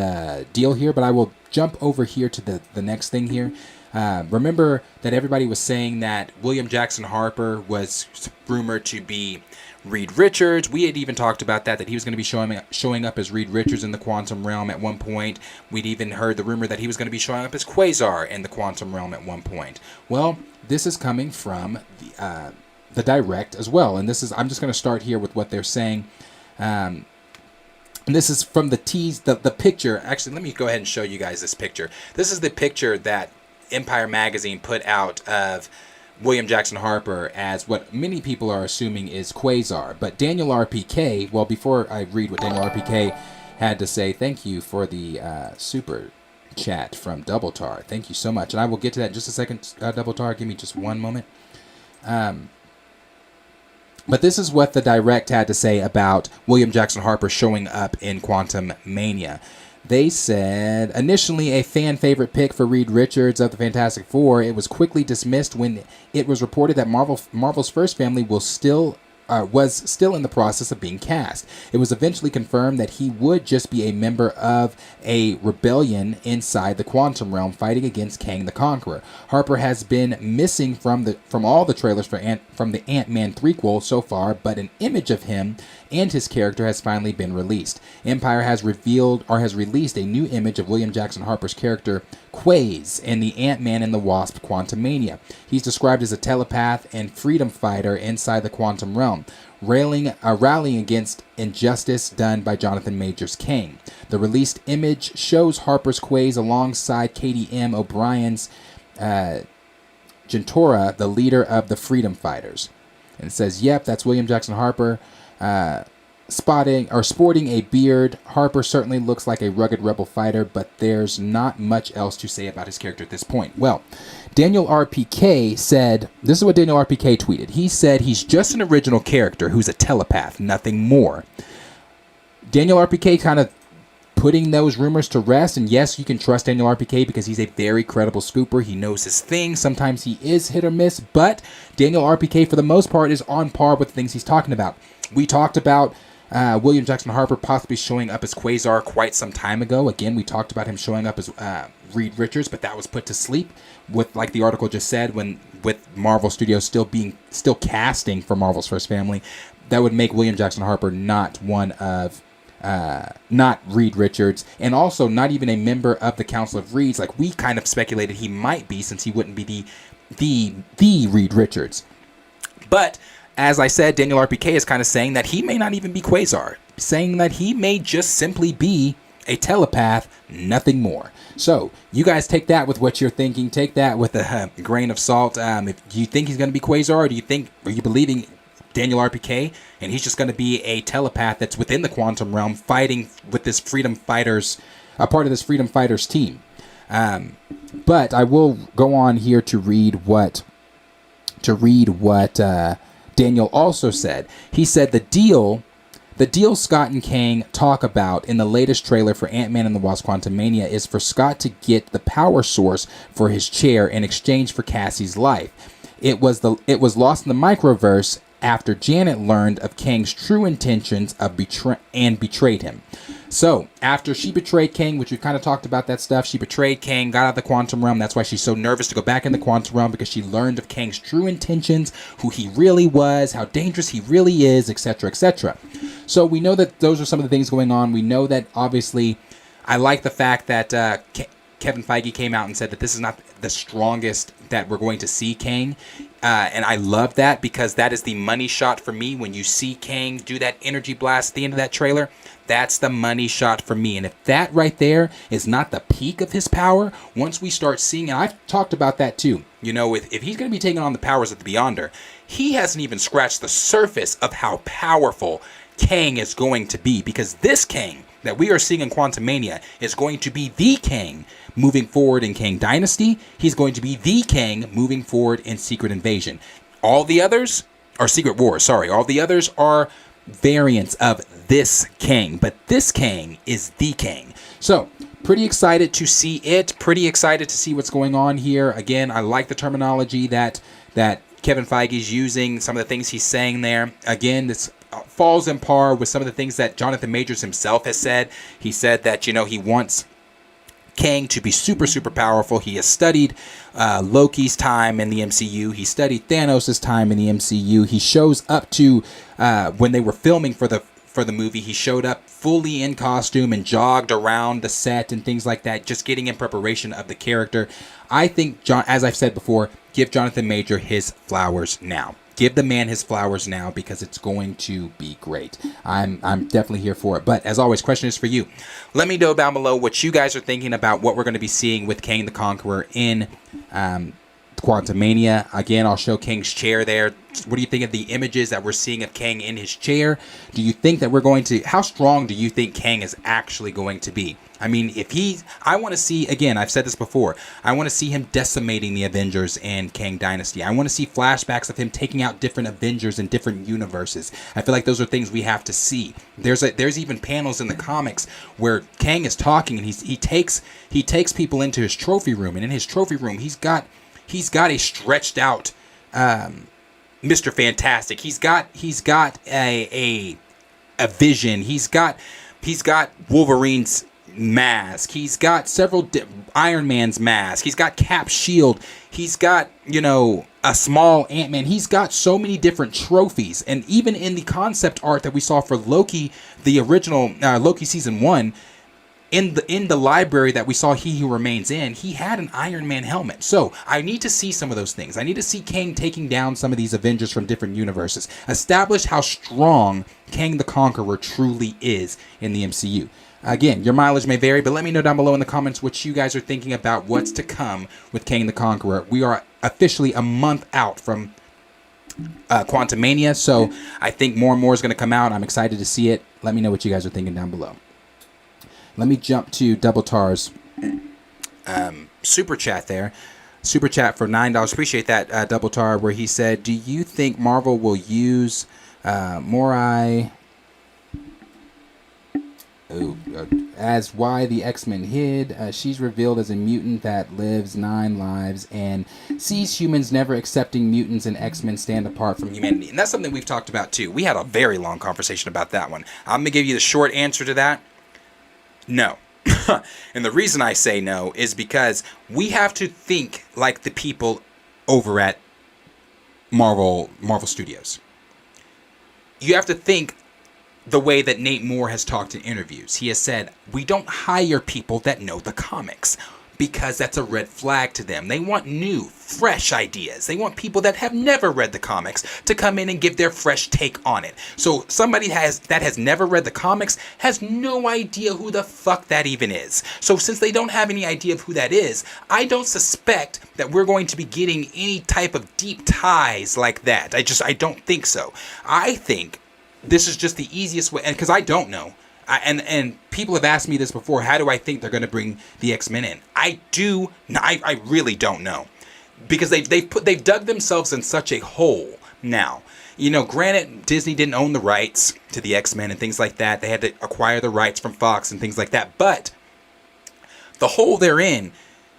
deal here, but I will jump over here to the next thing here. Remember that everybody was saying that William Jackson Harper was rumored to be Reed Richards. We had even talked about that he was going to be showing up as Reed Richards in the quantum realm at one point. We'd even heard the rumor that he was going to be showing up as Quasar in the quantum realm at one point. Well, this is coming from the direct as well, and this is, I'm just going to start here with what they're saying. And this is from the picture. Actually, let me go ahead and show you guys this picture. This is the picture that Empire Magazine put out of William Jackson Harper as what many people are assuming is Quasar. But Daniel RPK, well, before I read what Daniel RPK had to say, thank you for the super chat from Double Tar. Thank you so much. And I will get to that in just a second, Double Tar. Give me just one moment. But this is what the direct had to say about William Jackson Harper showing up in Quantummania. They said, initially a fan favorite pick for Reed Richards of the Fantastic Four, it was quickly dismissed when it was reported that Marvel's first family was still in the process of being cast. It was eventually confirmed that he would just be a member of a rebellion inside the quantum realm fighting against Kang the Conqueror. Harper has been missing from all the trailers from the Ant-Man threequel so far, but an image of him and his character has finally been released. Empire has released a new image of William Jackson Harper's character Quaze in the Ant-Man and the Wasp Quantummania. He's described as a telepath and freedom fighter inside the quantum realm, rallying against injustice done by Jonathan Majors Kang. The released image shows Harper's Quaze alongside Katie M. O'Brien's Gentora, the leader of the freedom fighters. And it says, yep, that's William Jackson Harper. Sporting a beard, Harper certainly looks like a rugged rebel fighter, but there's not much else to say about his character at this point. Well, Daniel RPK said, this is what Daniel RPK tweeted. He said he's just an original character who's a telepath, nothing more. Daniel RPK kind of putting those rumors to rest, and yes, you can trust Daniel RPK because he's a very credible scooper. He knows his thing. Sometimes he is hit or miss, but Daniel RPK, for the most part, is on par with the things he's talking about. We talked about William Jackson Harper possibly showing up as Quasar quite some time ago. Again, we talked about him showing up as Reed Richards, but that was put to sleep with, like the article just said, with Marvel Studios still casting for Marvel's first family. That would make William Jackson Harper not Reed Richards, and also not even a member of the Council of Reeds, like we kind of speculated he might be, since he wouldn't be the Reed Richards. But as I said, Daniel RPK is kind of saying that he may not even be Quasar, saying that he may just simply be a telepath, nothing more. So you guys take that with what you're thinking. Take that with a grain of salt. If you think he's going to be Quasar, or are you believing Daniel RPK and he's just going to be a telepath that's within the quantum realm fighting with this freedom fighters, a part of this freedom fighters team? But I will go on here to read what Daniel also said. He said the deal Scott and Kang talk about in the latest trailer for Ant-Man and the Wasp Quantummania is for Scott to get the power source for his chair in exchange for Cassie's life. It was lost in the microverse after Janet learned of Kang's true intentions and betrayed him. So, after she betrayed Kang, which we kind of talked about that stuff, she betrayed Kang, got out of the quantum realm. That's why she's so nervous to go back in the quantum realm, because she learned of Kang's true intentions, who he really was, how dangerous he really is, etc., etc. So, we know that those are some of the things going on. We know that, obviously, I like the fact that Kevin Feige came out and said that this is not the strongest that we're going to see Kang. And I love that, because that is the money shot for me. When you see Kang do that energy blast at the end of that trailer, that's the money shot for me. And if that right there is not the peak of his power, once we start seeing, and I've talked about that too, you know, if he's going to be taking on the powers of the Beyonder, he hasn't even scratched the surface of how powerful Kang is going to be, because this Kang that we are seeing in Quantummania is going to be the Kang moving forward in Kang Dynasty. He's going to be the Kang moving forward in Secret Invasion. All the others are Secret Wars, sorry. All the others are variants of this Kang, but this Kang is the Kang. So, pretty excited to see it. Pretty excited to see what's going on here. Again, I like the terminology that Kevin Feige is using, some of the things he's saying there. Again, this falls in par with some of the things that Jonathan Majors himself has said. He said that, you know, he wants Kang to be super, super powerful. He has studied Loki's time in the MCU. He studied Thanos' time in the MCU. He shows up to, when they were filming for the movie, he showed up fully in costume and jogged around the set and things like that, just getting in preparation of the character. I think, as I've said before, give Jonathan Major his flowers now. Give the man his flowers now, because it's going to be great. I'm definitely here for it. But as always, question is for you. Let me know down below what you guys are thinking about what we're going to be seeing with Kang the Conqueror in Quantummania. Again, I'll show Kang's chair there. What do you think of the images that we're seeing of Kang in his chair? Do you think that we're going to... How strong do you think Kang is actually going to be? I mean, I want to see, again, I've said this before, I want to see him decimating the Avengers in Kang Dynasty. I want to see flashbacks of him taking out different Avengers in different universes. I feel like those are things we have to see. There's even panels in the comics where Kang is talking, and he takes people into his trophy room, and in his trophy room, he's got a stretched out Mr. Fantastic. He's got a Vision. He's got Wolverine's mask. He's got several Iron Man's mask. He's got Cap's shield. He's got, you know, a small Ant-Man. He's got so many different trophies. And even in the concept art that we saw for Loki, the original Loki season 1, in the library that we saw He Who Remains in, he had an Iron Man helmet. So I need to see some of those things. I need to see Kang taking down some of these Avengers from different universes. Establish how strong Kang the Conqueror truly is in the MCU. Again, your mileage may vary, but let me know down below in the comments what you guys are thinking about what's to come with Kang the Conqueror. We are officially a month out from Quantummania, so I think more and more is going to come out. I'm excited to see it. Let me know what you guys are thinking down below. Let me jump to Double Tar's super chat there. Super chat for $9. Appreciate that, Double Tar, where he said, do you think Marvel will use Morai as why the X-Men hid? She's revealed as a mutant that lives 9 lives and sees humans never accepting mutants, and X-Men stand apart from humanity. And that's something we've talked about too. We had a very long conversation about that one. I'm going to give you the short answer to that. No. And the reason I say no is because we have to think like the people over at Marvel Studios. You have to think the way that Nate Moore has talked in interviews. He has said, we don't hire people that know the comics, because that's a red flag to them. They want new, fresh ideas. They want people that have never read the comics to come in and give their fresh take on it. So somebody that has never read the comics has no idea who the fuck that even is. So since they don't have any idea of who that is, I don't suspect that we're going to be getting any type of deep ties like that. I don't think so. I think this is just the easiest way, and because I don't know. And people have asked me this before. How do I think they're going to bring the X-Men in? I really don't know, because they've dug themselves in such a hole now. You know, granted, Disney didn't own the rights to the X-Men and things like that. They had to acquire the rights from Fox and things like that. But the hole they're in,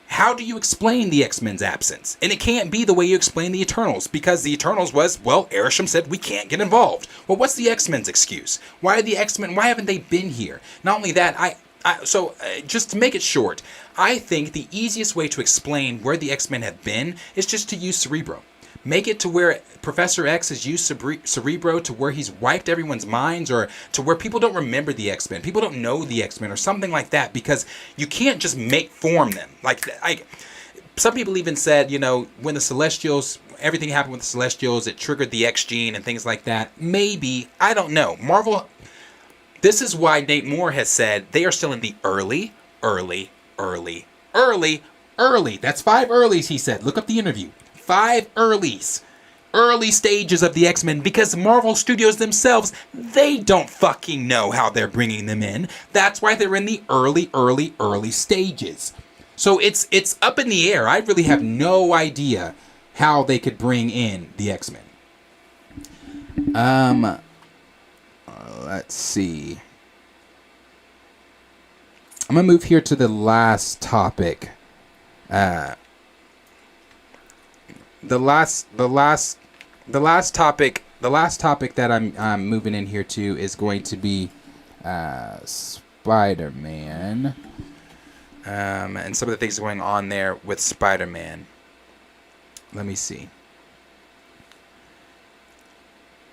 how do you explain the X-Men's absence? And it can't be the way you explain the Eternals, because the Eternals was, well, Arishem said we can't get involved. Well, what's the X-Men's excuse? Why are the X-Men, why haven't they been here? Not only that, just to make it short, I think the easiest way to explain where the X-Men have been is just to use Cerebro. Make it to where Professor X has used Cerebro to where he's wiped everyone's minds, or to where people don't remember the X-Men. People don't know the X-Men or something like that, because you can't just form them. Some people even said, when the Celestials, everything happened with the Celestials, it triggered the X gene and things like that. Maybe. I don't know. Marvel, this is why Nate Moore has said they are still in the early. That's 5 earlies, he said. Look up the interview. 5 earlies. Early stages of the X-Men, because Marvel Studios themselves, they don't fucking know how they're bringing them in. That's why they're in the early stages. So it's up in the air. I really have no idea how they could bring in the X-Men. Let's see. I'm gonna move here to the last topic. The last topic that I'm moving in here to is going to be Spider-Man, and some of the things going on there with Spider-Man. Let me see.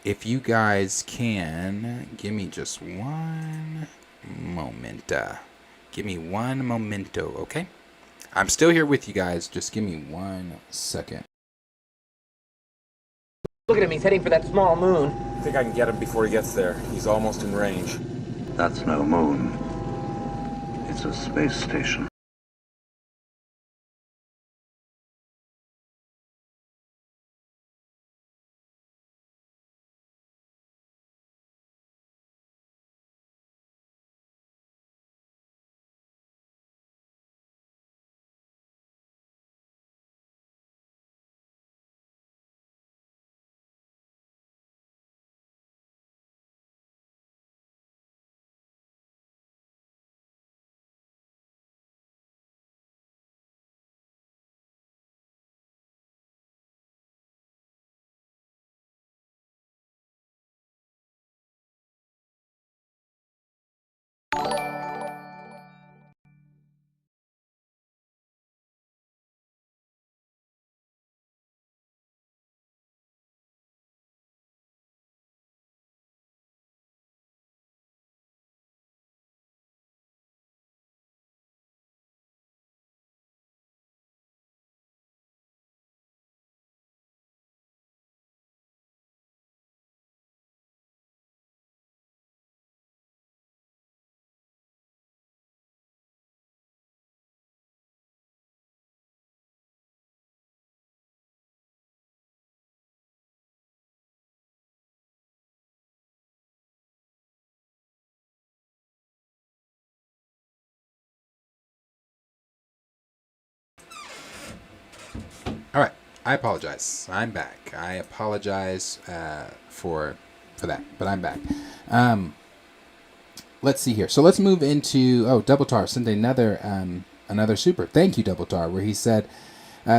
If you guys can give me just one moment. Give me one momento, okay? I'm still here with you guys. Just give me 1 second. Look at him, he's heading for that small moon. I think I can get him before he gets there. He's almost in range. That's no moon. It's a space station. All right, I apologize. I'm back. I apologize for that, but I'm back. Let's see here. So let's move into Double Tar sent another super. Thank you, Double Tar, where he said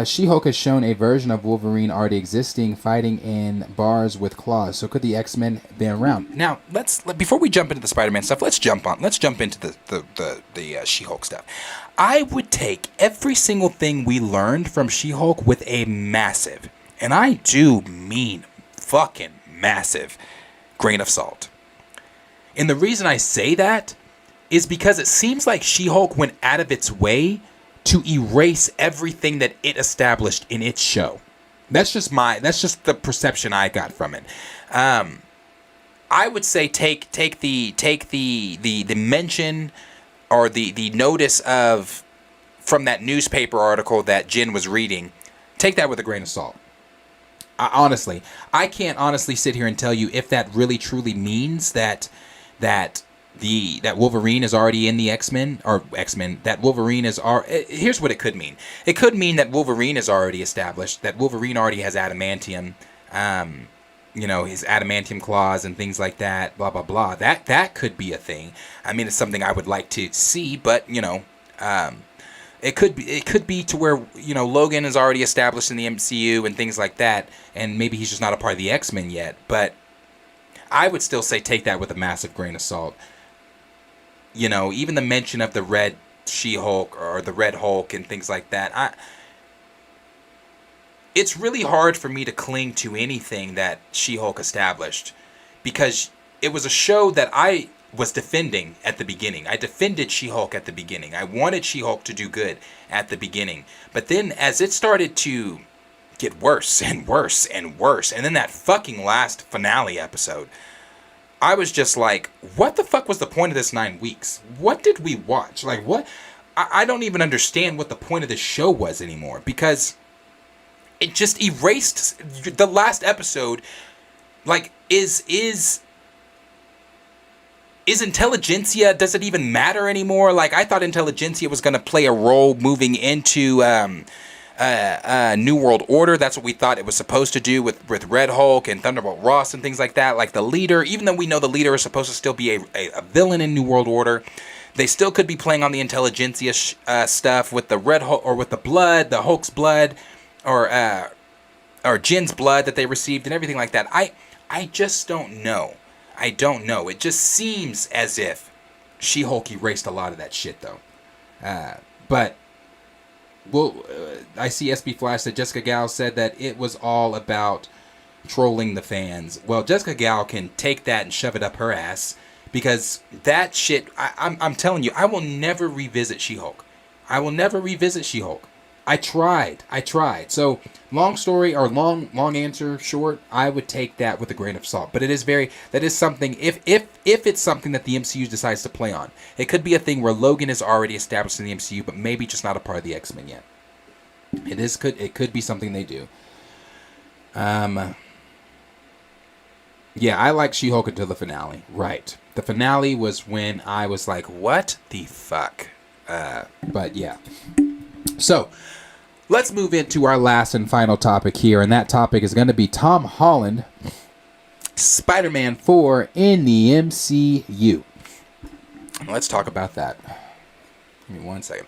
She-Hulk has shown a version of Wolverine already existing, fighting in bars with claws. So could the X-Men be around? Now, before we jump into the Spider-Man stuff, let's jump into the She-Hulk stuff. I would take every single thing we learned from She-Hulk with a massive, and I do mean fucking massive, grain of salt. And the reason I say that is because it seems like She-Hulk went out of its way to erase everything that it established in its show. That's just the perception I got from it. I would say take the mention or the notice of from that newspaper article that Jen was reading. Take that with a grain of salt. I can't honestly sit here and tell you if that really truly means that Wolverine is already in the X-Men, that Wolverine is here's what it could mean. It could mean that Wolverine is already established, that Wolverine already has adamantium, his adamantium claws and things like that, blah, blah, blah. That could be a thing. I mean, it's something I would like to see, but, it could be to where, Logan is already established in the MCU and things like that, and maybe he's just not a part of the X-Men yet, but I would still say take that with a massive grain of salt. Even the mention of the Red She-Hulk or the Red Hulk and things like that, it's really hard for me to cling to anything that She-Hulk established, because it was a show that I was defending at the beginning. I defended She-Hulk at the beginning. I wanted She-Hulk to do good at the beginning. But then as it started to get worse and worse and worse, and then that fucking last finale episode, I was just like, what the fuck was the point of this 9 weeks? What did we watch? Like, what? I don't even understand what the point of this show was anymore, because it just erased the last episode. Like, is Intelligentsia, does it even matter anymore? Like, I thought Intelligentsia was going to play a role moving into New World Order. That's what we thought it was supposed to do with Red Hulk and Thunderbolt Ross and things like that. Like, the leader, even though we know the leader is supposed to still be a villain in New World Order, they still could be playing on the Intelligentsia stuff with the Red Hulk, or with the blood, the Hulk's blood, or Jin's blood that they received and everything like that. I just don't know. I don't know. It just seems as if She-Hulk erased a lot of that shit, though. But, well, I see SB Flash that Jessica Gal said that it was all about trolling the fans. Well, Jessica Gal can take that and shove it up her ass, because that shit, I'm telling you, I will never revisit She-Hulk. I will never revisit She-Hulk. I tried. So, long story, or long answer short, I would take that with a grain of salt. But that is something, if it's something that the MCU decides to play on, it could be a thing where Logan is already established in the MCU, but maybe just not a part of the X-Men yet. It could be something they do. Yeah, I like She-Hulk until the finale. Right. The finale was when I was like, what the fuck? But yeah. So, let's move into our last and final topic here, and that topic is going to be Tom Holland, Spider-Man 4 in the MCU. Let's talk about that. Give me 1 second.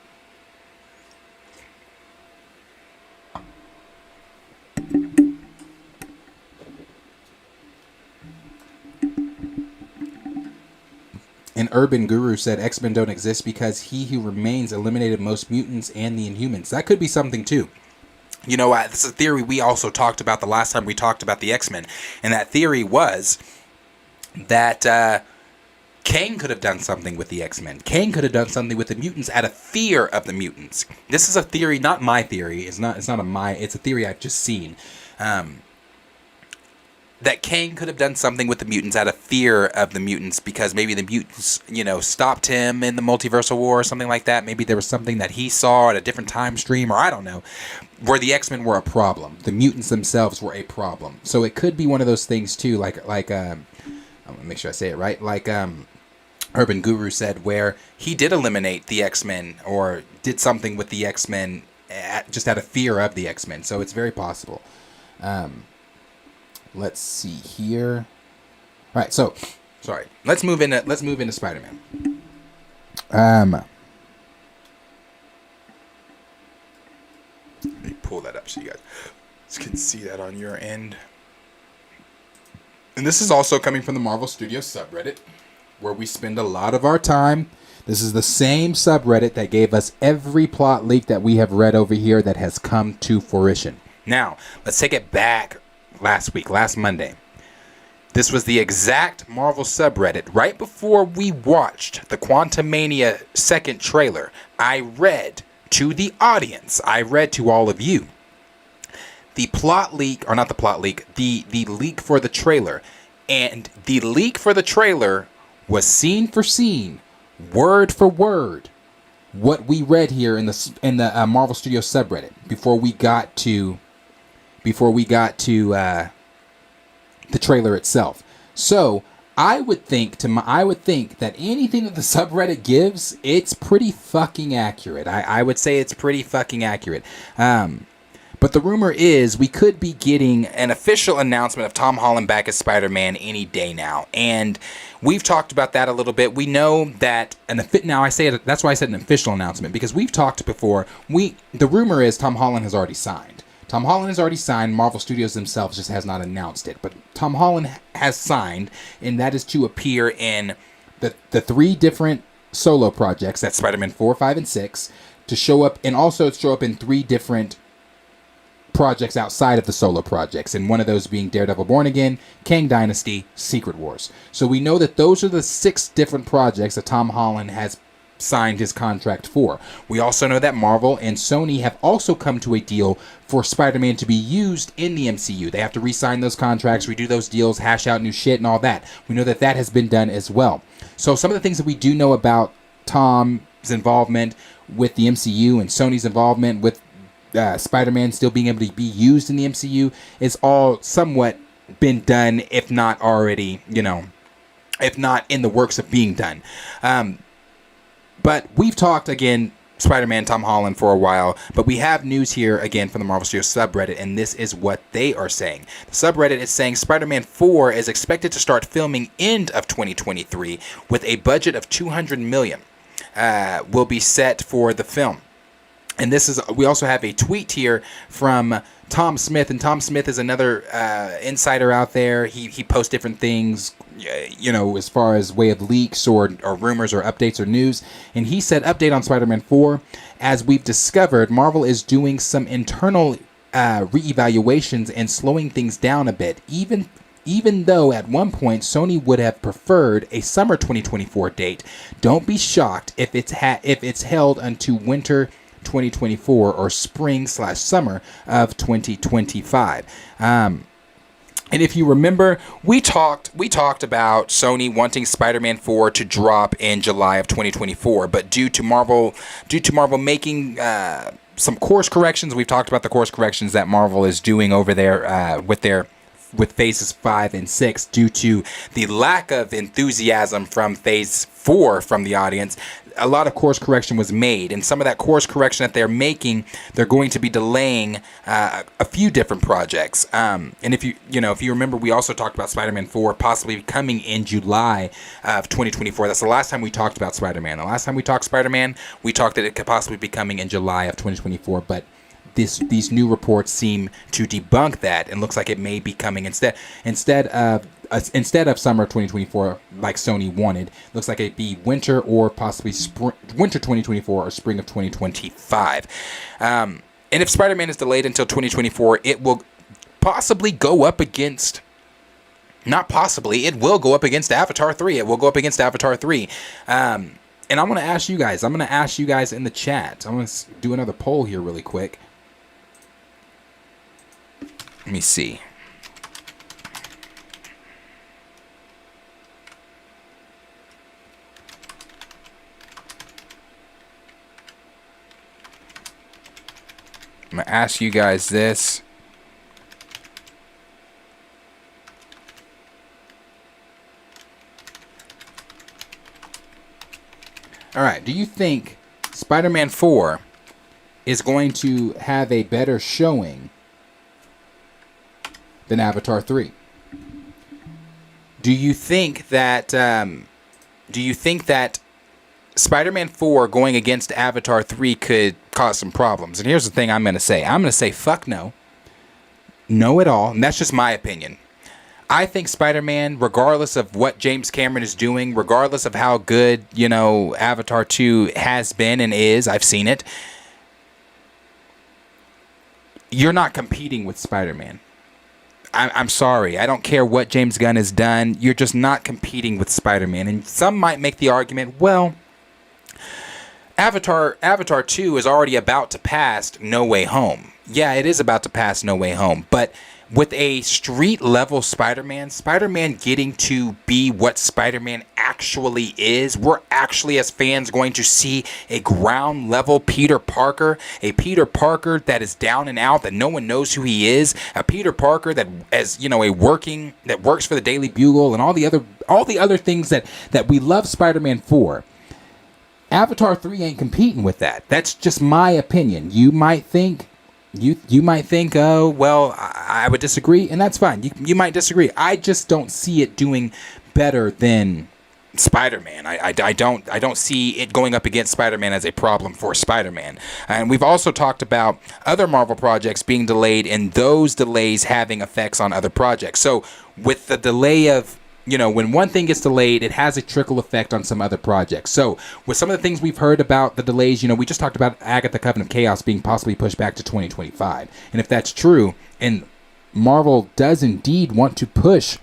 An urban guru said X-Men don't exist because he who remains eliminated most mutants and the Inhumans. That could be something too. You know, this is a theory we also talked about the last time we talked about the X-Men. And that theory was that Kang could have done something with the X-Men. Kang could have done something with the mutants out of fear of the mutants. This is a theory, not my theory. It's a theory I've just seen. That Kang could have done something with the mutants out of fear of the mutants, because maybe the mutants, stopped him in the multiversal war or something like that. Maybe there was something that he saw at a different time stream, or I don't know, where the X-Men were a problem. The mutants themselves were a problem. So it could be one of those things too, I'm gonna make sure I say it right, like Urban Guru said, where he did eliminate the X-Men or did something with the X-Men just out of fear of the X-Men. So it's very possible. Let's see here. All right, so sorry. Let's move into Spider-Man. Let me pull that up so you guys can see that on your end. And this is also coming from the Marvel Studios subreddit, where we spend a lot of our time. This is the same subreddit that gave us every plot leak that we have read over here that has come to fruition. Now, let's take it back. Last Monday. This was the exact Marvel subreddit. Right before we watched the Quantummania second trailer, I read to the audience, I read to all of you, the plot leak, or not the plot leak, the leak for the trailer. And the leak for the trailer was scene for scene, word for word, what we read here in the Marvel Studios subreddit before we got to the trailer itself. So I would think that anything that the subreddit gives, it's pretty fucking accurate. I would say it's pretty fucking accurate. But the rumor is we could be getting an official announcement of Tom Holland back as Spider-Man any day now. And we've talked about that a little bit. We know that that's why I said an official announcement, because we've talked before. The rumor is Tom Holland has already signed. Tom Holland has already signed. Marvel Studios themselves just has not announced it. But Tom Holland has signed, and that is to appear in the 3 different solo projects. That's Spider-Man 4, 5, and 6. To show up, and also show up in 3 different projects outside of the solo projects, and one of those being Daredevil Born Again, Kang Dynasty, Secret Wars. So we know that those are the 6 different projects that Tom Holland has signed his contract for. We also know that Marvel and Sony have also come to a deal for Spider-Man to be used in the MCU. They have to re-sign those contracts, redo those deals, hash out new shit and all that. We know that that has been done as well. So some of the things that we do know about Tom's involvement with the MCU and Sony's involvement with Spider-Man still being able to be used in the MCU is all somewhat been done, if not already, if not in the works of being done. But we've talked, again, Spider-Man, Tom Holland for a while, but we have news here, again, from the Marvel Studios subreddit, and this is what they are saying. The subreddit is saying Spider-Man 4 is expected to start filming end of 2023 with a budget of $200 million will be set for the film. And we also have a tweet here from Tom Smith, and Tom Smith is another insider out there. He posts different things, as far as way of leaks or rumors or updates or news. And he said, update on Spider-Man 4. As we've discovered, Marvel is doing some internal reevaluations and slowing things down a bit. Even though at one point Sony would have preferred a summer 2024 date, don't be shocked if it's held unto winter 2024 or spring/summer of 2025. And if you remember, we talked about Sony wanting Spider-Man 4 to drop in July of 2024, but due to Marvel making some course corrections, we've talked about the course corrections that Marvel is doing over there with phases 5 and 6 due to the lack of enthusiasm from phase 4 from the audience. A lot of course correction was made, and some of that course correction that they're making, they're going to be delaying a few different projects. And if you remember, we also talked about Spider-Man 4 possibly coming in July of 2024. That's the last time we talked about Spider-Man. The last time we talked Spider-Man, we talked that it could possibly be coming in July of 2024, but these new reports seem to debunk that, and looks like it may be coming instead of summer 2024 like Sony wanted. Looks like it'd be winter or possibly winter 2024 or spring of 2025. And if Spider-Man is delayed until 2024, it will possibly go up against. Not possibly, it will go up against Avatar 3. It will go up against Avatar 3. And I'm going to ask you guys. I'm going to ask you guys in the chat. I'm going to do another poll here really quick. Let me see. I'm going to ask you guys this. All right, do you think Spider-Man 4 is going to have a better showing than Avatar 3? Do you think that Spider-Man 4 going against Avatar 3 could cause some problems? And here's the thing I'm going to say. I'm going to say fuck no. No at all. And that's just my opinion. I think Spider-Man, regardless of what James Cameron is doing, regardless of how good, Avatar 2 has been and is, I've seen it, you're not competing with Spider-Man. I'm sorry. I don't care what James Gunn has done. You're just not competing with Spider-Man. And some might make the argument, well, Avatar 2 is already about to pass No Way Home. Yeah, it is about to pass No Way Home. But with a street-level Spider-Man getting to be what Spider-Man actually is, we're actually, as fans, going to see a ground-level Peter Parker, a Peter Parker that is down and out, that no one knows who he is, a Peter Parker that, as that works for the Daily Bugle and all the other things that we love Spider-Man for. Avatar 3 ain't competing with that. That's just my opinion. You might think, oh, well, I would disagree, and that's fine. You might disagree. I just don't see it doing better than Spider-Man. I don't see it going up against Spider-Man as a problem for Spider-Man. And we've also talked about other Marvel projects being delayed and those delays having effects on other projects. So with the delay of when one thing gets delayed, it has a trickle effect on some other projects. So with some of the things we've heard about the delays, we just talked about Agatha Coven of Chaos being possibly pushed back to 2025. And if that's true, and Marvel does indeed want to push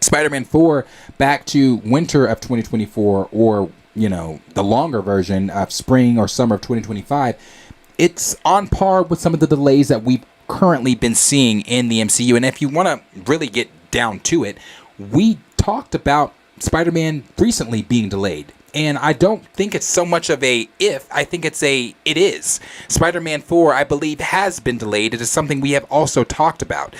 Spider-Man 4 back to winter of 2024, or, the longer version of spring or summer of 2025, it's on par with some of the delays that we've currently been seeing in the MCU. And if you want to really get down to it, we talked about Spider-Man recently being delayed. And I don't think it's so much of a if, I think it is. Spider-Man 4, I believe, has been delayed. It is something we have also talked about.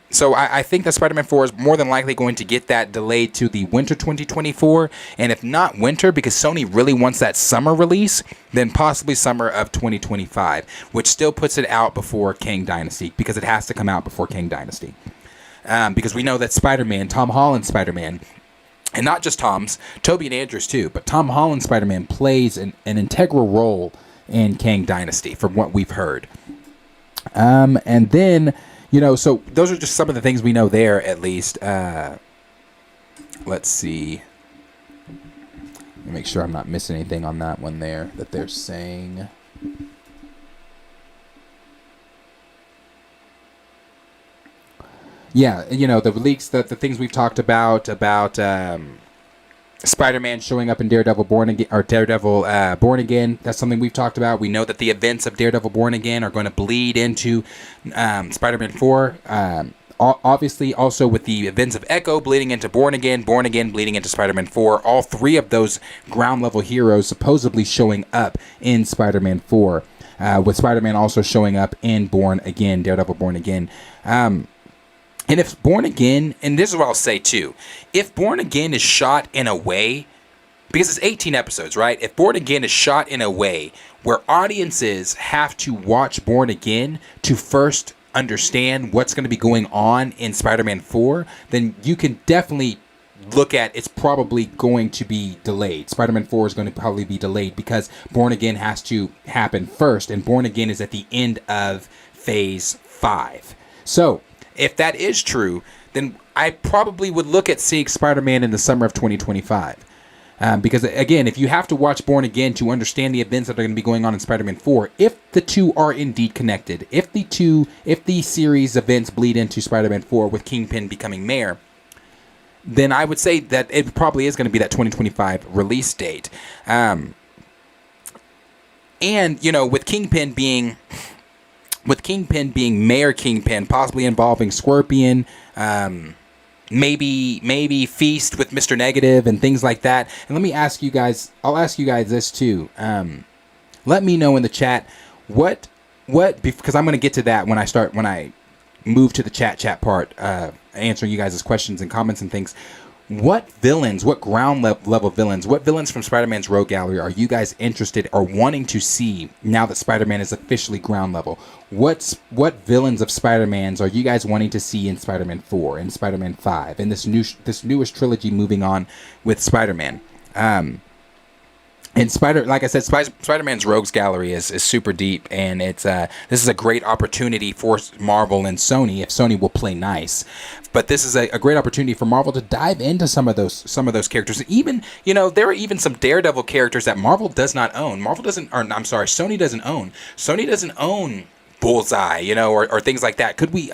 So I think that Spider-Man 4 is more than likely going to get that delayed to the winter 2024. And if not winter, because Sony really wants that summer release, then possibly summer of 2025, which still puts it out before Kang Dynasty, because it has to come out before Kang Dynasty. Because we know that Spider-Man, Tom Holland's Spider-Man, and not just Tom's, Tobey and Andrew's too, but Tom Holland's Spider-Man plays an integral role in Kang Dynasty, from what we've heard. And then, so those are just some of the things we know there, at least. Let's see. Let me make sure I'm not missing anything on that one there that they're saying. Yeah, the leaks, the things we've talked about Spider-Man showing up in Daredevil Born Again. That's something we've talked about. We know that the events of Daredevil Born Again are going to bleed into Spider-Man 4. Obviously, also with the events of Echo bleeding into Born Again bleeding into Spider-Man 4. All three of those ground-level heroes supposedly showing up in Spider-Man 4. With Spider-Man also showing up in Born Again, Daredevil Born Again. And if Born Again, and this is what I'll say too, if Born Again is shot in a way, because it's 18 episodes, right? If Born Again is shot in a way where audiences have to watch Born Again to first understand what's going to be going on in Spider-Man 4, then you can definitely look at it's probably going to be delayed. Spider-Man 4 is going to probably be delayed because Born Again has to happen first, and Born Again is at the end of Phase 5. So, if that is true, then I probably would look at seeing Spider-Man in the summer of 2025. Because, again, if you have to watch Born Again to understand the events that are going to be going on in Spider-Man 4, if the two are indeed connected, if the series events bleed into Spider-Man 4 with Kingpin becoming mayor, then I would say that it probably is going to be that 2025 release date. And, with Kingpin being Mayor Kingpin, possibly involving Scorpion, maybe Feast with Mr. Negative and things like that. And let me ask you guys, I'll ask you guys this too. Let me know in the chat what, because I'm going to get to that when I move to the chat part, answering you guys' questions and comments and things. What villains, what ground level villains, what villains from Spider-Man's Rogue Gallery are you guys interested or wanting to see now that Spider-Man is officially ground level? What villains of Spider-Man's are you guys wanting to see in Spider-Man 4, in Spider-Man 5, in this newest trilogy moving on with Spider-Man? And like I said, Spider-Man's Rogues Gallery is super deep, and it's this is a great opportunity for Marvel and Sony, if Sony will play nice. But this is a great opportunity for Marvel to dive into some of those characters. Even, there are even some Daredevil characters that Marvel does not own. Sony doesn't own. Sony doesn't own Bullseye, or things like that. Could we,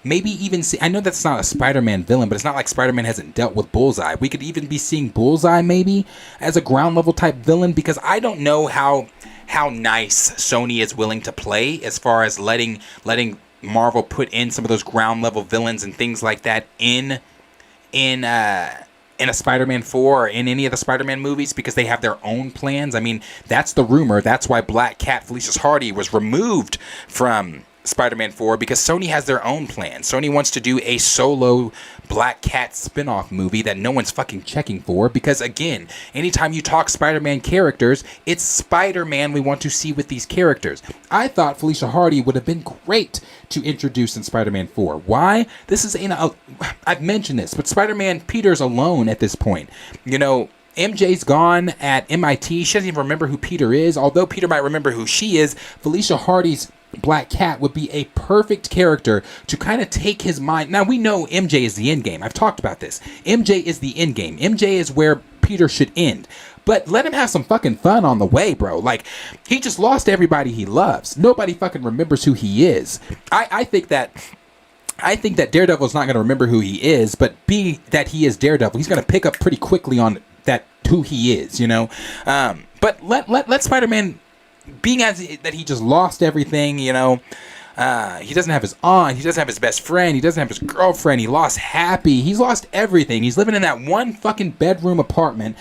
maybe even see, I know that's not a Spider-Man villain, but it's not like Spider-Man hasn't dealt with Bullseye. We could even be seeing Bullseye maybe as a ground level type villain, because I don't know how nice Sony is willing to play as far as letting Marvel put in some of those ground level villains and things like that in a Spider-Man 4 or in any of the Spider-Man movies, because they have their own plans. I mean, that's the rumor. That's why Black Cat Felicia Hardy was removed from Spider-Man 4, because Sony has their own plans. Sony wants to do a solo Black Cat spin-off movie that no one's fucking checking for, because again, anytime you talk Spider-Man characters, it's Spider-Man we want to see with these characters. I thought Felicia Hardy would have been great to introduce in Spider-Man 4. Why? This is I've mentioned this, but Spider-Man Peter's alone at this point. MJ's gone at MIT. She doesn't even remember who Peter is. Although Peter might remember who she is, Felicia Hardy's Black Cat would be a perfect character to kind of take his mind. Now, we know MJ is the end game. I've talked about this. MJ is the end game. MJ is where Peter should end. But let him have some fucking fun on the way, bro. Like, he just lost everybody he loves. Nobody fucking remembers who he is. I think that Daredevil's not going to remember who he is, but being that he is Daredevil, he's going to pick up pretty quickly on that who he is, you know. But let Spider-Man, being as that he just lost everything, you know. He doesn't have his aunt. He doesn't have his best friend. He doesn't have his girlfriend. He lost Happy. He's lost everything. He's living in that one fucking bedroom apartment.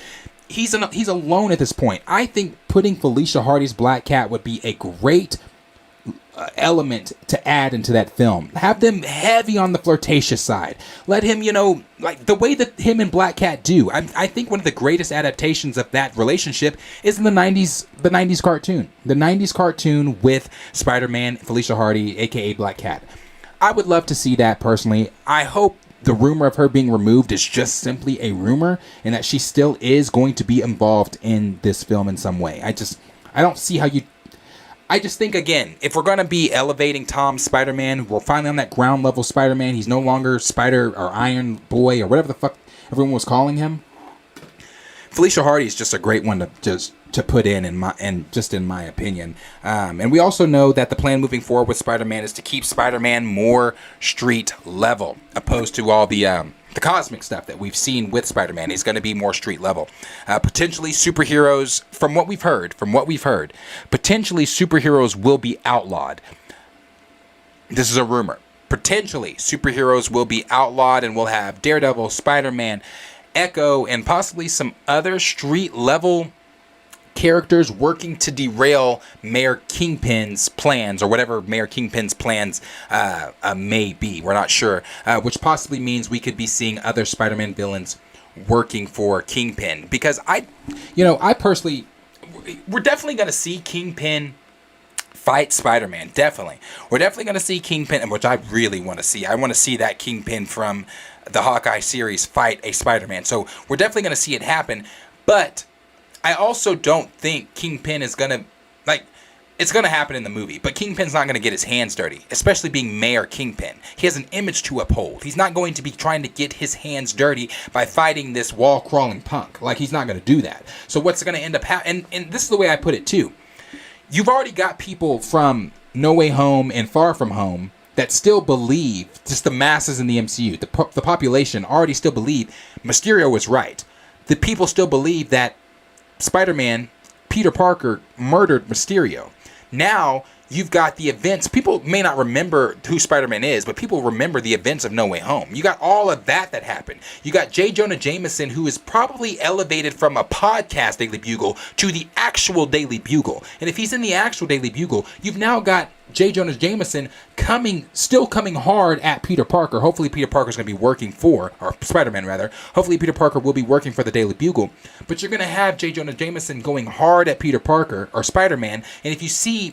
He's alone at this point. I think putting Felicia Hardy's Black Cat would be a great element to add into that film. Have them heavy on the flirtatious side. Let him, you know, like the way that him and Black Cat do. I think one of the greatest adaptations of that relationship is in the 90s cartoon. The 90s cartoon with Spider-Man, Felicia Hardy, aka Black Cat. I would love to see that personally. I hope the rumor of her being removed is just simply a rumor and that she still is going to be involved in this film in some way. I don't see how you... I just think, again, if we're going to be elevating Tom's Spider-Man, we're finally on that ground level Spider-Man. He's no longer Spider or Iron Boy or whatever the fuck everyone was calling him. Felicia Hardy is just a great one to put in my opinion. And we also know that the plan moving forward with Spider-Man is to keep Spider-Man more street level, opposed to all the cosmic stuff that we've seen with Spider-Man. He's going to be more street level. Potentially superheroes, from what we've heard, potentially superheroes will be outlawed. This is a rumor. Potentially superheroes will be outlawed, and we'll have Daredevil, Spider-Man, Echo, and possibly some other street level characters working to derail Mayor Kingpin's plans, or whatever Mayor Kingpin's plans may be. We're not sure, which possibly means we could be seeing other Spider-Man villains working for Kingpin. Because I personally, we're definitely going to see Kingpin fight Spider-Man. Definitely. We're definitely going to see Kingpin, which I really want to see. I want to see that Kingpin from the Hawkeye series fight a Spider-Man. So we're definitely going to see it happen. But I also don't think Kingpin is going to, like, it's going to happen in the movie, but Kingpin's not going to get his hands dirty, especially being Mayor Kingpin. He has an image to uphold. He's not going to be trying to get his hands dirty by fighting this wall-crawling punk. Like, he's not going to do that. So what's going to end up happening, and this is the way I put it too. You've already got people from No Way Home and Far From Home that still believe, just the masses in the MCU, the population already still believe Mysterio was right. The people still believe that Spider-Man, Peter Parker, murdered Mysterio. Now, you've got the events. People may not remember who Spider-Man is, but people remember the events of No Way Home. You got all of that happened. You got J. Jonah Jameson, who is probably elevated from a podcast Daily Bugle to the actual Daily Bugle. And if he's in the actual Daily Bugle, you've now got J. Jonah Jameson still coming hard at Peter Parker. Hopefully Peter Parker's going to be working for, or Spider-Man rather, hopefully Peter Parker will be working for the Daily Bugle. But you're going to have J. Jonah Jameson going hard at Peter Parker, or Spider-Man. And if you see,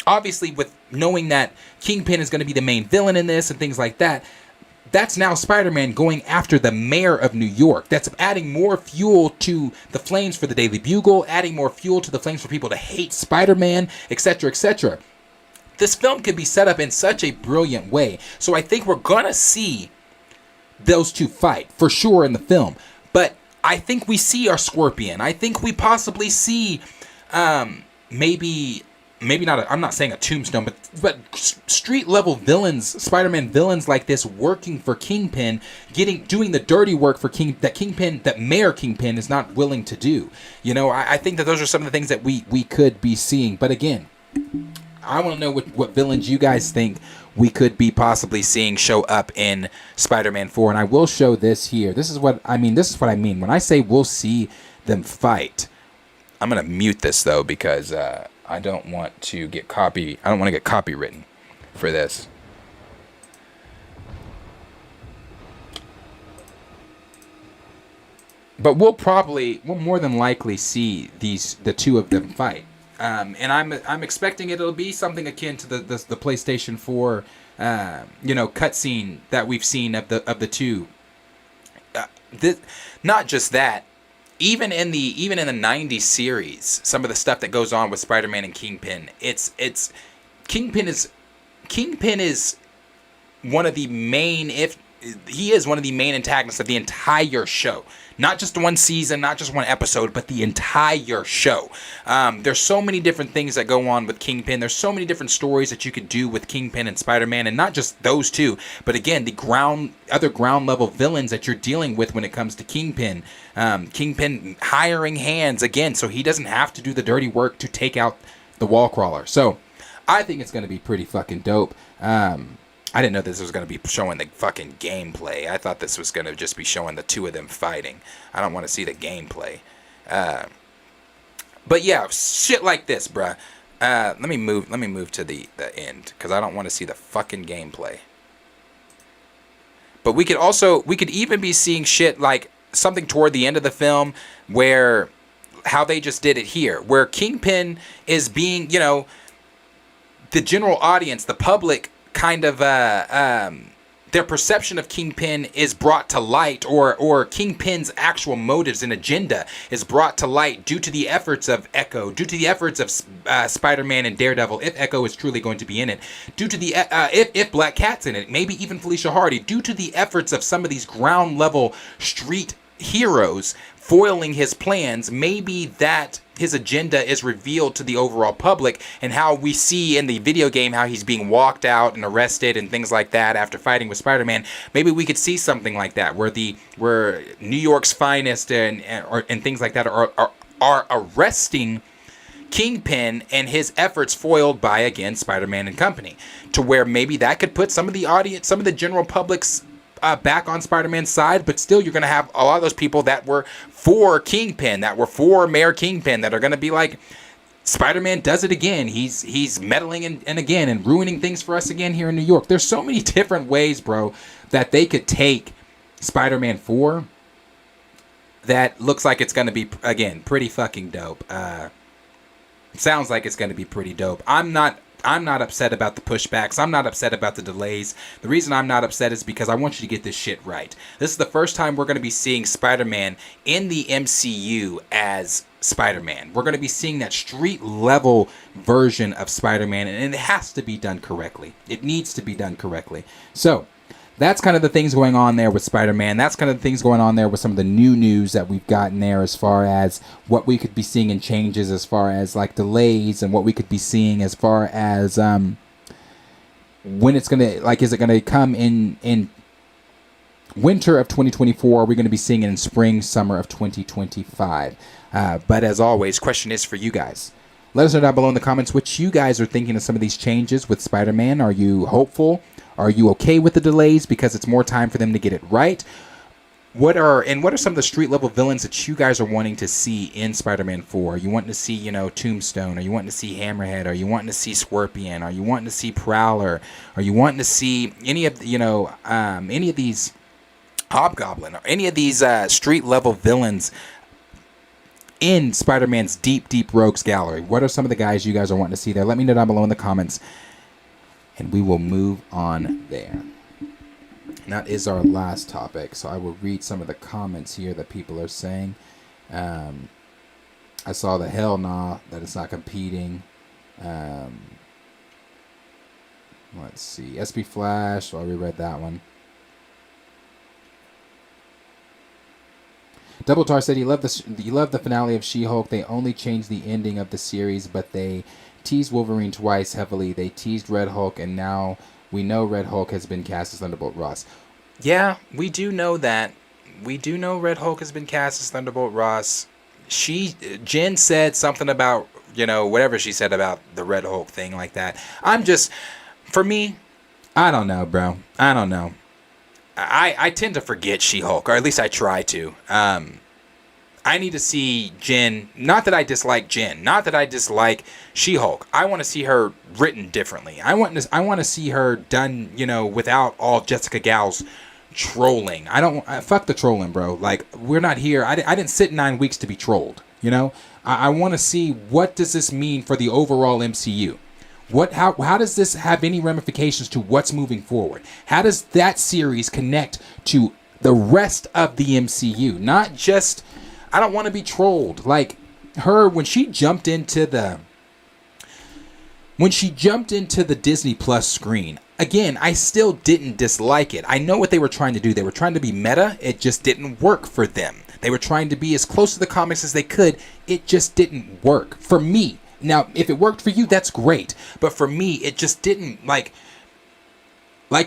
obviously with knowing that Kingpin is going to be the main villain in this and things like that, that's now Spider-Man going after the mayor of New York. That's adding more fuel to the flames for the Daily Bugle, adding more fuel to the flames for people to hate Spider-Man, etc., etc. This film could be set up in such a brilliant way. So I think we're going to see those two fight for sure in the film. But I think we see our Scorpion. I think we possibly see maybe not, I'm not saying a Tombstone, but street level villains, Spider-Man villains like this working for Kingpin, doing the dirty work for that Mayor Kingpin is not willing to do. You know, I think that those are some of the things that we could be seeing. But again, I want to know what villains you guys think we could be possibly seeing show up in Spider-Man 4. And I will show this here. This is what I mean. When I say we'll see them fight. I'm going to mute this, though, because I don't want to get copywritten for this. But we'll more than likely see the two of them fight. And I'm expecting it'll be something akin to the PlayStation 4 cutscene that we've seen of the two. Not just that, even in the 90s series, some of the stuff that goes on with Spider-Man and Kingpin, it's Kingpin is one of the main, if he is one of the main antagonists of the entire show. Not just one season, not just one episode, but the entire show. There's so many different things that go on with Kingpin. There's so many different stories that you could do with Kingpin and Spider-Man, and not just those two, but again, the other ground level villains that you're dealing with when it comes to Kingpin. Kingpin hiring hands again, so he doesn't have to do the dirty work to take out the wall crawler. So I think it's going to be pretty fucking dope. I didn't know this was going to be showing the fucking gameplay. I thought this was going to just be showing the two of them fighting. I don't want to see the gameplay. But yeah, shit like this, bruh. Let me move to the end, because I don't want to see the fucking gameplay. But we could even be seeing shit like something toward the end of the film where how they just did it here, where Kingpin is being, the general audience, the public, kind of their perception of Kingpin is brought to light, or Kingpin's actual motives and agenda is brought to light due to the efforts of Echo, due to the efforts of Spider-Man and Daredevil, if Echo is truly going to be in it, due to the if Black Cat's in it, maybe even Felicia Hardy, due to the efforts of some of these ground level street heroes foiling his plans. Maybe that his agenda is revealed to the overall public, and how we see in the video game how he's being walked out and arrested and things like that after fighting with Spider-Man. Maybe we could see something like that where New York's finest and things like that are arresting Kingpin and his efforts foiled by, again, Spider-Man and company, to where maybe that could put some of the audience, some of the general public's back on Spider-Man's side, but still you're going to have a lot of those people that were for Kingpin, that were for Mayor Kingpin, that are going to be like, Spider-Man does it again. He's meddling and again and ruining things for us again here in New York. There's so many different ways, bro, that they could take Spider-Man 4 that looks like it's going to be, again, pretty fucking dope. Sounds like it's going to be pretty dope. I'm not upset about the pushbacks. I'm not upset about the delays. The reason I'm not upset is because I want you to get this shit right. This is the first time we're going to be seeing Spider-Man in the MCU as Spider-Man. We're going to be seeing that street level version of Spider-Man, and it has to be done correctly. It needs to be done correctly. So that's kind of the things going on there with Spider-Man. That's kind of the things going on there with some of the new news that we've gotten there, as far as what we could be seeing in changes, as far as like delays, and what we could be seeing as far as when it's gonna, like, is it gonna come in winter of 2024? Are we gonna be seeing it in spring, summer of 2025? But as always, question is for you guys. Let us know down below in the comments what you guys are thinking of some of these changes with Spider-Man. Are you hopeful? Are you okay with the delays because it's more time for them to get it right? What are some of the street level villains that you guys are wanting to see in Spider-Man 4? Are you wanting to see, Tombstone? Are you wanting to see Hammerhead? Are you wanting to see Scorpion? Are you wanting to see Prowler? Are you wanting to see any of these Hobgoblin, or any of these street level villains in Spider-Man's deep rogues gallery? What are some of the guys you guys are wanting to see there? Let me know down below in the comments, and we will move on there. And that is our last topic, so I will read some of the comments here that people are saying. I saw the hell nah, that it's not competing. Let's see. SB Flash, well, I reread that one. Double Tar said he loved the finale of She-Hulk. They only changed the ending of the series, but they teased Wolverine twice heavily. They teased Red Hulk, and now we know Red Hulk has been cast as Thunderbolt Ross. Yeah, we do know that. We do know Red Hulk has been cast as Thunderbolt Ross. Jen said something about, whatever she said about the Red Hulk thing like that. For me, I don't know, bro. I don't know. I tend to forget She-Hulk, or at least I try to. I need to see Jen. Not that I dislike Jen. Not that I dislike She-Hulk. I want to see her written differently. I want to see her done, without all Jessica Gal's trolling. Fuck the trolling, bro. Like, we're not here. I didn't sit 9 weeks to be trolled. I want to see, what does this mean for the overall MCU? How does this have any ramifications to what's moving forward? How does that series connect to the rest of the MCU? Not just, I don't want to be trolled. Like her, when she jumped into when she jumped into the Disney Plus screen, again, I still didn't dislike it. I know what they were trying to do. They were trying to be meta. It just didn't work for them. They were trying to be as close to the comics as they could. It just didn't work for me. Now, if it worked for you, that's great. But for me, it just didn't, like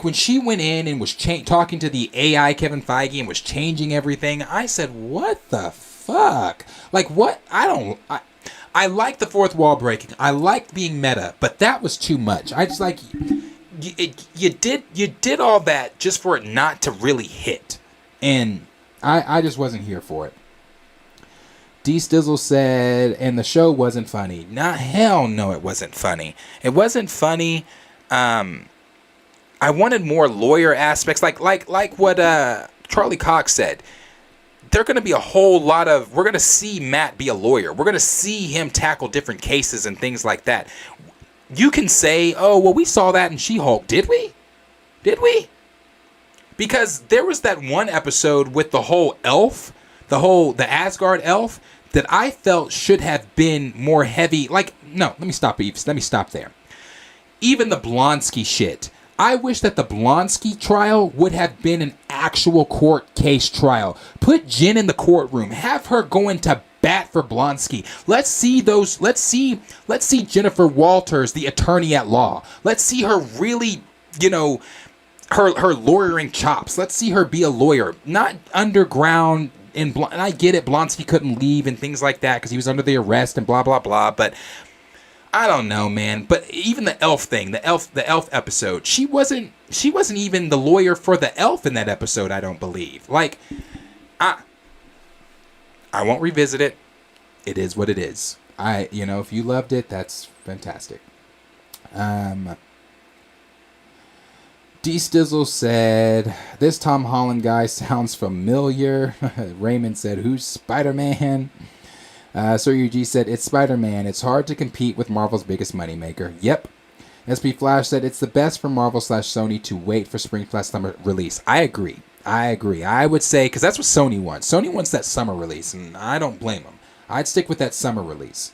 when she went in and was talking to the AI Kevin Feige and was changing everything, I said, what the fuck? Like, what? I like the fourth wall breaking. I liked being meta, but that was too much. I just like, you did all that just for it not to really hit. And I just wasn't here for it. D Stizzle said, and the show wasn't funny. Nah, hell no, it wasn't funny. It wasn't funny. I wanted more lawyer aspects, like what Charlie Cox said. They're going to be a whole lot of. We're going to see Matt be a lawyer. We're going to see him tackle different cases and things like that. You can say, "Oh, well, we saw that in She-Hulk, did we? Did we?" Because there was that one episode with the whole elf, the Asgard elf, that I felt should have been more heavy. Like, no, let me stop, Eves. Let me stop there. Even the Blonsky shit. I wish that the Blonsky trial would have been an actual court case trial. Put Jen in the courtroom. Have her going to bat for Blonsky. Let's see Jennifer Walters, the attorney at law. Let's see her really, her lawyering chops. Let's see her be a lawyer, not underground. And I get it, Blonsky couldn't leave and things like that because he was under the arrest and blah blah blah. But I don't know, man. But even the elf thing, the elf episode, she wasn't even the lawyer for the elf in that episode. I don't believe. Like, I won't revisit it. It is what it is. If you loved it, that's fantastic. D Stizzle said, this Tom Holland guy sounds familiar. Raymond said, who's Spider-Man? Sir UG said, it's Spider-Man. It's hard to compete with Marvel's biggest moneymaker. Yep. SP Flash said, it's the best for Marvel/Sony to wait for spring/summer release. I agree. I would say, because that's what Sony wants. Sony wants that summer release, and I don't blame them. I'd stick with that summer release.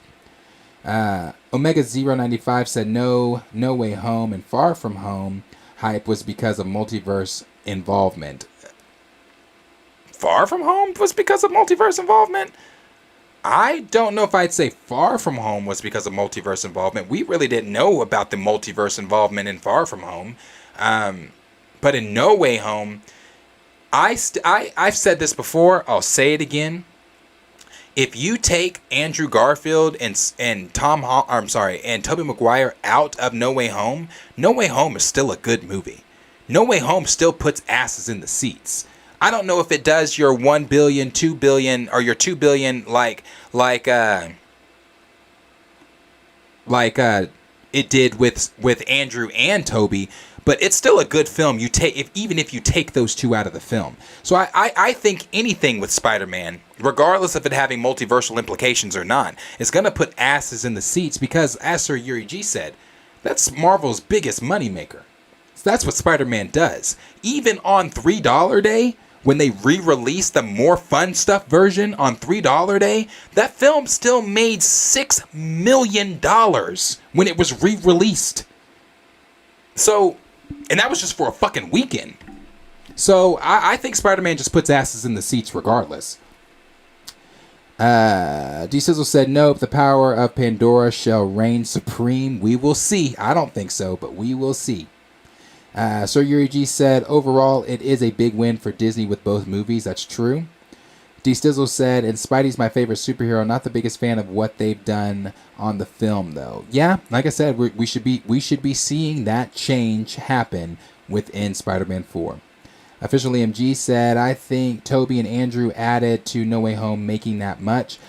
Omega095 said, no Way Home and Far From Home hype was because of multiverse involvement. Far From Home was because of multiverse involvement? I don't know if I'd say Far From Home was because of multiverse involvement. We really didn't know about the multiverse involvement in Far From Home. But in No Way Home, I've said this before. I'll say it again. If you take Andrew Garfield and Tobey Maguire out of No Way Home is still a good movie. No Way Home still puts asses in the seats. I don't know if it does your 1 billion, 2 billion, or your 2 billion like it did with Andrew and Toby, but it's still a good film. Even if you take those two out of the film. So I think anything with Spider-Man, regardless of it having multiversal implications or not, is gonna put asses in the seats because, as Sir Yuri G said, that's Marvel's biggest moneymaker. So that's what Spider-Man does. Even on $3 day, when they re-released the more fun stuff version on $3 day, that film still made $6 million when it was re-released. So, and that was just for a fucking weekend. So I think Spider-Man just puts asses in the seats regardless. D-Sizzle said, nope, the power of Pandora shall reign supreme. We will see. I don't think so, but we will see. Sir Yuri G said, overall, it is a big win for Disney with both movies. That's true. D-Stizzle said, and Spidey's my favorite superhero. Not the biggest fan of what they've done on the film, though. Yeah, like I said, we should be seeing that change happen within Spider-Man 4. Official MG said, I think Toby and Andrew added to No Way Home making that much.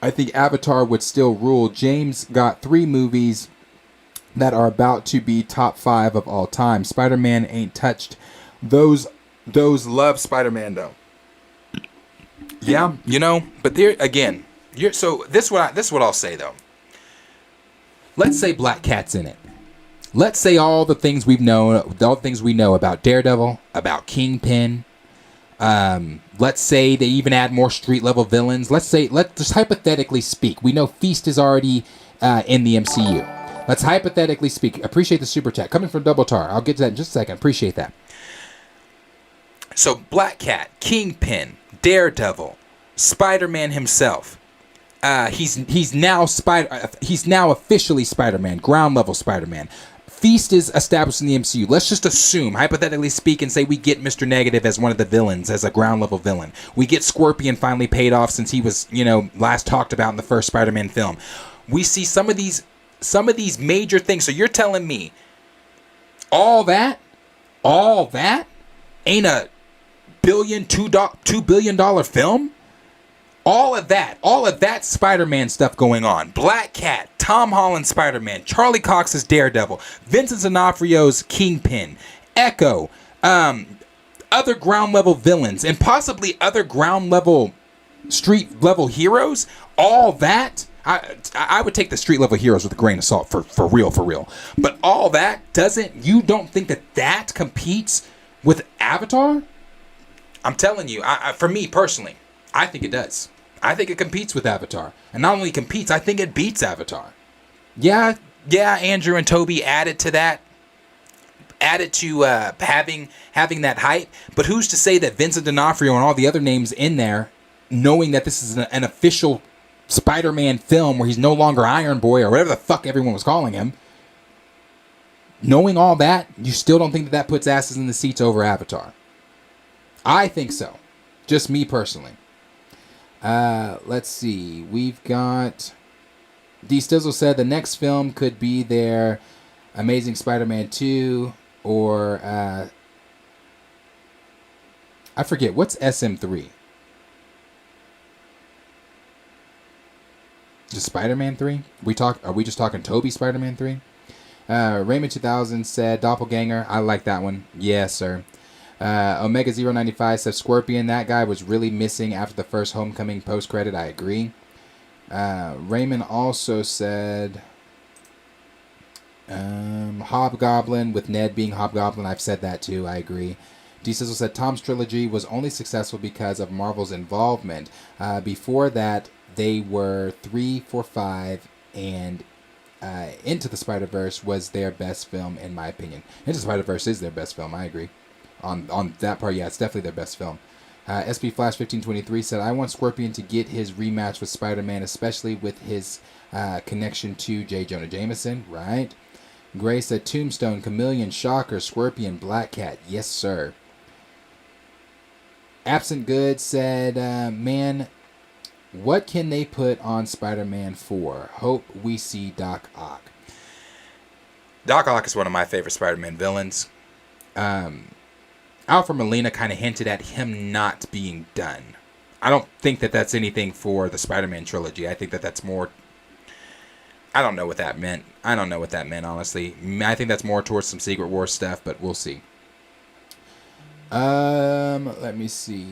I think Avatar would still rule. James got 3 movies that are about to be top 5 of all time. Spider-Man ain't touched those love Spider-Man though. Yeah, but there again, this is what I'll say though. Let's say Black Cat's in it. Let's say all the things we know about Daredevil, about Kingpin. Let's say they even add more street level villains. Let's just hypothetically speak. We know Feast is already in the MCU. Let's hypothetically speak. Appreciate the super chat. Coming from Double Tar. I'll get to that in just a second. Appreciate that. So Black Cat, Kingpin, Daredevil, Spider-Man himself. He's now officially Spider-Man, ground level Spider-Man. Feast is established in the MCU. Let's just assume, hypothetically speak, and say we get Mr. Negative as one of the villains, as a ground level villain. We get Scorpion finally paid off since he was, last talked about in the first Spider-Man film. We see some of these major things. So you're telling me all that ain't a $2 billion film? All of that Spider-Man stuff going on. Black Cat, Tom Holland Spider-Man, Charlie Cox's Daredevil, Vincent D'Onofrio's Kingpin, Echo, other ground level villains, and possibly other ground level, street level heroes. All that, I would take the street level heroes with a grain of salt for real. But all that you don't think that competes with Avatar? I'm telling you, for me personally, I think it does. I think it competes with Avatar. And not only competes, I think it beats Avatar. Yeah, Andrew and Toby added to that. Added to having that hype. But who's to say that Vincent D'Onofrio and all the other names in there, knowing that this is an official Spider-Man film where he's no longer Iron Boy or whatever the fuck everyone was calling him, knowing all that, you still don't think that puts asses in the seats over Avatar? I think so. Just me personally. Let's see. We've got... D. Stizzle said the next film could be their Amazing Spider-Man 2 or... I forget. What's SM3? Just Spider-Man 3? Are we just talking Toby Spider-Man 3? Raymond 2000 said Doppelganger. I like that one. Yes, sir. Omega 095 says Scorpion. That guy was really missing after the first Homecoming post-credit. I agree. Raymond also said Hobgoblin with Ned being Hobgoblin. I've said that too. I agree. D. Sizzle said Tom's trilogy was only successful because of Marvel's involvement. Before that, they were 3, 4, 5, and Into the Spider-Verse was their best film, in my opinion. Into the Spider-Verse is their best film. I agree. On that part, yeah, it's definitely their best film. SB Flash 1523 said, I want Scorpion to get his rematch with Spider-Man, especially with his connection to J. Jonah Jameson. Right. Gray said Tombstone, Chameleon, Shocker, Scorpion, Black Cat. Yes, sir. Absent Good said, man, what can they put on Spider-Man 4? Hope we see Doc Ock. Doc Ock is one of my favorite Spider-Man villains. Alfred Molina kind of hinted at him not being done. I don't think that that's anything for the Spider-Man trilogy. I think that that's more... I don't know what that meant. Honestly. I think that's more towards some Secret Wars stuff, but we'll see. Let me see.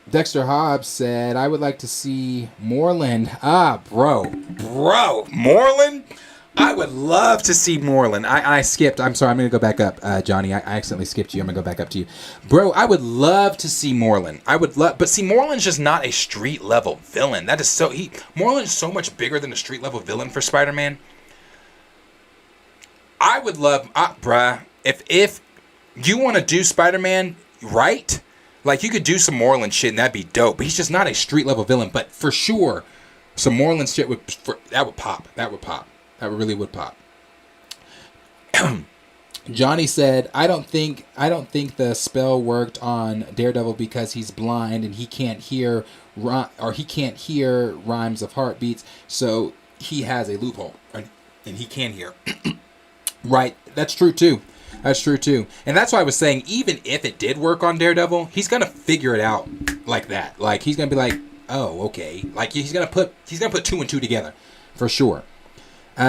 Dexter Hobbs said, I would like to see Moreland. Bro. Moreland? I would love to see Moreland. I skipped. I'm sorry. I'm going to go back up, Johnny. I accidentally skipped you. I'm going to go back up to you. Bro, I would love to see Moreland. But see, Moreland's just not a street-level villain. That is Moreland is so much bigger than a street-level villain for Spider-Man. I would love... bruh, if you want to do Spider-Man right, like, you could do some Moreland shit, and that'd be dope. But he's just not a street-level villain. But for sure, some Moreland shit would pop. That really would pop. Johnny said, I don't think the spell worked on Daredevil because he's blind and he can't hear rhymes of heartbeats, so he has a loophole and he can hear. Right, that's true too. And that's why I was saying, even if it did work on Daredevil, he's gonna figure it out like that. Like, he's gonna be like, oh, okay. Like, he's gonna put 2 and 2 together for sure.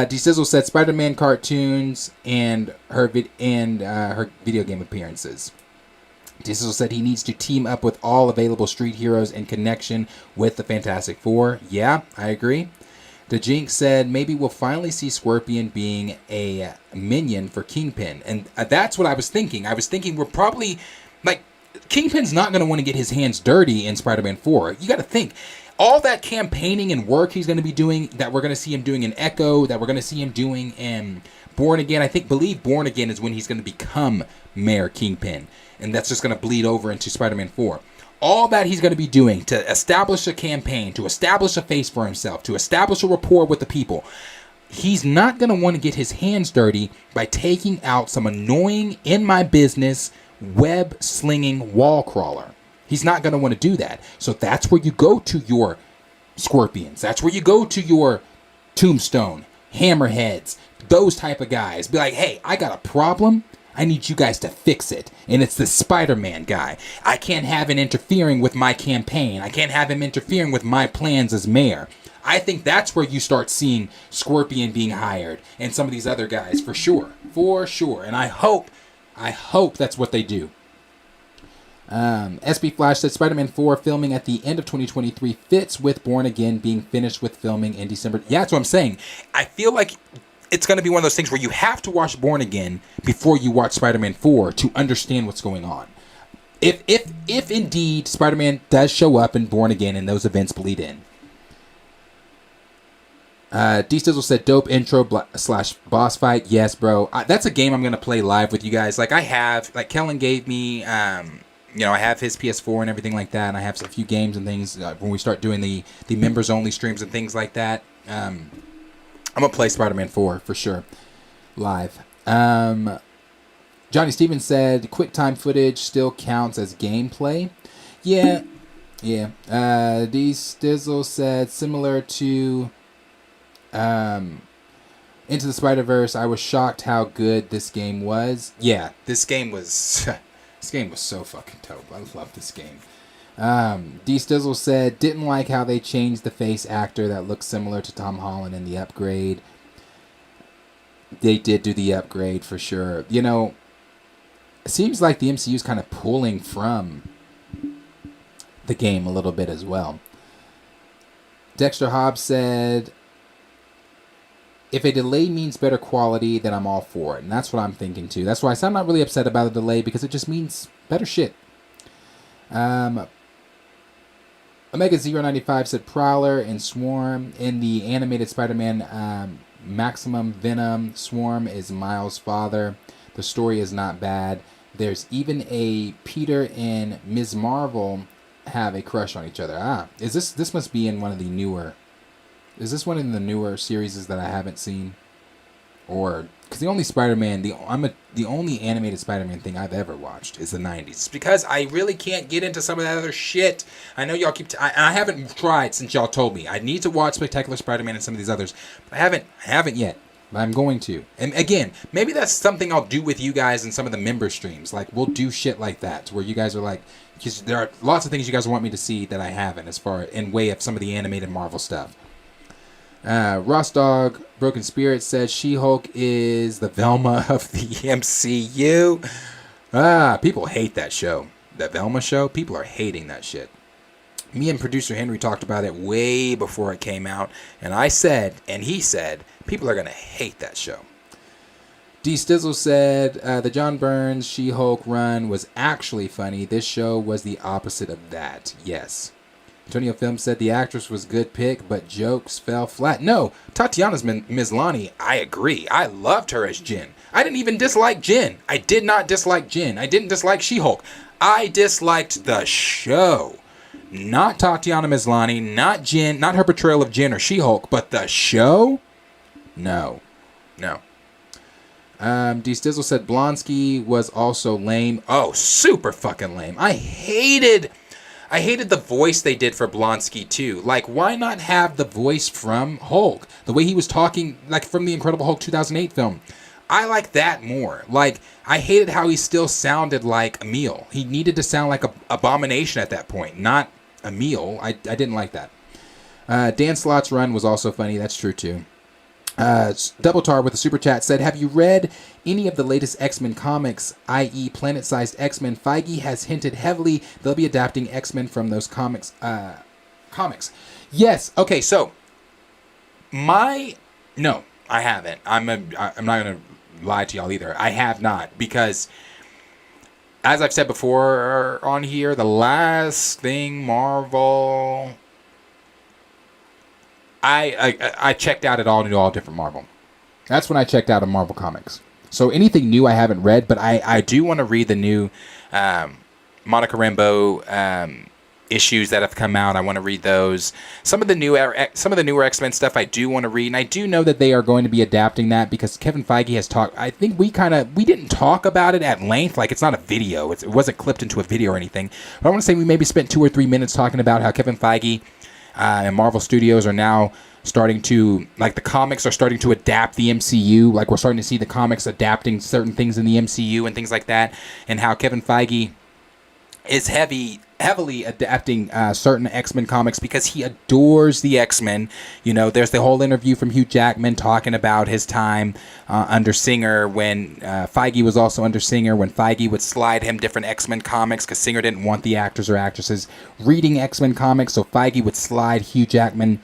D-Sizzle said Spider-Man cartoons and her video game appearances. D-Sizzle said he needs to team up with all available street heroes in connection with the Fantastic Four. Yeah, I agree. The Jinx said maybe we'll finally see Scorpion being a minion for Kingpin. And that's what I was thinking. I was thinking we're probably... Like, Kingpin's not going to want to get his hands dirty in Spider-Man 4. You got to think. all that campaigning and work he's going to be doing, that we're going to see him doing in Echo, that we're going to see him doing in Born Again. Believe Born Again is when he's going to become Mayor Kingpin, and that's just going to bleed over into Spider-Man 4. All that he's going to be doing to establish a campaign, to establish a face for himself, to establish a rapport with the people. He's not going to want to get his hands dirty by taking out some annoying, in my business, web-slinging wall crawler. He's not going to want to do that. So that's where you go to your Scorpions. That's where you go to your Tombstone, Hammerheads, those type of guys. Be like, hey, I got a problem. I need you guys to fix it. And it's the Spider-Man guy. I can't have him interfering with my campaign. I can't have him interfering with my plans as mayor. I think that's where you start seeing Scorpion being hired and some of these other guys for sure. For sure. And I hope that's what they do. SB Flash said Spider-Man 4 filming at the end of 2023 fits with Born Again being finished with filming in December. Yeah, that's what I'm saying. I feel like it's going to be one of those things where you have to watch Born Again before you watch Spider-Man 4 to understand what's going on. If indeed Spider-Man does show up in Born Again and those events bleed in. D-Stizzle said dope intro / boss fight. Yes, bro. That's a game I'm going to play live with you guys. Kellen gave me, I have his PS4 and everything like that. And I have a few games and things when we start doing the members only streams and things like that. I'm going to play Spider-Man 4 for sure live. Johnny Stevens said QuickTime footage still counts as gameplay. Yeah. D-Stizzle said similar to Into the Spider-Verse, I was shocked how good this game was. Yeah, this game was so fucking dope. I love this game. D-Stizzle said, didn't like how they changed the face actor that looks similar to Tom Holland in the upgrade. They did do the upgrade for sure. You know, it seems like the MCU is kind of pulling from the game a little bit as well. Dexter Hobbs said, if a delay means better quality, then I'm all for it. And that's what I'm thinking too. That's why I said I'm not really upset about the delay, because it just means better shit. Omega095 said Prowler and Swarm in the animated Spider-Man Maximum Venom. Swarm is Miles' father. The story is not bad. There's even a Peter and Ms. Marvel have a crush on each other. This must be in one of the newer... Is this one in the newer series that I haven't seen? Or because the only Spider-Man, the only animated Spider-Man thing I've ever watched is the 90s. It's because I really can't get into some of that other shit. I know y'all keep... I haven't tried since y'all told me. I need to watch Spectacular Spider-Man and some of these others. But I haven't yet. But I'm going to. And again, maybe that's something I'll do with you guys in some of the member streams. Like, we'll do shit like that, where you guys are like... Because there are lots of things you guys want me to see that I haven't, as far in way of some of the animated Marvel stuff. Ross Dog Broken Spirit said She-Hulk is the Velma of the MCU. People hate that show. The Velma show, people are hating that shit. Me and producer Henry talked about it way before it came out, and I said, and he said, people are going to hate that show. D. Stizzle said, the John Burns She-Hulk run was actually funny. This show was the opposite of that. Yes. Antonio Film said the actress was good pick, but jokes fell flat. No, Tatiana's Maslany, I agree. I loved her as Jen. I didn't even dislike Jen. I did not dislike Jen. I didn't dislike She-Hulk. I disliked the show. Not Tatiana Maslany, not Jen, not her portrayal of Jen or She-Hulk, but the show? No. D. Stizzle said Blonsky was also lame. Oh, super fucking lame. I hated the voice they did for Blonsky too. Like, why not have the voice from Hulk? The way he was talking, like from the Incredible Hulk 2008 film. I like that more. Like, I hated how he still sounded like Emil. He needed to sound like Abomination at that point, not Emil. I didn't like that. Dan Slott's run was also funny. That's true too. Double Tar with a super chat said, have you read any of the latest X-Men comics, i.e. planet-sized X-Men? Feige has hinted heavily they'll be adapting X-Men from those comics. Yes. Okay, so no, I haven't. I'm not going to lie to y'all either. I have not, because as I've said before on here, the last thing Marvel I checked out at all different Marvel. That's when I checked out of Marvel Comics. So anything new I haven't read, but I do want to read the new Monica Rambeau issues that have come out. I want to read those. Some of the newer X-Men stuff I do want to read, and I do know that they are going to be adapting that because Kevin Feige has talked. I think we didn't talk about it at length. Like, it's not a video. It wasn't clipped into a video or anything. But I want to say we maybe spent 2 or 3 minutes talking about how Kevin Feige and Marvel Studios are now starting to, like, the comics are starting to adapt the MCU. Like, we're starting to see the comics adapting certain things in the MCU and things like that, and how Kevin Feige is heavily adapting certain X-Men comics because he adores the X-Men. You know, there's the whole interview from Hugh Jackman talking about his time under Singer when Feige was also under Singer, when Feige would slide him different X-Men comics because Singer didn't want the actors or actresses reading X-Men comics, so Feige would slide Hugh Jackman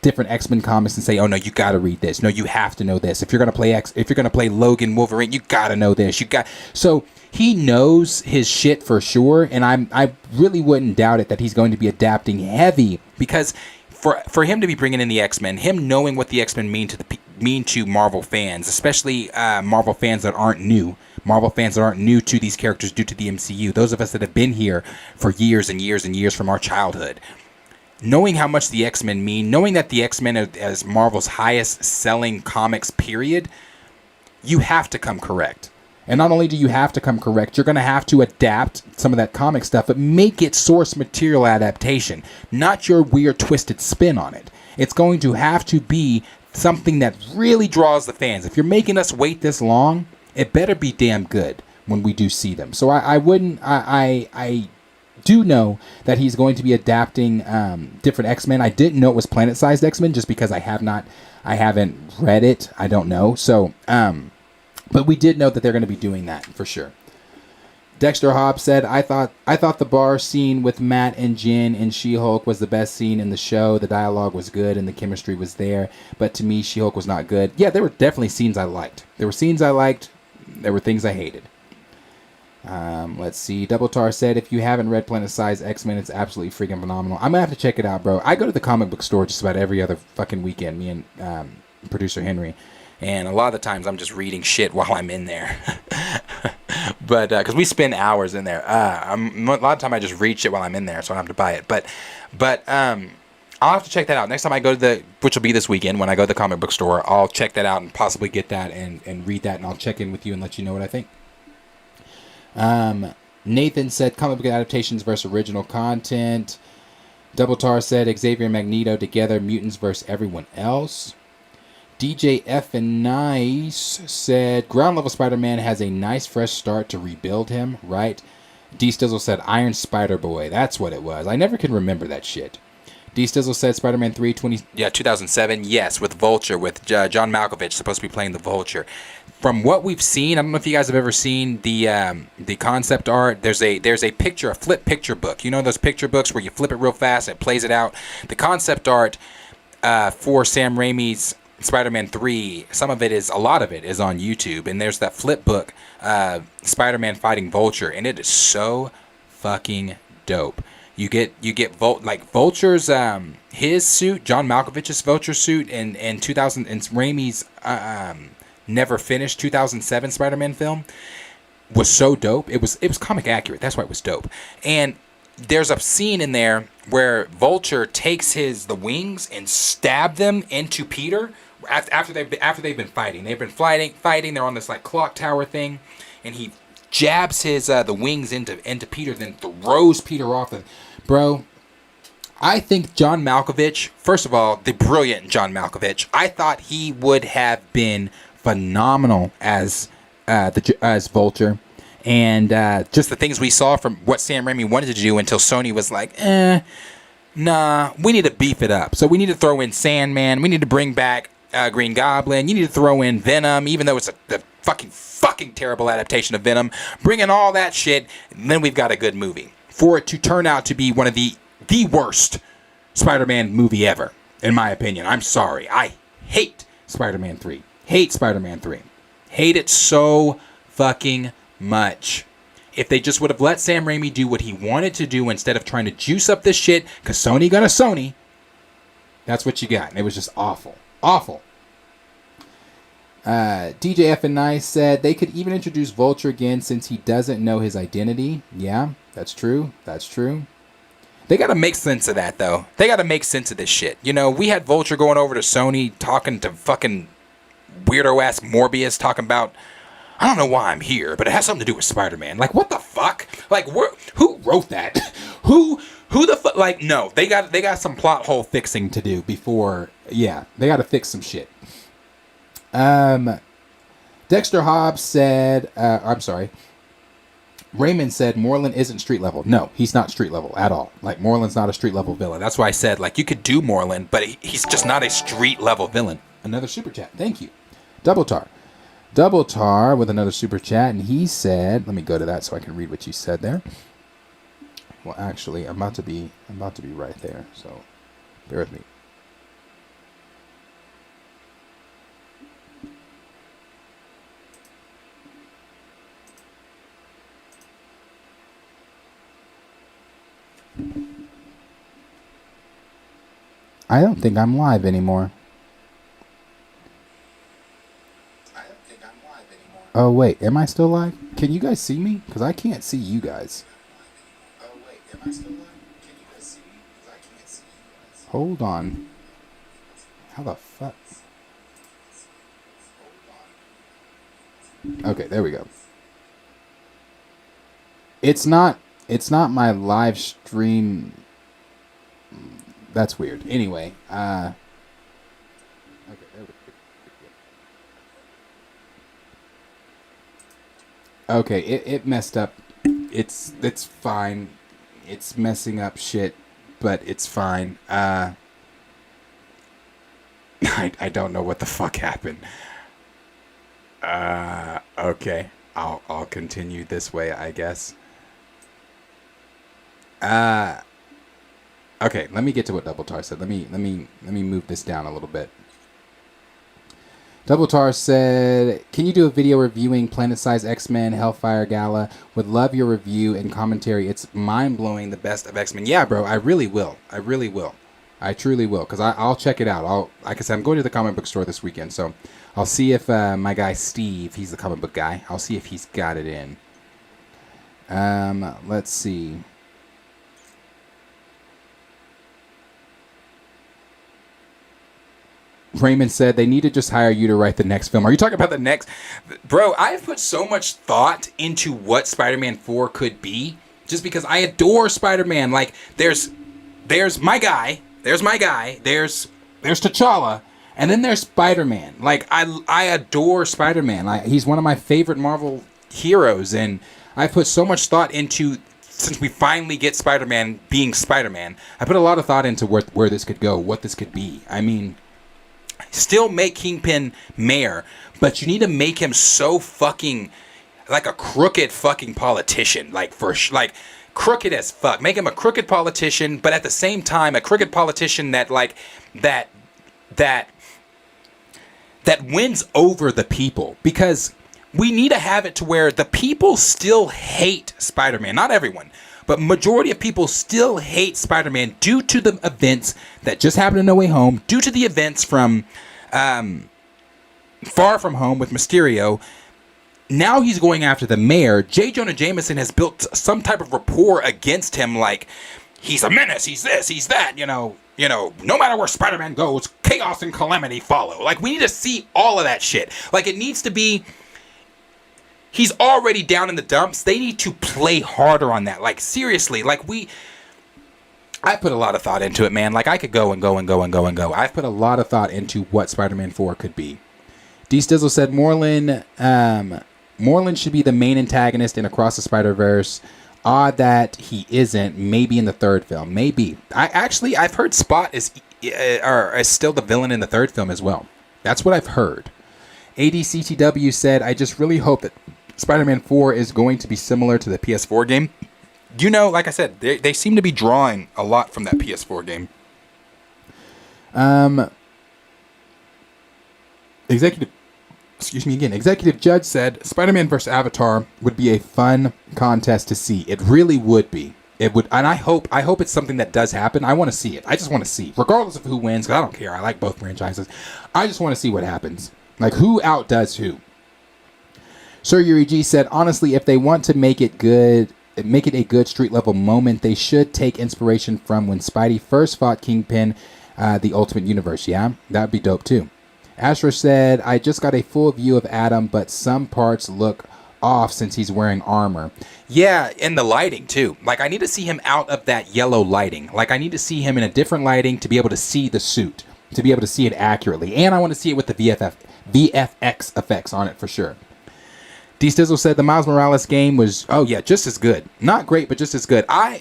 different X-Men comics and say, "Oh no, you got to read this. No, you have to know this. If you're gonna play Logan Wolverine, you got to know this. So he knows his shit for sure, and I really wouldn't doubt it that he's going to be adapting heavy because for him to be bringing in the X-Men, him knowing what the X-Men mean to Marvel fans, especially Marvel fans that aren't new. Marvel fans that aren't new to these characters due to the MCU. Those of us that have been here for years and years and years from our childhood. Knowing how much the X-Men mean, knowing that the X-Men are as Marvel's highest selling comics period, you have to come correct. And not only do you have to come correct, you're going to have to adapt some of that comic stuff, but make it source material adaptation, not your weird twisted spin on it. It's going to have to be something that really draws the fans. If you're making us wait this long, it better be damn good when we do see them. So I do know that he's going to be adapting different X-Men. I didn't know it was planet-sized X-Men just because I haven't read it. I don't know. So, but we did know that they're going to be doing that for sure. Dexter Hobbs said, I thought the bar scene with Matt and Jen and She-Hulk was the best scene in the show. The dialogue was good and the chemistry was there. But to me, She-Hulk was not good. Yeah, there were definitely scenes I liked. There were scenes I liked. There were things I hated. Let's see. Double Tar said, if you haven't read Planet Size X-Men, it's absolutely freaking phenomenal. I'm gonna have to check it out, bro. I go to the comic book store just about every other fucking weekend, me and producer Henry, and a lot of the times I'm just reading shit while I'm in there. But because we spend hours in there, a lot of time I just read shit while I'm in there, so I don't have to buy it. But I'll have to check that out next time I go to which will be this weekend when I go to the comic book store. I'll check that out and possibly get that and read that, and I'll check in with you and let you know what I think. Nathan said comic book adaptations versus original content. Double Tar said Xavier and Magneto together, mutants versus everyone else. DJ F and Nice said ground level Spider-Man has a nice fresh start to rebuild him, right? D Stizzle said Iron Spider Boy. That's what it was. I never can remember that shit. D Stizzle said Spider-Man 3 2007. Yes, with Vulture, with John Malkovich supposed to be playing the Vulture. From what we've seen, I don't know if you guys have ever seen the concept art. There's a picture, a flip picture book. You know those picture books where you flip it real fast and it plays it out? The concept art for Sam Raimi's Spider-Man 3, a lot of it is on YouTube. And there's that flip book, Spider-Man fighting Vulture, and it is so fucking dope. You get Vulture's his suit, John Malkovich's Vulture suit in 2000 and Raimi's never finished 2007 Spider-Man film was so dope. It was comic accurate. That's why it was dope. And there's a scene in there where Vulture takes the wings and stab them into Peter after they've been fighting. They've been fighting. They're on this like clock tower thing, and he jabs his the wings into Peter, then throws Peter off. Bro, I think John Malkovich, first of all, the brilliant John Malkovich, I thought he would have been phenomenal as Vulture. And just the things we saw from what Sam Raimi wanted to do until Sony was like, nah, we need to beef it up. So we need to throw in Sandman. We need to bring back Green Goblin. You need to throw in Venom, even though it's a fucking terrible adaptation of Venom. Bring in all that shit, and then we've got a good movie. For it to turn out to be one of the worst Spider-Man movie ever, in my opinion. I'm sorry. I hate Spider-Man 3. Hate Spider-Man 3. Hate it so fucking much. If they just would have let Sam Raimi do what he wanted to do instead of trying to juice up this shit, because Sony gonna Sony, That's what you got. And it was just awful. Awful. DJF and Nice said they could even introduce Vulture again since he doesn't know his identity. Yeah, that's true. That's true. They got to make sense of that, though. They got to make sense of this shit. You know, we had Vulture going over to Sony talking to fucking weirdo-ass Morbius talking about, I don't know why I'm here, but it has something to do with Spider-Man. Like, what the fuck? Like, who wrote that? Who the fuck? Like, no, they got some plot hole fixing to do before. Yeah, they got to fix some shit. Dexter Hobbs said, I'm sorry. Raymond said Moreland isn't street level. No, he's not street level at all. Like, Moreland's not a street level villain. That's why I said, like, you could do Moreland, but he's just not a street level villain. Another super chat. Thank you. Double Tar with another super chat, and he said, let me go to that so I can read what you said there. Well, actually, I'm about to be right there, so bear with me. I don't think I'm live anymore. Oh, wait. Am I still live? Can you guys see me? Because I can't see you guys. Oh, wait. Am I still live? Can you guys see me? Because I can't see you guys. Hold on. How the fuck? Okay, there we go. It's not my live stream. That's weird. Anyway, okay, there we go. Okay, it messed up. It's fine. It's messing up shit, but it's fine. I don't know what the fuck happened. Okay. I'll continue this way, I guess. Okay, let me get to what Double Tar said. Let me move this down a little bit. Double Tar said, "Can you do a video reviewing Planet Size X-Men Hellfire Gala? Would love your review and commentary. It's mind-blowing, the best of X-Men." Yeah, bro, I really will. I truly will, because I'll check it out. Like I said, I'm going to the comic book store this weekend, so I'll see if my guy Steve, he's the comic book guy, I'll see if he's got it in. Let's see. Raymond said they need to just hire you to write the next film. Are you talking about the next? Bro, I've put so much thought into what Spider-Man 4 could be, just because I adore Spider-Man. Like, there's my guy, there's T'Challa, and then there's Spider-Man. Like, I adore Spider-Man. He's one of my favorite Marvel heroes, and I put so much thought into, since we finally get Spider-Man being Spider-Man, I put a lot of thought into where this could go, what this could be. I mean, still make Kingpin mayor, but you need to make him so fucking like a crooked fucking politician, like crooked as fuck. Make him a crooked politician, but at the same time a crooked politician that wins over the people, because we need to have it to where the people still hate Spider-Man. Not everyone, but majority of people still hate Spider-Man due to the events that just happened in No Way Home, due to the events from Far From Home with Mysterio. Now he's going after the mayor. J. Jonah Jameson has built some type of rapport against him, like he's a menace, he's this, he's that, you know, no matter where Spider-Man goes, chaos and calamity follow. Like, we need to see all of that shit. Like, it needs to be, he's already down in the dumps. They need to play harder on that. Like, seriously, like I put a lot of thought into it, man. Like, I could go and go and go and go and go. I've put a lot of thought into what Spider-Man 4 could be. D. Stizzle said Moreland should be the main antagonist in Across the Spider-Verse. Odd that he isn't. Maybe in the third film. Maybe. I've heard Spot is still the villain in the third film as well. That's what I've heard. ADCTW said, I just really hope that Spider-Man 4 is going to be similar to the PS4 game. You know, like I said, they seem to be drawing a lot from that PS4 game. Executive Judge said Spider-Man vs. Avatar would be a fun contest to see. It really would be. it would, and I hope it's something that does happen. I want to see it. I just want to see, regardless of who wins, because I don't care. I like both franchises. I just want to see what happens. Like, who outdoes who. Sir Yuri G said, honestly, if they want to make it a good street level moment, they should take inspiration from when Spidey first fought Kingpin, the Ultimate Universe. Yeah, that would be dope too. Asher said, I just got a full view of Adam, but some parts look off since he's wearing armor. Yeah, and the lighting too. Like, I need to see him out of that yellow lighting. Like, I need to see him in a different lighting to be able to see the suit, to be able to see it accurately. And I want to see it with the VFX effects on it for sure. D Stizzle said the Miles Morales game was, oh yeah, just as good. Not great, but just as good. I'm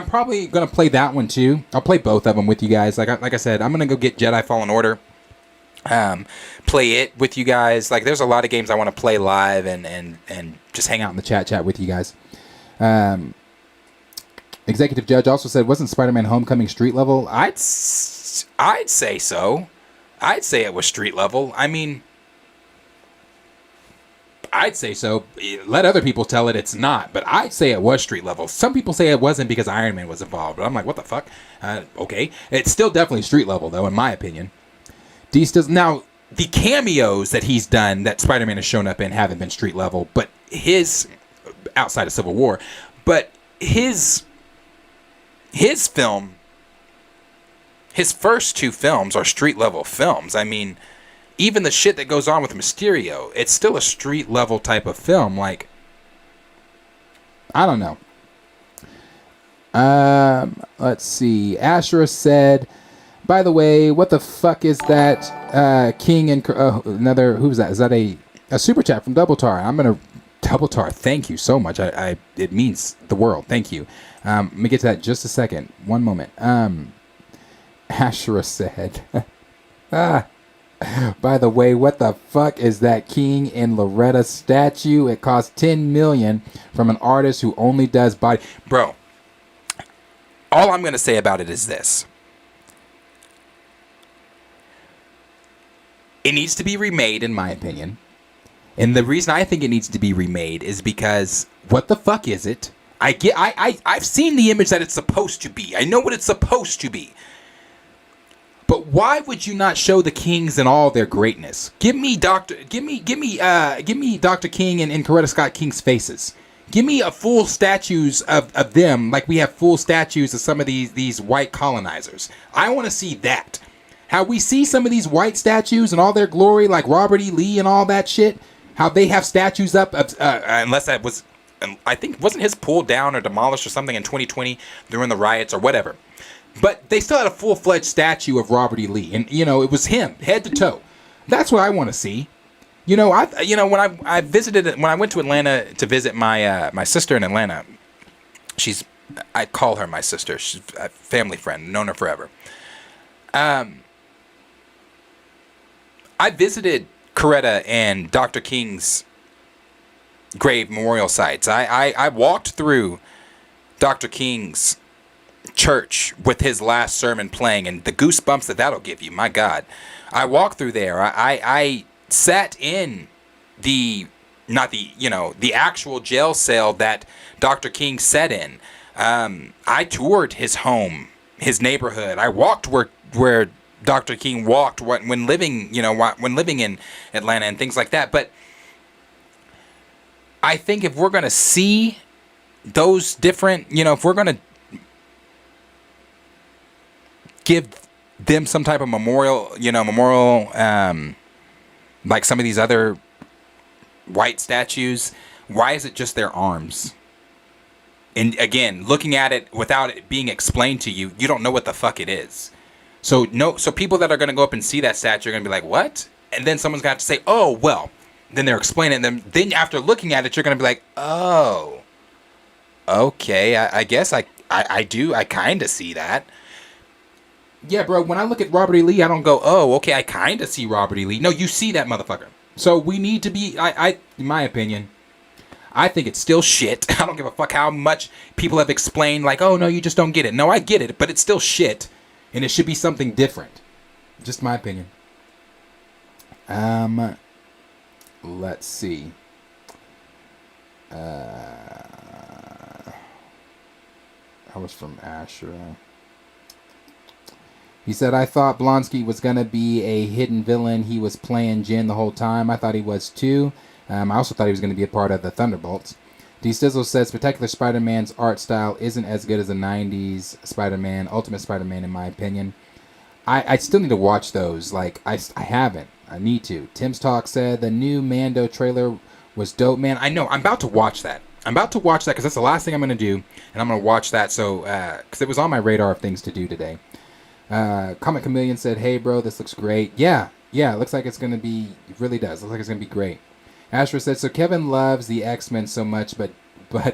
probably gonna play that one too. I'll play both of them with you guys. Like I said, I'm gonna go get Jedi Fallen Order. Play it with you guys. Like, there's a lot of games I want to play live and just hang out in the chat with you guys. Executive Judge also said, wasn't Spider-Man Homecoming street level? I'd say so. I'd say it was street level. I mean, I'd say so. Let other people tell it it's not, but I'd say it was street level. Some people say it wasn't because Iron Man was involved, but I'm like, what the fuck? Okay. It's still definitely street level, though, in my opinion. Now, the cameos that he's done that Spider-Man has shown up in haven't been street level, but outside of Civil War, but his film, his first two films are street level films. I mean, even the shit that goes on with Mysterio, it's still a street level type of film. Like, I don't know. Let's see. Asherah said, by the way, what the fuck is that? King and another, who's that? Is that a super chat from Double Tar? I'm gonna Double Tar. Thank you so much. It means the world. Thank you. Let me get to that in just a second. One moment. Asherah said, by the way, what the fuck is that King and Loretta statue? It cost $10 million from an artist who only does body. Bro, all I'm gonna say about it is this. It needs to be remade, in my opinion. And the reason I think it needs to be remade is because, what the fuck is it? I've seen the image that it's supposed to be. I know what it's supposed to be. But why would you not show the Kings in all their greatness? Give me Dr. King and Coretta Scott King's faces. Give me a full statues of them, like we have full statues of some of these white colonizers. I want to see that. How we see some of these white statues in all their glory, like Robert E. Lee and all that shit. How they have statues up, unless that was, I think, wasn't his pulled down or demolished or something in 2020 during the riots or whatever. But they still had a full-fledged statue of Robert E. Lee, and it was him, head to toe. That's what I want to see. When I went to Atlanta to visit my sister in Atlanta, I call her my sister. She's a family friend, known her forever. I visited Coretta and Dr. King's grave memorial sites. I walked through Dr. King's church with his last sermon playing, and the goosebumps that'll give you, my God. I walked through there. I sat in the actual jail cell that Dr. King sat in. I toured his home, his neighborhood. I walked where Dr. King walked when living in Atlanta and things like that. But I think if we're going to see those different, if we're going to give them some type of memorial, like some of these other white statues, why is it just their arms? And again, looking at it without it being explained to you, you don't know what the fuck it is. So people that are going to go up and see that statue are going to be like, what? And then someone's going to have to say, oh, well. Then they're explaining them. Then after looking at it, you're going to be like, oh, okay. I guess I kind of see that. Yeah, bro, when I look at Robert E. Lee, I don't go, oh, okay, I kind of see Robert E. Lee. No, you see that motherfucker. So we need to be, in my opinion, I think it's still shit. I don't give a fuck how much people have explained, like, oh, no, you just don't get it. No, I get it, but it's still shit. And it should be something different. Just my opinion. Let's see. That was from Ashura. He said, I thought Blonsky was going to be a hidden villain. He was playing Jin the whole time. I thought he was too. I also thought he was going to be a part of the Thunderbolts. D. Stizzle says, Spectacular Spider-Man's art style isn't as good as the 90s Spider-Man, Ultimate Spider-Man, in my opinion. I still need to watch those. Like, I haven't. I need to. Tim's Talk said, the new Mando trailer was dope. Man, I know. I'm about to watch that. Because that's the last thing I'm going to do. And I'm going to watch that because it was on my radar of things to do today. Comic Chameleon said, hey, bro, this looks great. Yeah, it looks like it's going to be, it really does. It looks like it's going to be great. Astra said, so Kevin loves the X-Men so much, but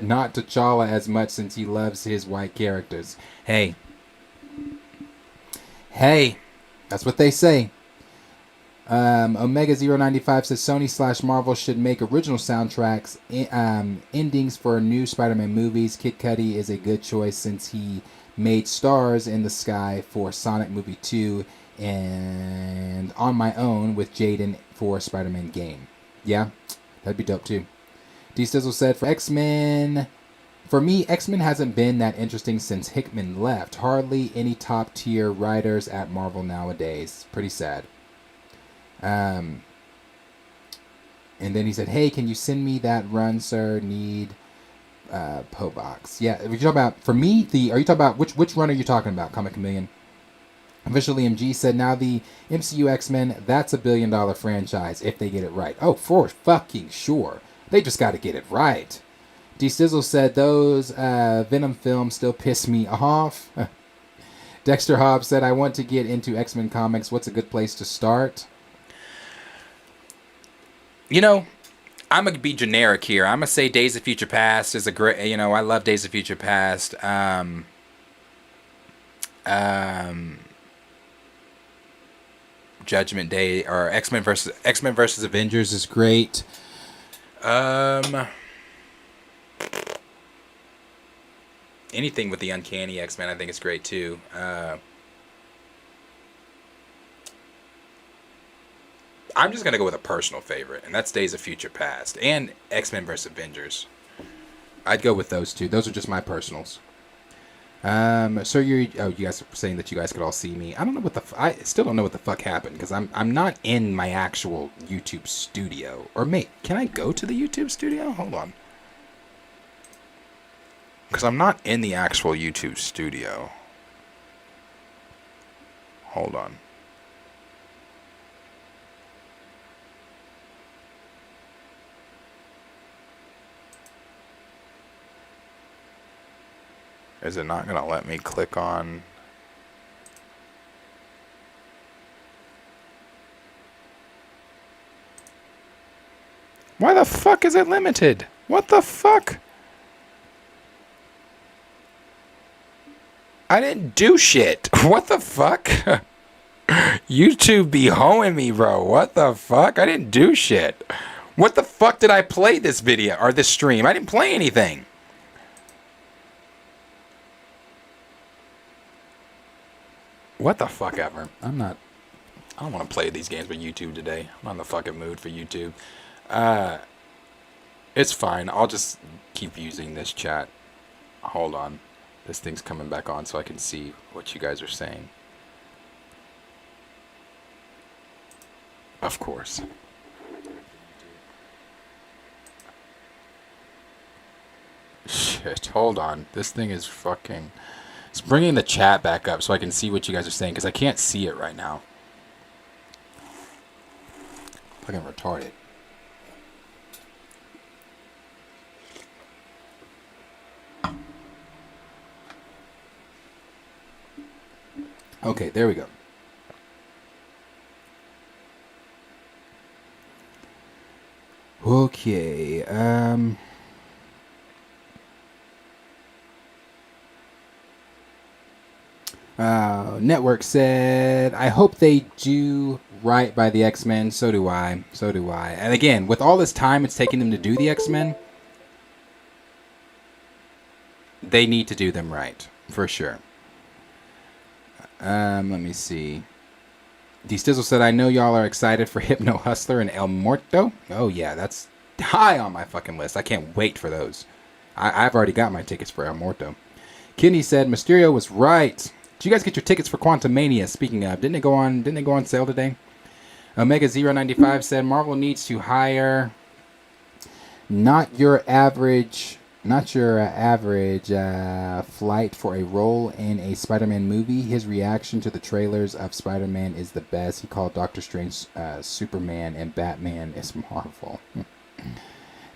not T'Challa as much since he loves his white characters. Hey, that's what they say. Omega095 says, Sony/Marvel should make original soundtracks, endings for new Spider-Man movies. Kid Cudi is a good choice since he made Stars in the Sky for Sonic Movie 2 and On My Own with Jaden for Spider-Man game. Yeah, that'd be dope too. D. Stizzle said, for me, X-Men hasn't been that interesting since Hickman left. Hardly any top-tier writers at Marvel nowadays. Pretty sad. And then he said, hey, can you send me that run, sir? Need Pobox. Yeah, if you're talking about, for me, are you talking about, which run are you talking about, Comic Chameleon? Official MG said, now the MCU X-Men, that's $1 billion franchise if they get it right. Oh, for fucking sure. They just got to get it right. D. Sizzle said, those Venom films still piss me off. Dexter Hobbs said, I want to get into X-Men comics. What's a good place to start? You know, I'm going to be generic here. I'm going to say Days of Future Past is a great, I love Days of Future Past. Judgment Day or X-Men versus Avengers is great. Anything with the Uncanny X-Men, I think is great too. I'm just gonna go with a personal favorite, and that's Days of Future Past and X-Men vs. Avengers. I'd go with those two. Those are just my personals. So you guys are saying that you guys could all see me. I don't know what I still don't know what the fuck happened because I'm not in my actual YouTube studio. Or can I go to the YouTube studio? Hold on. Because I'm not in the actual YouTube studio. Hold on. Is it not going to let me click on... Why the fuck is it limited? What the fuck? I didn't do shit. What the fuck? YouTube be hoeing me, bro. What the fuck? I didn't do shit. What the fuck did I play this video or this stream? I didn't play anything. What the fuck ever. I don't want to play these games with YouTube today. I'm not in the fucking mood for YouTube. It's fine. I'll just keep using this chat. Hold on. This thing's coming back on so I can see what you guys are saying. Of course. Shit, hold on. This thing is fucking... It's bringing the chat back up so I can see what you guys are saying because I can't see it right now. Fucking retarded. Okay, there we go. Okay, Network said, I hope they do right by the X-Men. So do I. So do I. And again, with all this time it's taking them to do the X-Men, they need to do them right. For sure. Let me see. D. Stizzle said, I know y'all are excited for Hypno Hustler and El Muerto. Oh, yeah, that's high on my fucking list. I can't wait for those. I've already got my tickets for El Muerto. Kenny said Mysterio was right. Did you guys get your tickets for Quantummania? Speaking of, didn't they go on sale today? Omega 095 said Marvel needs to hire not your average flight for a role in a Spider-Man movie. His reaction to the trailers of Spider-Man is the best. He called Doctor Strange Superman and Batman is Marvel.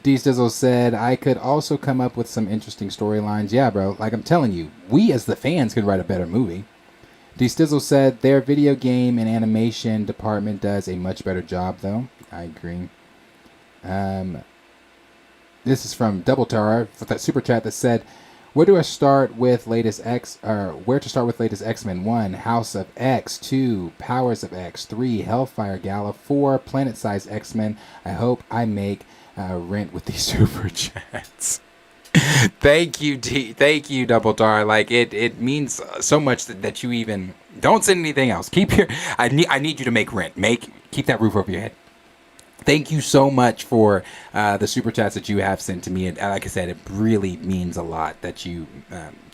D Stizzle said, I could also come up with some interesting storylines. Yeah, bro. Like I'm telling you, we as the fans could write a better movie. D Stizzle said, their video game and animation department does a much better job, though. I agree. This is from Double Tower for that super chat that said, where to start with latest X-Men? 1, House of X. 2, Powers of X. 3, Hellfire Gala. 4, Planet Size X-Men. I hope I make rent with these super chats. Thank you, Double Tower. Like it means so much that you even don't send anything else. I need you to make rent. Keep that roof over your head. Thank you so much for the super chats that you have sent to me. And like I said, it really means a lot that you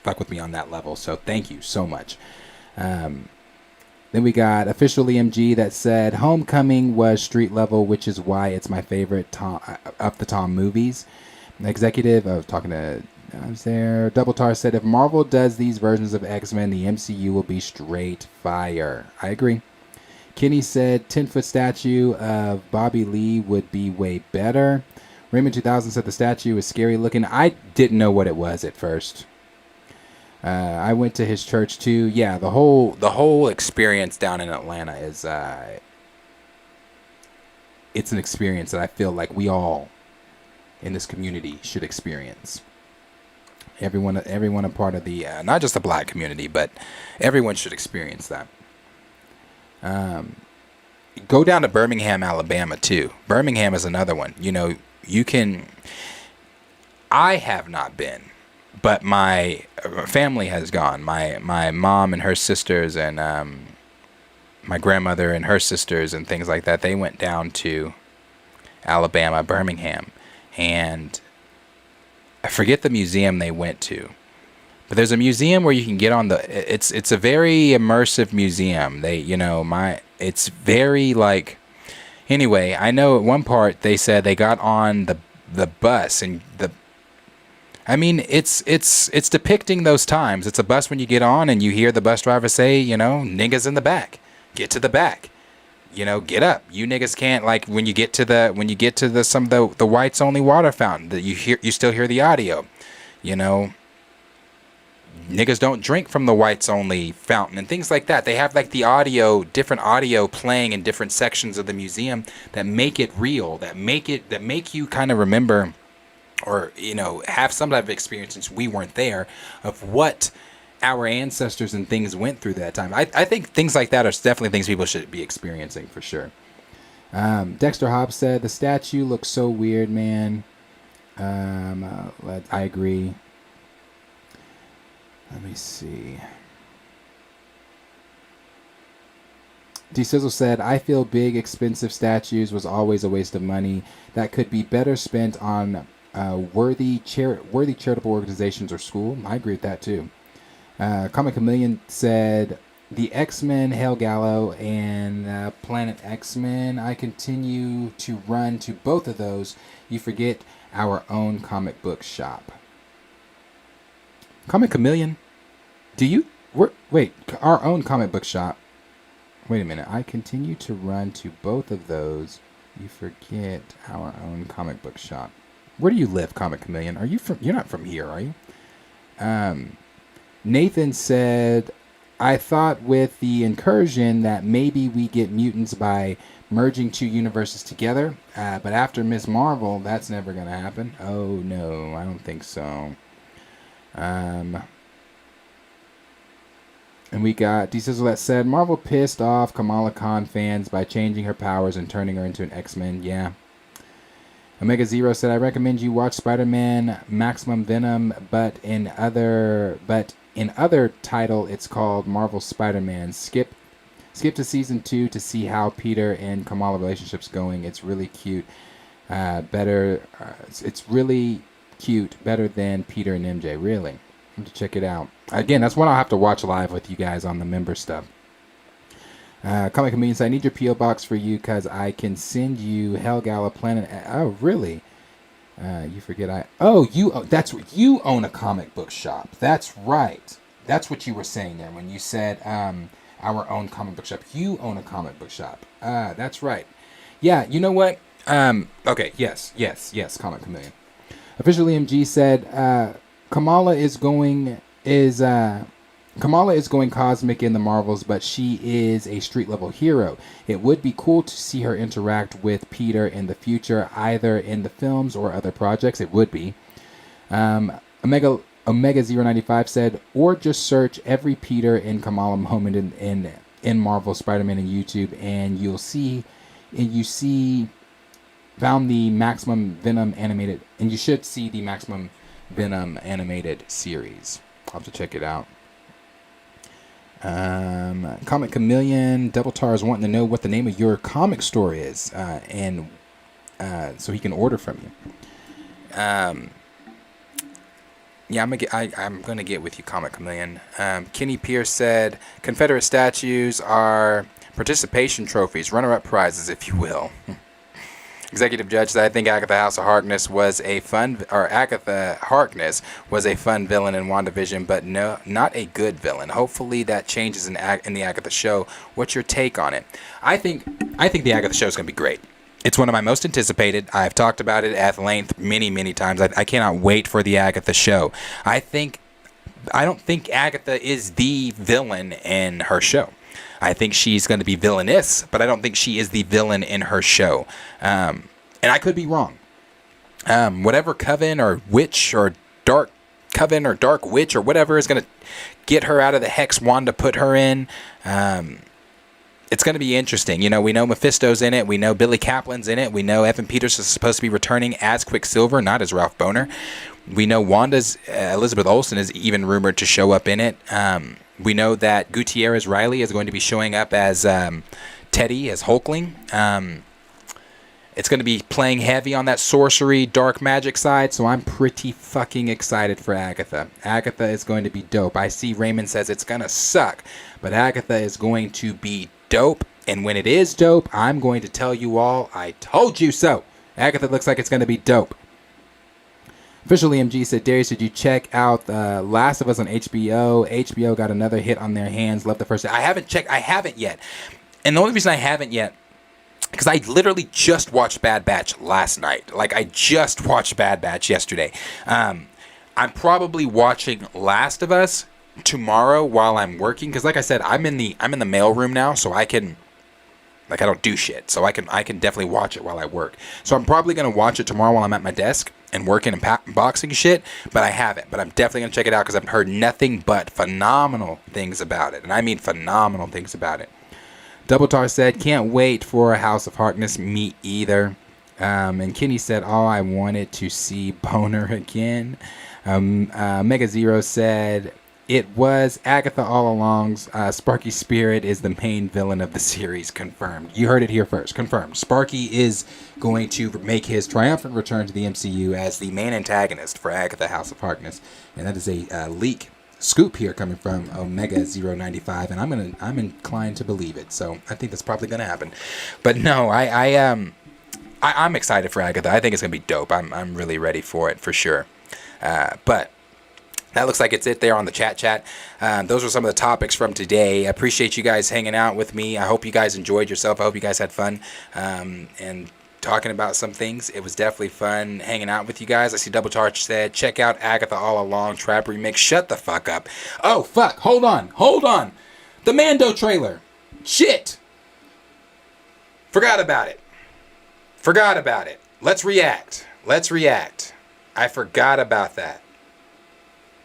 fuck with me on that level. So thank you so much. Then we got Official EMG that said, Homecoming was street level, which is why it's my favorite of the Tom movies. The executive, I was talking to, I was there. Double Tar said, if Marvel does these versions of X-Men, the MCU will be straight fire. I agree. Kenny said 10-foot statue of Bobby Lee would be way better. Raymond 2000 said the statue is scary looking. I didn't know what it was at first. I went to his church too. Yeah, the whole experience down in Atlanta is it's an experience that I feel like we all in this community should experience. Everyone a part of the not just the black community, but everyone should experience that. Go down to Birmingham, Alabama too. Birmingham is another one. You know, I have not been, but my family has gone. My mom and her sisters and my grandmother and her sisters and things like that. They went down to Alabama, Birmingham, and I forget the museum they went to. But there's a museum where you can get on it's a very immersive museum. It's very like, anyway, I know at one part they said they got on the bus and it's depicting those times. It's a bus when you get on and you hear the bus driver say, niggas in the back, get to the back, get up. You niggas can't, like when you get to the whites only water fountain that you still hear the audio, niggas don't drink from the whites only fountain and things like that. They have like the different audio playing in different sections of the museum that make it real, that make you kind of remember or, have some type of experience, since we weren't there, of what our ancestors and things went through that time. I think things like that are definitely things people should be experiencing for sure. Dexter Hobbs said, the statue looks so weird, man. I agree. Let me see. D Sizzle said, I feel big, expensive statues was always a waste of money that could be better spent on worthy charitable organizations or school. I agree with that too. Comic Chameleon said, the X-Men, Hell Gallo, and Planet X-Men. I continue to run to both of those. You forget our own comic book shop. Comic Chameleon, our own comic book shop. Wait a minute. I continue to run to both of those. You forget our own comic book shop. Where do you live, Comic Chameleon? You're not from here, are you? Nathan said, I thought with the incursion that maybe we get mutants by merging two universes together. But after Ms. Marvel, that's never going to happen. Oh, no, I don't think so. And we got D-Sizzle that said, Marvel pissed off Kamala Khan fans by changing her powers and turning her into an X-Men. Yeah. Omega Zero said, I recommend you watch Spider-Man Maximum Venom, but in other title, it's called Marvel Spider-Man. Skip to season 2 to see how Peter and Kamala relationship's going. It's really cute. It's really cute, better than Peter and MJ, really. have to check it out. Again, that's one I'll have to watch live with you guys on the member stuff. Comic Comedian said, I need your P.O. box for you because I can send you Hellgala Planet. Oh, really? You forget that's what you own, a comic book shop. That's right. That's what you were saying there when you said our own comic book shop. You own a comic book shop. That's right. Yeah, you know what? Okay, yes, Comic Chameleon. Officially MG said Kamala is going cosmic in the Marvels, but she is a street level hero. It would be cool to see her interact with Peter in the future, either in the films or other projects. It would be. Omega 095 said, or just search every Peter and Kamala moment in Marvel Spider-Man in YouTube, and you found the Maximum Venom animated, and you should see the Maximum Venom animated series. I'll have to check it out. Comic Chameleon, Double Tar is wanting to know what the name of your comic store is, and so he can order from you. Yeah, I'm gonna get with you, Comic Chameleon. Kenny Pierce said Confederate statues are participation trophies, runner-up prizes, if you will. Executive Judge said, I think Agatha Harkness was a fun villain in WandaVision, but no, not a good villain. Hopefully that changes in the Agatha show. What's your take on it? I think the Agatha show is going to be great. It's one of my most anticipated. I've talked about it at length many times. I cannot wait for the Agatha show. I don't think Agatha is the villain in her show. I think she's going to be villainous, but I don't think she is the villain in her show. And I could be wrong. Whatever coven or witch or dark coven or dark witch or whatever is going to get her out of the hex Wanda put her in, it's going to be interesting. You know, we know Mephisto's in it. We know Billy Kaplan's in it. We know Evan Peters is supposed to be returning as Quicksilver, not as Ralph Boner. We know Wanda's Elizabeth Olsen is even rumored to show up in it. We know that Gutierrez Riley is going to be showing up as Teddy, as Hulkling. It's going to be playing heavy on that sorcery, dark magic side, so I'm pretty fucking excited for Agatha. Agatha is going to be dope. I see Raymond says it's going to suck, but Agatha is going to be dope, and when it is dope, I'm going to tell you all, I told you so. Agatha looks like it's going to be dope. Officially MG said, Darius, did you check out Last of Us on HBO? HBO got another hit on their hands. Left the first. I haven't checked. I haven't yet. And the only reason I haven't yet, because I literally just watched Bad Batch last night. Like, I just watched Bad Batch yesterday. I'm probably watching Last of Us tomorrow while I'm working. Because like I said, I'm in the mailroom now, so I can... Like, I don't do shit, so I can definitely watch it while I work. So I'm probably going to watch it tomorrow while I'm at my desk and working and boxing shit, but I haven't. But I'm definitely going to check it out because I've heard nothing but phenomenal things about it. And I mean phenomenal things about it. Double Tar said, can't wait for a House of Harkness. Me either. And Kenny said, oh, I wanted to see Boner again. Mega Zero said... It was Agatha all along. Sparky Spirit is the main villain of the series. Confirmed. You heard it here first. Confirmed. Sparky is going to make his triumphant return to the MCU as the main antagonist for Agatha House of Harkness. And that is a leak scoop here coming from Omega 095. And I'm inclined to believe it. So I think that's probably going to happen. But no, I'm excited for Agatha. I think it's going to be dope. I'm really ready for it for sure. But that looks like it's it there on the chat. Those are some of the topics from today. I appreciate you guys hanging out with me. I hope you guys enjoyed yourself. I hope you guys had fun and talking about some things. It was definitely fun hanging out with you guys. I see Double Charge said, check out Agatha All Along Trap Remix. Shut the fuck up. Oh, fuck. Hold on. The Mando trailer. Shit. Forgot about it. Let's react. I forgot about that.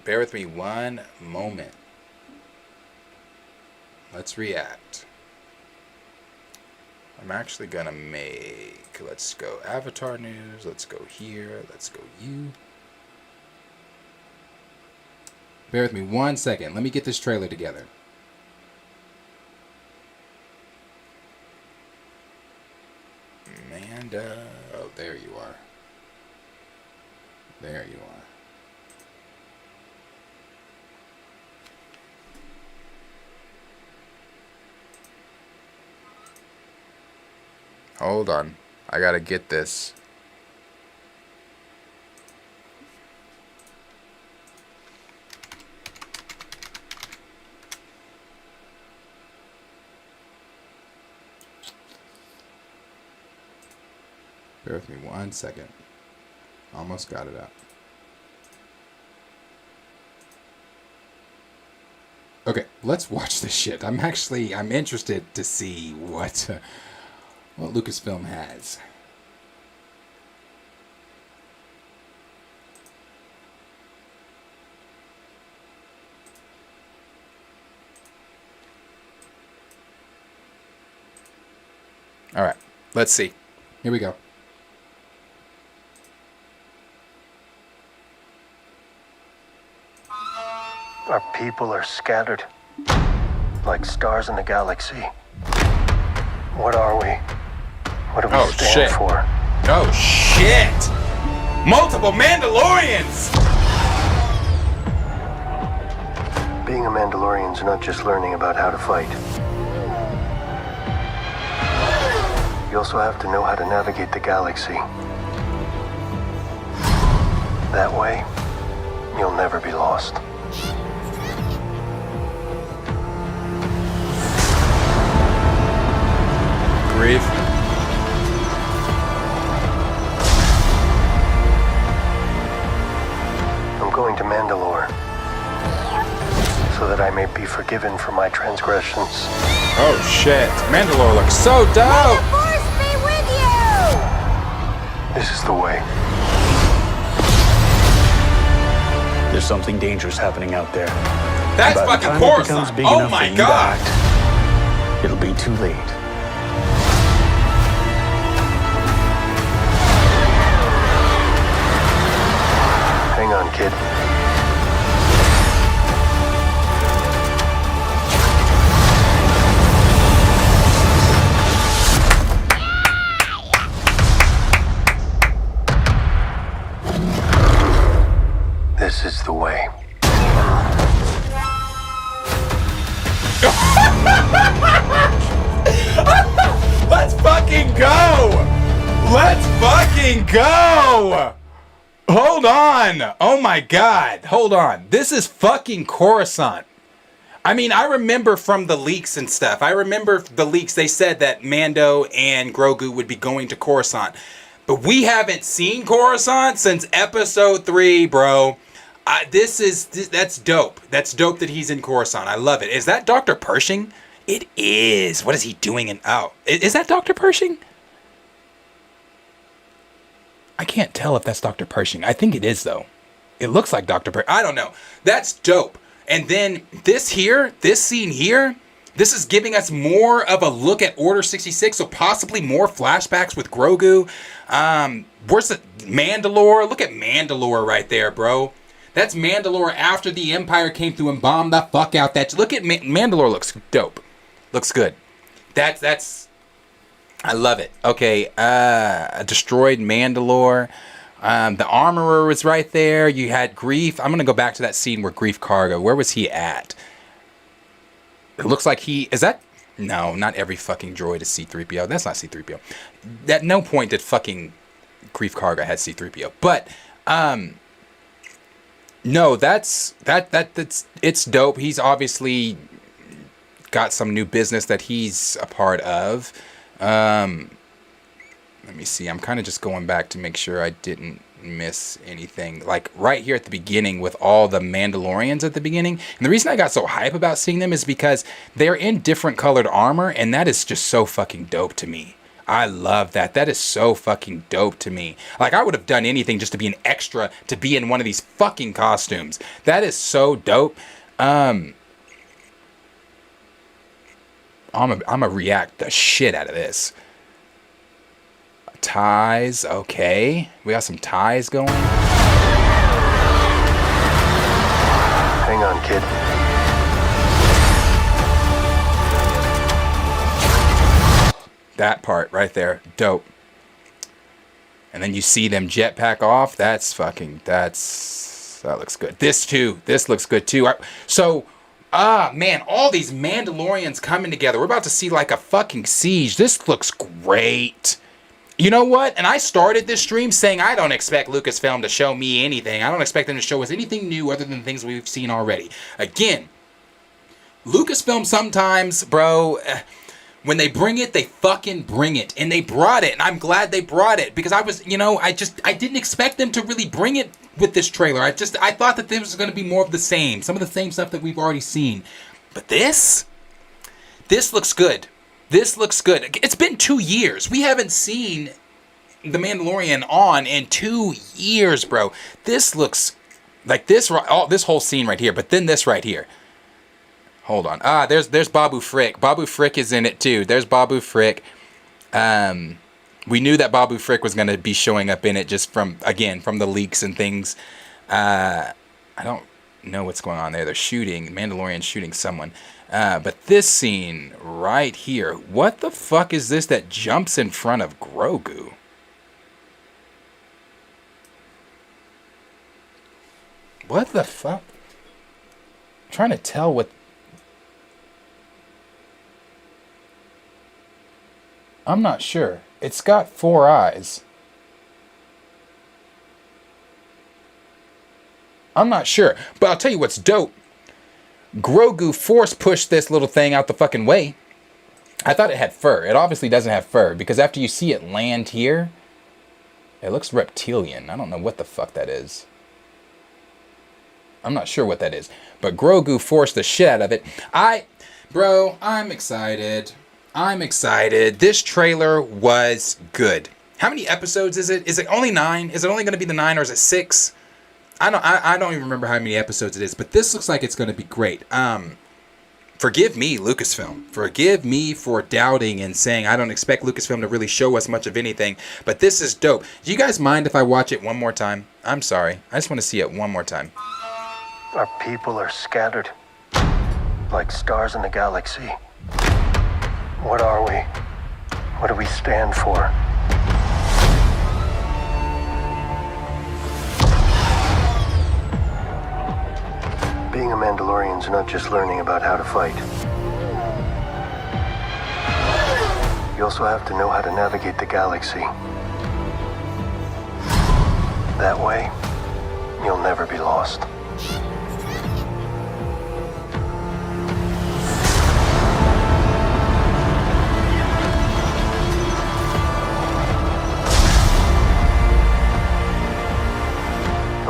Bear with me one moment. Let's react. I'm actually gonna let's go Avatar News, let's go here, let's go you. Bear with me 1 second. Let me get this trailer together. Amanda. Oh, there you are. Hold on. I gotta get this. Bear with me 1 second. Almost got it out. Okay, let's watch this shit. I'm interested to see what Lucasfilm has. All right, let's see. Here we go. Our people are scattered, like stars in the galaxy. What are we? What do we stand for? Oh, shit! Multiple Mandalorians! Being a Mandalorian's not just learning about how to fight. You also have to know how to navigate the galaxy. That way, you'll never be lost. Grief. I'm going to Mandalore so that I may be forgiven for my transgressions. Oh shit, Mandalore looks so dope! May the Force be with you! This is the way. There's something dangerous happening out there. That's fucking Coruscant! Oh my god! It'll be too late. Hang on, kid. This is the way. Let's fucking go! Let's fucking go! Hold on! Oh my god, hold on. This is fucking Coruscant. I mean, I remember from the leaks and stuff. I remember the leaks, they said that Mando and Grogu would be going to Coruscant. But we haven't seen Coruscant since episode 3, bro. That's dope. That's dope that he's in Coruscant. I love it. Is that Dr. Pershing? It is. What is he doing in... Oh, is that Dr. Pershing? I can't tell if that's Dr. Pershing. I think it is, though. It looks like Dr. Pershing. I don't know. That's dope. And then this scene here, this is giving us more of a look at Order 66, so possibly more flashbacks with Grogu. Where's the Mandalore? Look at Mandalore right there, bro. That's Mandalore after the Empire came through and bombed the fuck out that... Look at Mandalore looks dope. Looks good. That's... I love it. Okay, a destroyed Mandalore. The Armorer was right there. You had Grief. I'm going to go back to that scene where Grief Karga. Where was he at? It looks like he... Is that... No, not every fucking droid is C-3PO. That's not C-3PO. At no point did fucking Grief Karga had C-3PO. But, no, that's it's dope. He's obviously got some new business that he's a part of. Let me see. I'm kind of just going back to make sure I didn't miss anything. Like right here at the beginning with all the Mandalorians at the beginning. And the reason I got so hype about seeing them is because they're in different colored armor, and that is just so fucking dope to me. I love that. That is so fucking dope to me. Like, I would have done anything just to be an extra, to be in one of these fucking costumes. That is so dope. I'm a react the shit out of this. Ties, okay. We got some ties going. Hang on, kid. That part right there, dope. And then you see them jetpack off. That looks good. This looks good too. So Ah, man, all these Mandalorians coming together. We're about to see like a fucking siege. This looks great. You know what? And I started this stream saying I don't expect Lucasfilm to show me anything. I don't expect them to show us anything new other than things we've seen already. Again, Lucasfilm sometimes, bro, when they bring it, they fucking bring it. And they brought it. And I'm glad they brought it. Because I was, I didn't expect them to really bring it with this trailer. I thought that this was going to be more of the same. Some of the same stuff that we've already seen. But this looks good. This looks good. It's been 2 years. We haven't seen The Mandalorian on in 2 years, bro. This looks like this whole scene right here. But then this right here. Hold on. There's Babu Frick. Babu Frick is in it too. There's Babu Frick. We knew that Babu Frick was going to be showing up in it just from the leaks and things. I don't know what's going on there. They're shooting. Mandalorian's shooting someone. But this scene right here. What the fuck is this that jumps in front of Grogu? What the fuck? I'm trying to tell what... I'm not sure. It's got 4 eyes. I'm not sure. But I'll tell you what's dope. Grogu force pushed this little thing out the fucking way. I thought it had fur. It obviously doesn't have fur. Because after you see it land here, it looks reptilian. I don't know what the fuck that is. I'm not sure what that is. But Grogu forced the shit out of it. Bro, I'm excited. I'm excited. This trailer was good. How many episodes is it? Is it only 9? Is it only going to be the 9 or is it 6? I don't even remember how many episodes it is, but this looks like it's going to be great. Forgive me, Lucasfilm. Forgive me for doubting and saying I don't expect Lucasfilm to really show us much of anything, but this is dope. Do you guys mind if I watch it one more time? I'm sorry. I just want to see it one more time. Our people are scattered like stars in the galaxy. What are we? What do we stand for? Being a Mandalorian's not just learning about how to fight. You also have to know how to navigate the galaxy. That way, you'll never be lost.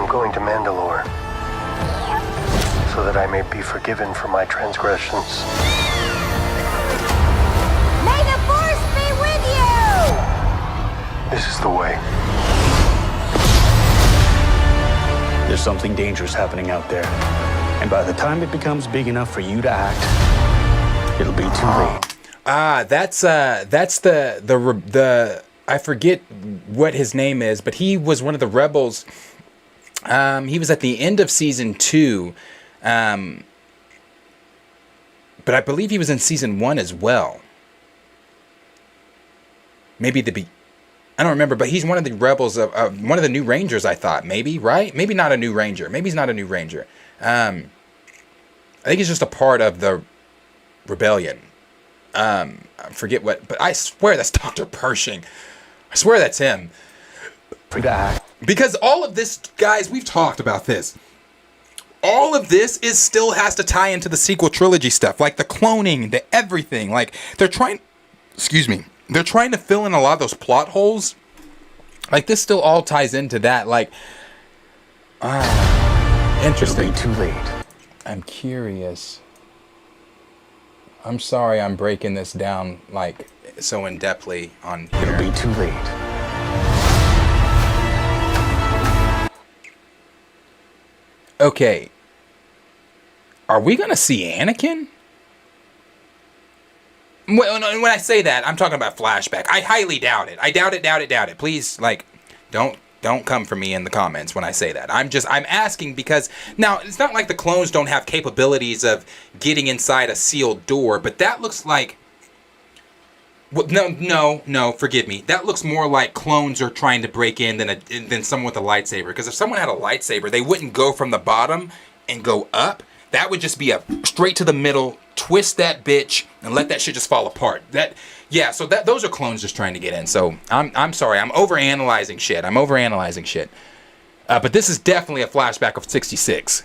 Going to Mandalore so that I may be forgiven for my transgressions. May the Force be with you! This is the way. There's something dangerous happening out there. And by the time it becomes big enough for you to act, it'll be too late. That's the I forget what his name is, but he was one of the rebels. He was at the end of season 2, but I believe he was in season 1 as well. Maybe I don't remember, but he's one of the rebels of one of the new Rangers. I thought maybe, right? Maybe not a new Ranger. Maybe he's not a new Ranger. I think he's just a part of the rebellion. I forget what, but I swear that's Dr. Pershing. I swear that's him. Because all of this, guys, we've talked about this. All of this still has to tie into the sequel trilogy stuff, like the cloning, the everything. Like they're trying to fill in a lot of those plot holes. Like this still all ties into that. Like, interesting. It'll be too late. I'm curious. I'm sorry, I'm breaking this down like so in depthly on here. It'll be too late. Okay, are we gonna see Anakin? When I say that, I'm talking about flashback. I highly doubt it. I doubt it. Please, like, don't come for me in the comments when I say that. I'm asking because now it's not like the clones don't have capabilities of getting inside a sealed door, but that looks like. No, forgive me. That looks more like clones are trying to break in than someone with a lightsaber. Because if someone had a lightsaber, they wouldn't go from the bottom and go up. That would just be a straight to the middle, twist that bitch, and let that shit just fall apart. So those are clones just trying to get in. So I'm sorry, I'm overanalyzing shit. But this is definitely a flashback of 66.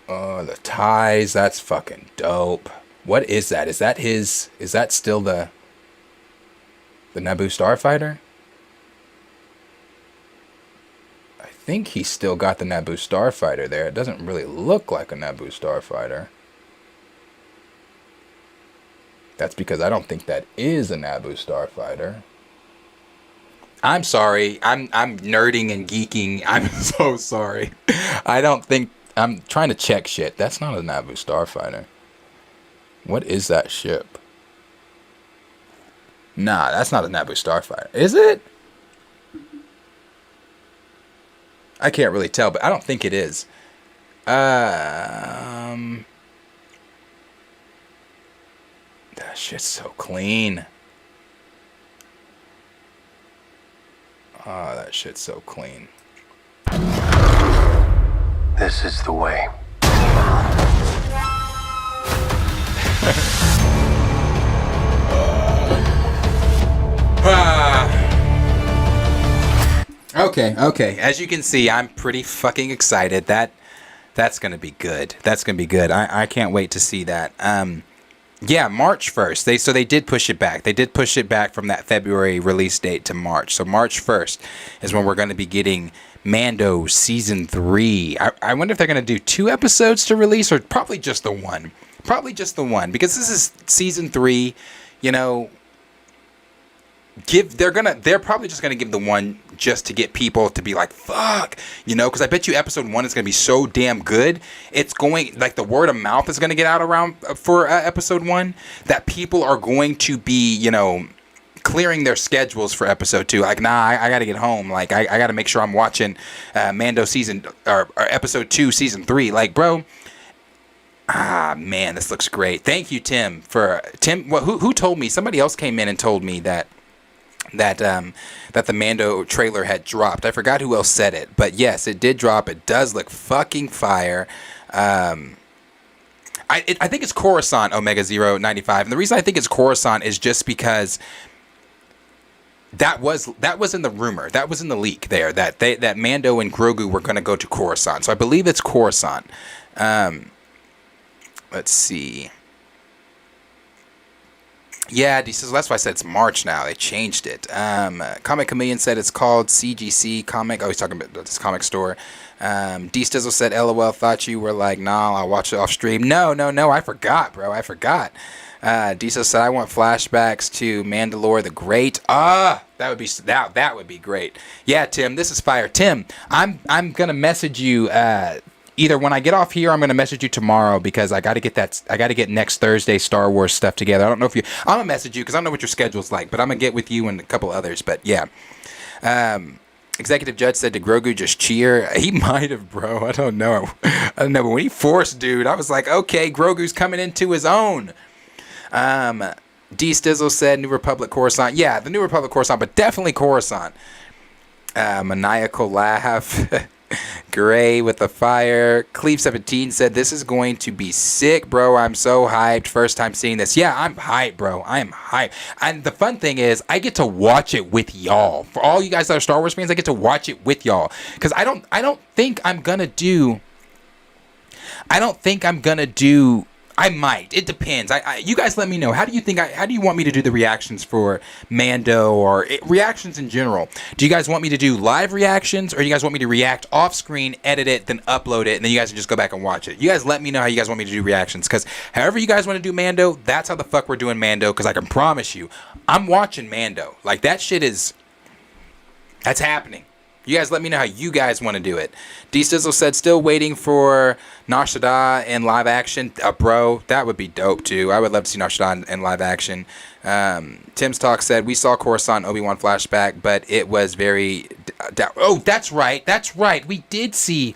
Oh, the ties, that's fucking dope. What is that? Is that still the Naboo Starfighter? I think he's still got the Naboo Starfighter there. It doesn't really look like a Naboo Starfighter. That's because I don't think that is a Naboo Starfighter. I'm sorry. I'm nerding and geeking. I'm so sorry. I'm trying to check shit. That's not a Naboo Starfighter. What is that ship? Nah, that's not a Naboo Starfighter. Is it? I can't really tell, but I don't think it is. That shit's so clean. Oh, that shit's so clean. This is the way. Okay. As you can see, I'm pretty fucking excited. That's gonna be good. I can't wait to see that. Yeah, March 1st. They did push it back. They did push it back from that February release date to March. So March 1st is when we're going to be getting Mando Season 3. I wonder if they're going to do 2 episodes to release or probably just the one. Probably just the one because this is Season 3, you know. They're probably just gonna give the one just to get people to be like, fuck, you know, because I bet you episode 1 is gonna be so damn good. It's going, like, the word of mouth is gonna get out around for episode 1 that people are going to be, you know, clearing their schedules for episode 2. Like, nah, I gotta get home. Like, I gotta make sure I'm watching Mando season or episode 2 season 3. Like, bro. Ah, man, this looks great. Thank you, Tim. Who told me? Somebody else came in and told me that the Mando trailer had dropped. I forgot who else said it, but yes, it did drop. It does look fucking fire. I think it's Coruscant Omega 095, and the reason I think it's Coruscant is just because that was in the rumor, that was in the leak there that Mando and Grogu were going to go to Coruscant. So I believe it's Coruscant. Let's see. Yeah, so that's why I said it's March now. They changed it. Comic Chameleon said it's called CGC Comic. Oh, he's talking about this comic store. D Stizzle said, LOL, thought you were like, nah, I'll watch it off stream. No, I forgot, bro. I forgot. D Stizzle said, I want flashbacks to Mandalore the Great. That would be great. Yeah, Tim, this is fire. Tim, I'm gonna message you either when I get off here, I'm going to message you tomorrow because I got to get next Thursday Star Wars stuff together. I don't know if I'm going to message you because I don't know what your schedule's like, but I'm going to get with you and a couple others. But yeah. Executive Judge said, did Grogu just cheer? He might have, bro. I don't know. But when he forced dude, I was like, okay, Grogu's coming into his own. D Stizzle said New Republic Coruscant. Yeah, the New Republic Coruscant, but definitely Coruscant. Maniacal laugh. Gray with the fire. Cleve17 said, this is going to be sick, bro. I'm so hyped. First time seeing this. Yeah, I'm hyped, bro. I am hyped. And the fun thing is, I get to watch it with y'all. For all you guys that are Star Wars fans, I get to watch it with y'all. Because I don't think I'm gonna do. I might. It depends. You guys let me know. How do you want me to do the reactions for Mando or reactions in general? Do you guys want me to do live reactions or do you guys want me to react off screen, edit it, then upload it, and then you guys can just go back and watch it? You guys let me know how you guys want me to do reactions because however you guys want to do Mando, that's how the fuck we're doing Mando because I can promise you, I'm watching Mando. Like that's happening. You guys let me know how you guys want to do it. D Stizzle said, still waiting for Nar Shaddaa in live action. Bro, that would be dope too. I would love to see Nar Shaddaa in live action. Tim's Talk said, we saw Coruscant Obi-Wan flashback, but it was very... Oh, that's right. We did see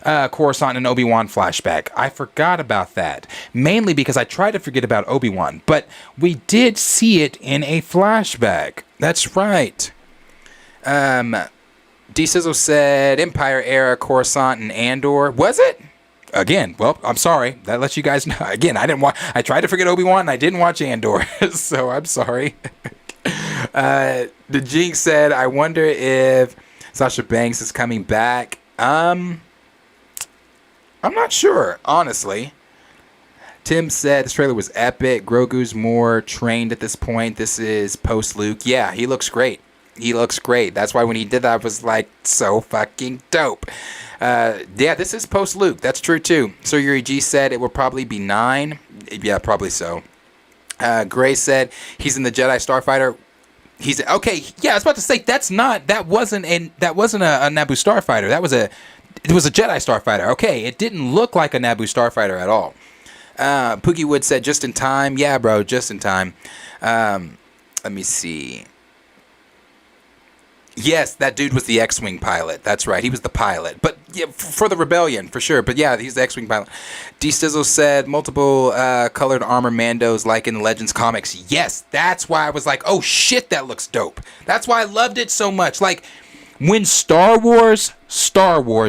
Coruscant and Obi-Wan flashback. I forgot about that. Mainly because I tried to forget about Obi-Wan, but we did see it in a flashback. That's right. D-Sizzle said Empire era, Coruscant, and Andor. Was it? Again, well, I'm sorry. That lets you guys know. Again, I didn't watch. I tried to forget Obi-Wan, and I didn't watch Andor, so I'm sorry. The Jinx said, I wonder if Sasha Banks is coming back. I'm not sure, honestly. Tim said this trailer was epic. Grogu's more trained at this point. This is post-Luke. Yeah, he looks great. He looks great. That's why when he did that, I was like, so fucking dope. Yeah, this is post-Luke. That's true, too. So Yuri G said it will probably be 9. Yeah, probably so. Gray said he's in the Jedi Starfighter. He's okay. Yeah, I was about to say that wasn't a Naboo Starfighter. It was a Jedi Starfighter. Okay, it didn't look like a Naboo Starfighter at all. Pookie Wood said just in time. Yeah, bro, just in time. Let me see. Yes, that dude was the X-Wing pilot. That's right. He was the pilot. But yeah, for the Rebellion, for sure. But yeah, he's the X-Wing pilot. D-Stizzle said multiple colored armor Mandos like in Legends comics. Yes, that's why I was like, oh shit, that looks dope. That's why I loved it so much. Like, when Star Wars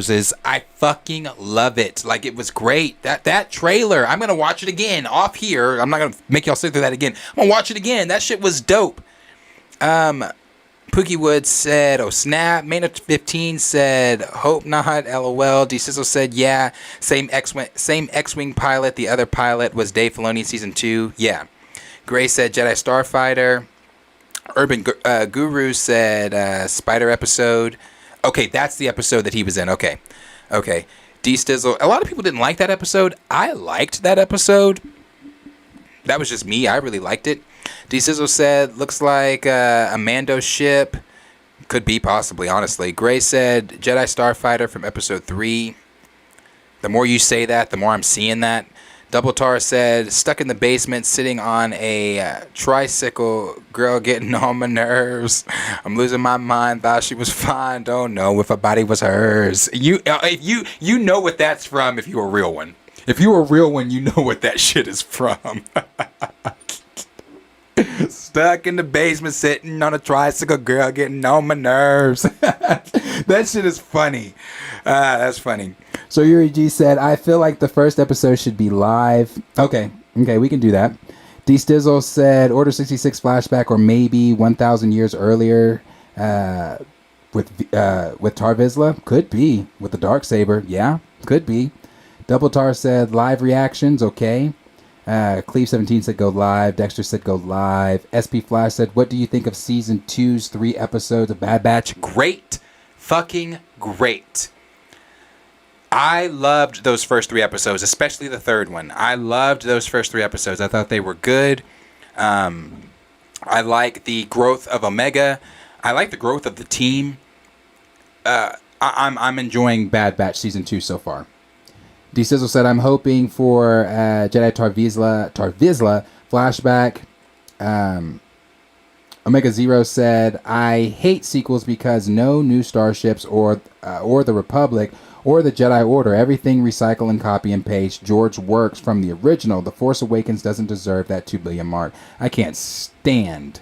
is, I fucking love it. Like, it was great. That trailer, I'm going to watch it again off here. I'm not going to make y'all sit through that again. I'm going to watch it again. That shit was dope. Pookie Wood said, oh snap. Maynard 15 said, hope not, LOL. D-Sizzle said, yeah. Same X-Wing pilot. The other pilot was Dave Filoni season 2. Yeah. Gray said, Jedi Starfighter. Urban Guru said, Spider episode. Okay, that's the episode that he was in. Okay. D-Stizzle. A lot of people didn't like that episode. I liked that episode. That was just me. I really liked it. D-Sizzle said, looks like a Mando ship. Could be, possibly, honestly. Gray said, Jedi Starfighter from episode 3. The more you say that, the more I'm seeing that. Double Tar said, stuck in the basement, sitting on a tricycle. Girl getting on my nerves. I'm losing my mind. Thought she was fine. Don't know if her body was hers. You know what that's from if you're a real one. If you're a real one, you know what that shit is from. Stuck in the basement, sitting on a tricycle, girl getting on my nerves. That shit is funny. That's funny. So Yuri G said, I feel like the first episode should be live. Okay, we can do that. D-Stizzle said, Order 66 flashback, or maybe 1,000 years earlier with Tar Vizsla. Could be. With the Darksaber. Yeah, could be. Double Tar said, live reactions. Okay. Cleve 17 said go live. Dexter said go live. SP Flash said, what do you think of season 2's 3 episodes of Bad Batch? Great. Fucking great. I loved those first 3 episodes, especially the third one. I loved those first 3 episodes. I thought they were good. I like the growth of Omega. I like the growth of the team. I'm enjoying Bad Batch season 2 so far. D-Sizzle said, I'm hoping for Jedi Tar Vizsla flashback. Omega Zero said, I hate sequels because no new starships or the Republic or the Jedi Order. Everything recycle and copy and paste. George works from the original. The Force Awakens doesn't deserve that 2 billion mark. I can't stand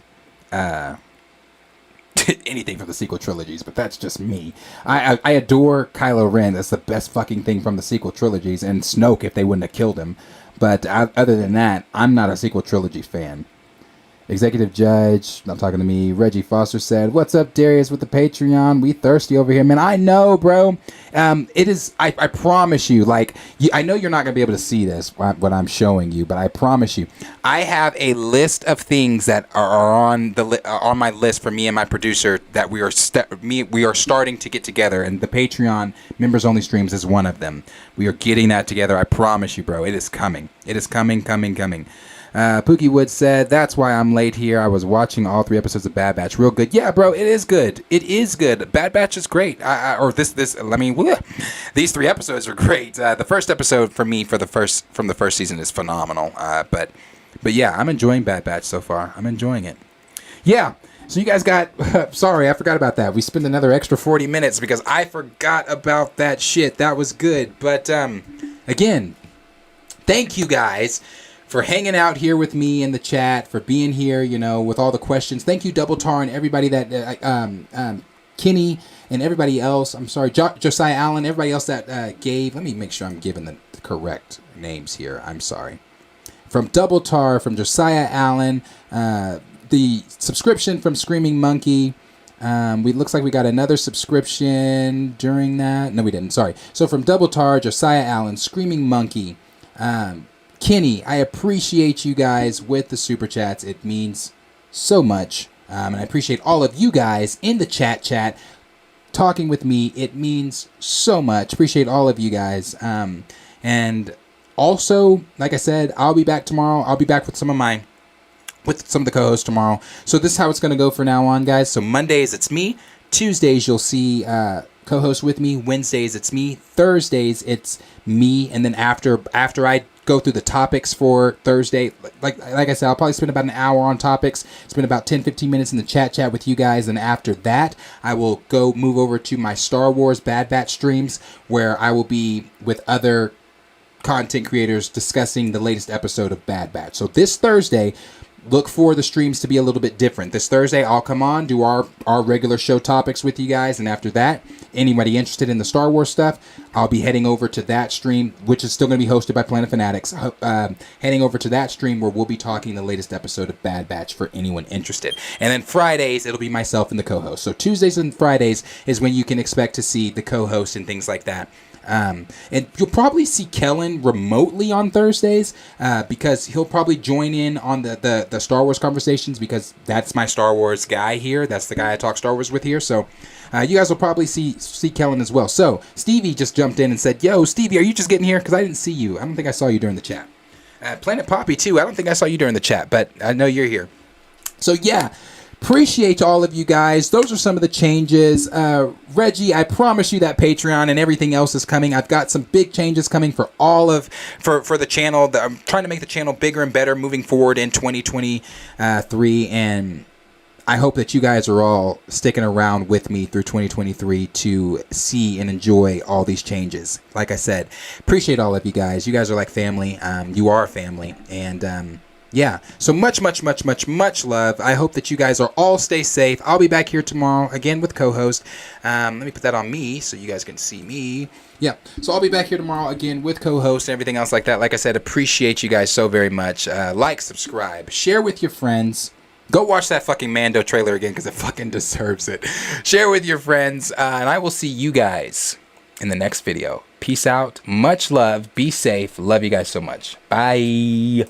anything from the sequel trilogies, but that's just me. I adore Kylo Ren. That's the best fucking thing from the sequel trilogies, and Snoke if they wouldn't have killed him. But other than that, I'm not a sequel trilogy fan. Executive Judge, not talking to me. Reggie Foster said, what's up, Darius, with the Patreon? We thirsty over here, man. I know, bro. It is, I promise you, like, I know you're not going to be able to see this, what I'm showing you, but I promise you, I have a list of things that are on my list for me and my producer that we are starting to get together, and the Patreon members only streams is one of them. We are getting that together. I promise you, bro. It is coming. It is coming. Pookie Wood said, that's why I'm late here. I was watching all 3 episodes of Bad Batch. Real good. Yeah, bro, it is good. It is good. Bad Batch is great. These 3 episodes are great. The first episode for me from the first season is phenomenal. But yeah, I'm enjoying Bad Batch so far. I'm enjoying it. Yeah. So you guys got, sorry, I forgot about that. We spent another extra 40 minutes because I forgot about that shit. That was good. But again, thank you guys for hanging out here with me in the chat, for being here, with all the questions. Thank you, Double Tar, and everybody that, Kenny and everybody else. I'm sorry, Josiah Allen, everybody else that gave. Let me make sure I'm giving the correct names here. I'm sorry. From Double Tar, from Josiah Allen, the subscription from Screaming Monkey. We looks like we got another subscription during that. No, we didn't. Sorry. So from Double Tar, Josiah Allen, Screaming Monkey, Kenny, I appreciate you guys with the super chats. It means so much. And I appreciate all of you guys in the chat talking with me. It means so much. Appreciate all of you guys. And also, like I said, I'll be back tomorrow. I'll be back with some of the co-hosts tomorrow. So this is how it's going to go for now on, guys. So Mondays, it's me. Tuesdays, you'll see co-hosts with me. Wednesdays, it's me. Thursdays, it's me. And then after I go through the topics for Thursday, like I said, I'll probably spend about an hour on topics. Spend about 10-15 minutes in the chat with you guys. And after that, I will move over to my Star Wars Bad Batch streams, where I will be with other content creators discussing the latest episode of Bad Batch. So this Thursday, look for the streams to be a little bit different. This Thursday, I'll come on, do our regular show topics with you guys, and after that, anybody interested in the Star Wars stuff, I'll be heading over to that stream, which is still going to be hosted by Planet Fanatics, heading over to that stream where we'll be talking the latest episode of Bad Batch for anyone interested. And then Fridays, it'll be myself and the co-host. So Tuesdays and Fridays is when you can expect to see the co-host and things like that. And you'll probably see Kellen remotely on Thursdays because he'll probably join in on the Star Wars conversations, because that's my Star Wars guy here. That's the guy I talk Star Wars with here. So you guys will probably see Kellen as well. So Stevie just jumped in and said, "Yo, Stevie, are you just getting here? Because I didn't see you. I don't think I saw you during the chat." Planet Poppy too. I don't think I saw you during the chat, but I know you're here. So yeah. Appreciate all of you guys. Those are some of the changes. Reggie, I promise you that Patreon and everything else is coming. I've got some big changes coming for for the channel. I'm trying to make the channel bigger and better moving forward in 2023, and I hope that you guys are all sticking around with me through 2023 to see and enjoy all these changes. Like I said, appreciate all of you guys. You guys are like family. You are family, and yeah, so much love. I hope that you guys are all stay safe. I'll be back here tomorrow again with co-host. Let me put that on me so you guys can see me. Yeah, so I'll be back here tomorrow again with co-host and everything else like that. Like I said, appreciate you guys so very much. Like, subscribe, share with your friends. Go watch that fucking Mando trailer again because it fucking deserves it. Share with your friends, and I will see you guys in the next video. Peace out. Much love. Be safe. Love you guys so much. Bye.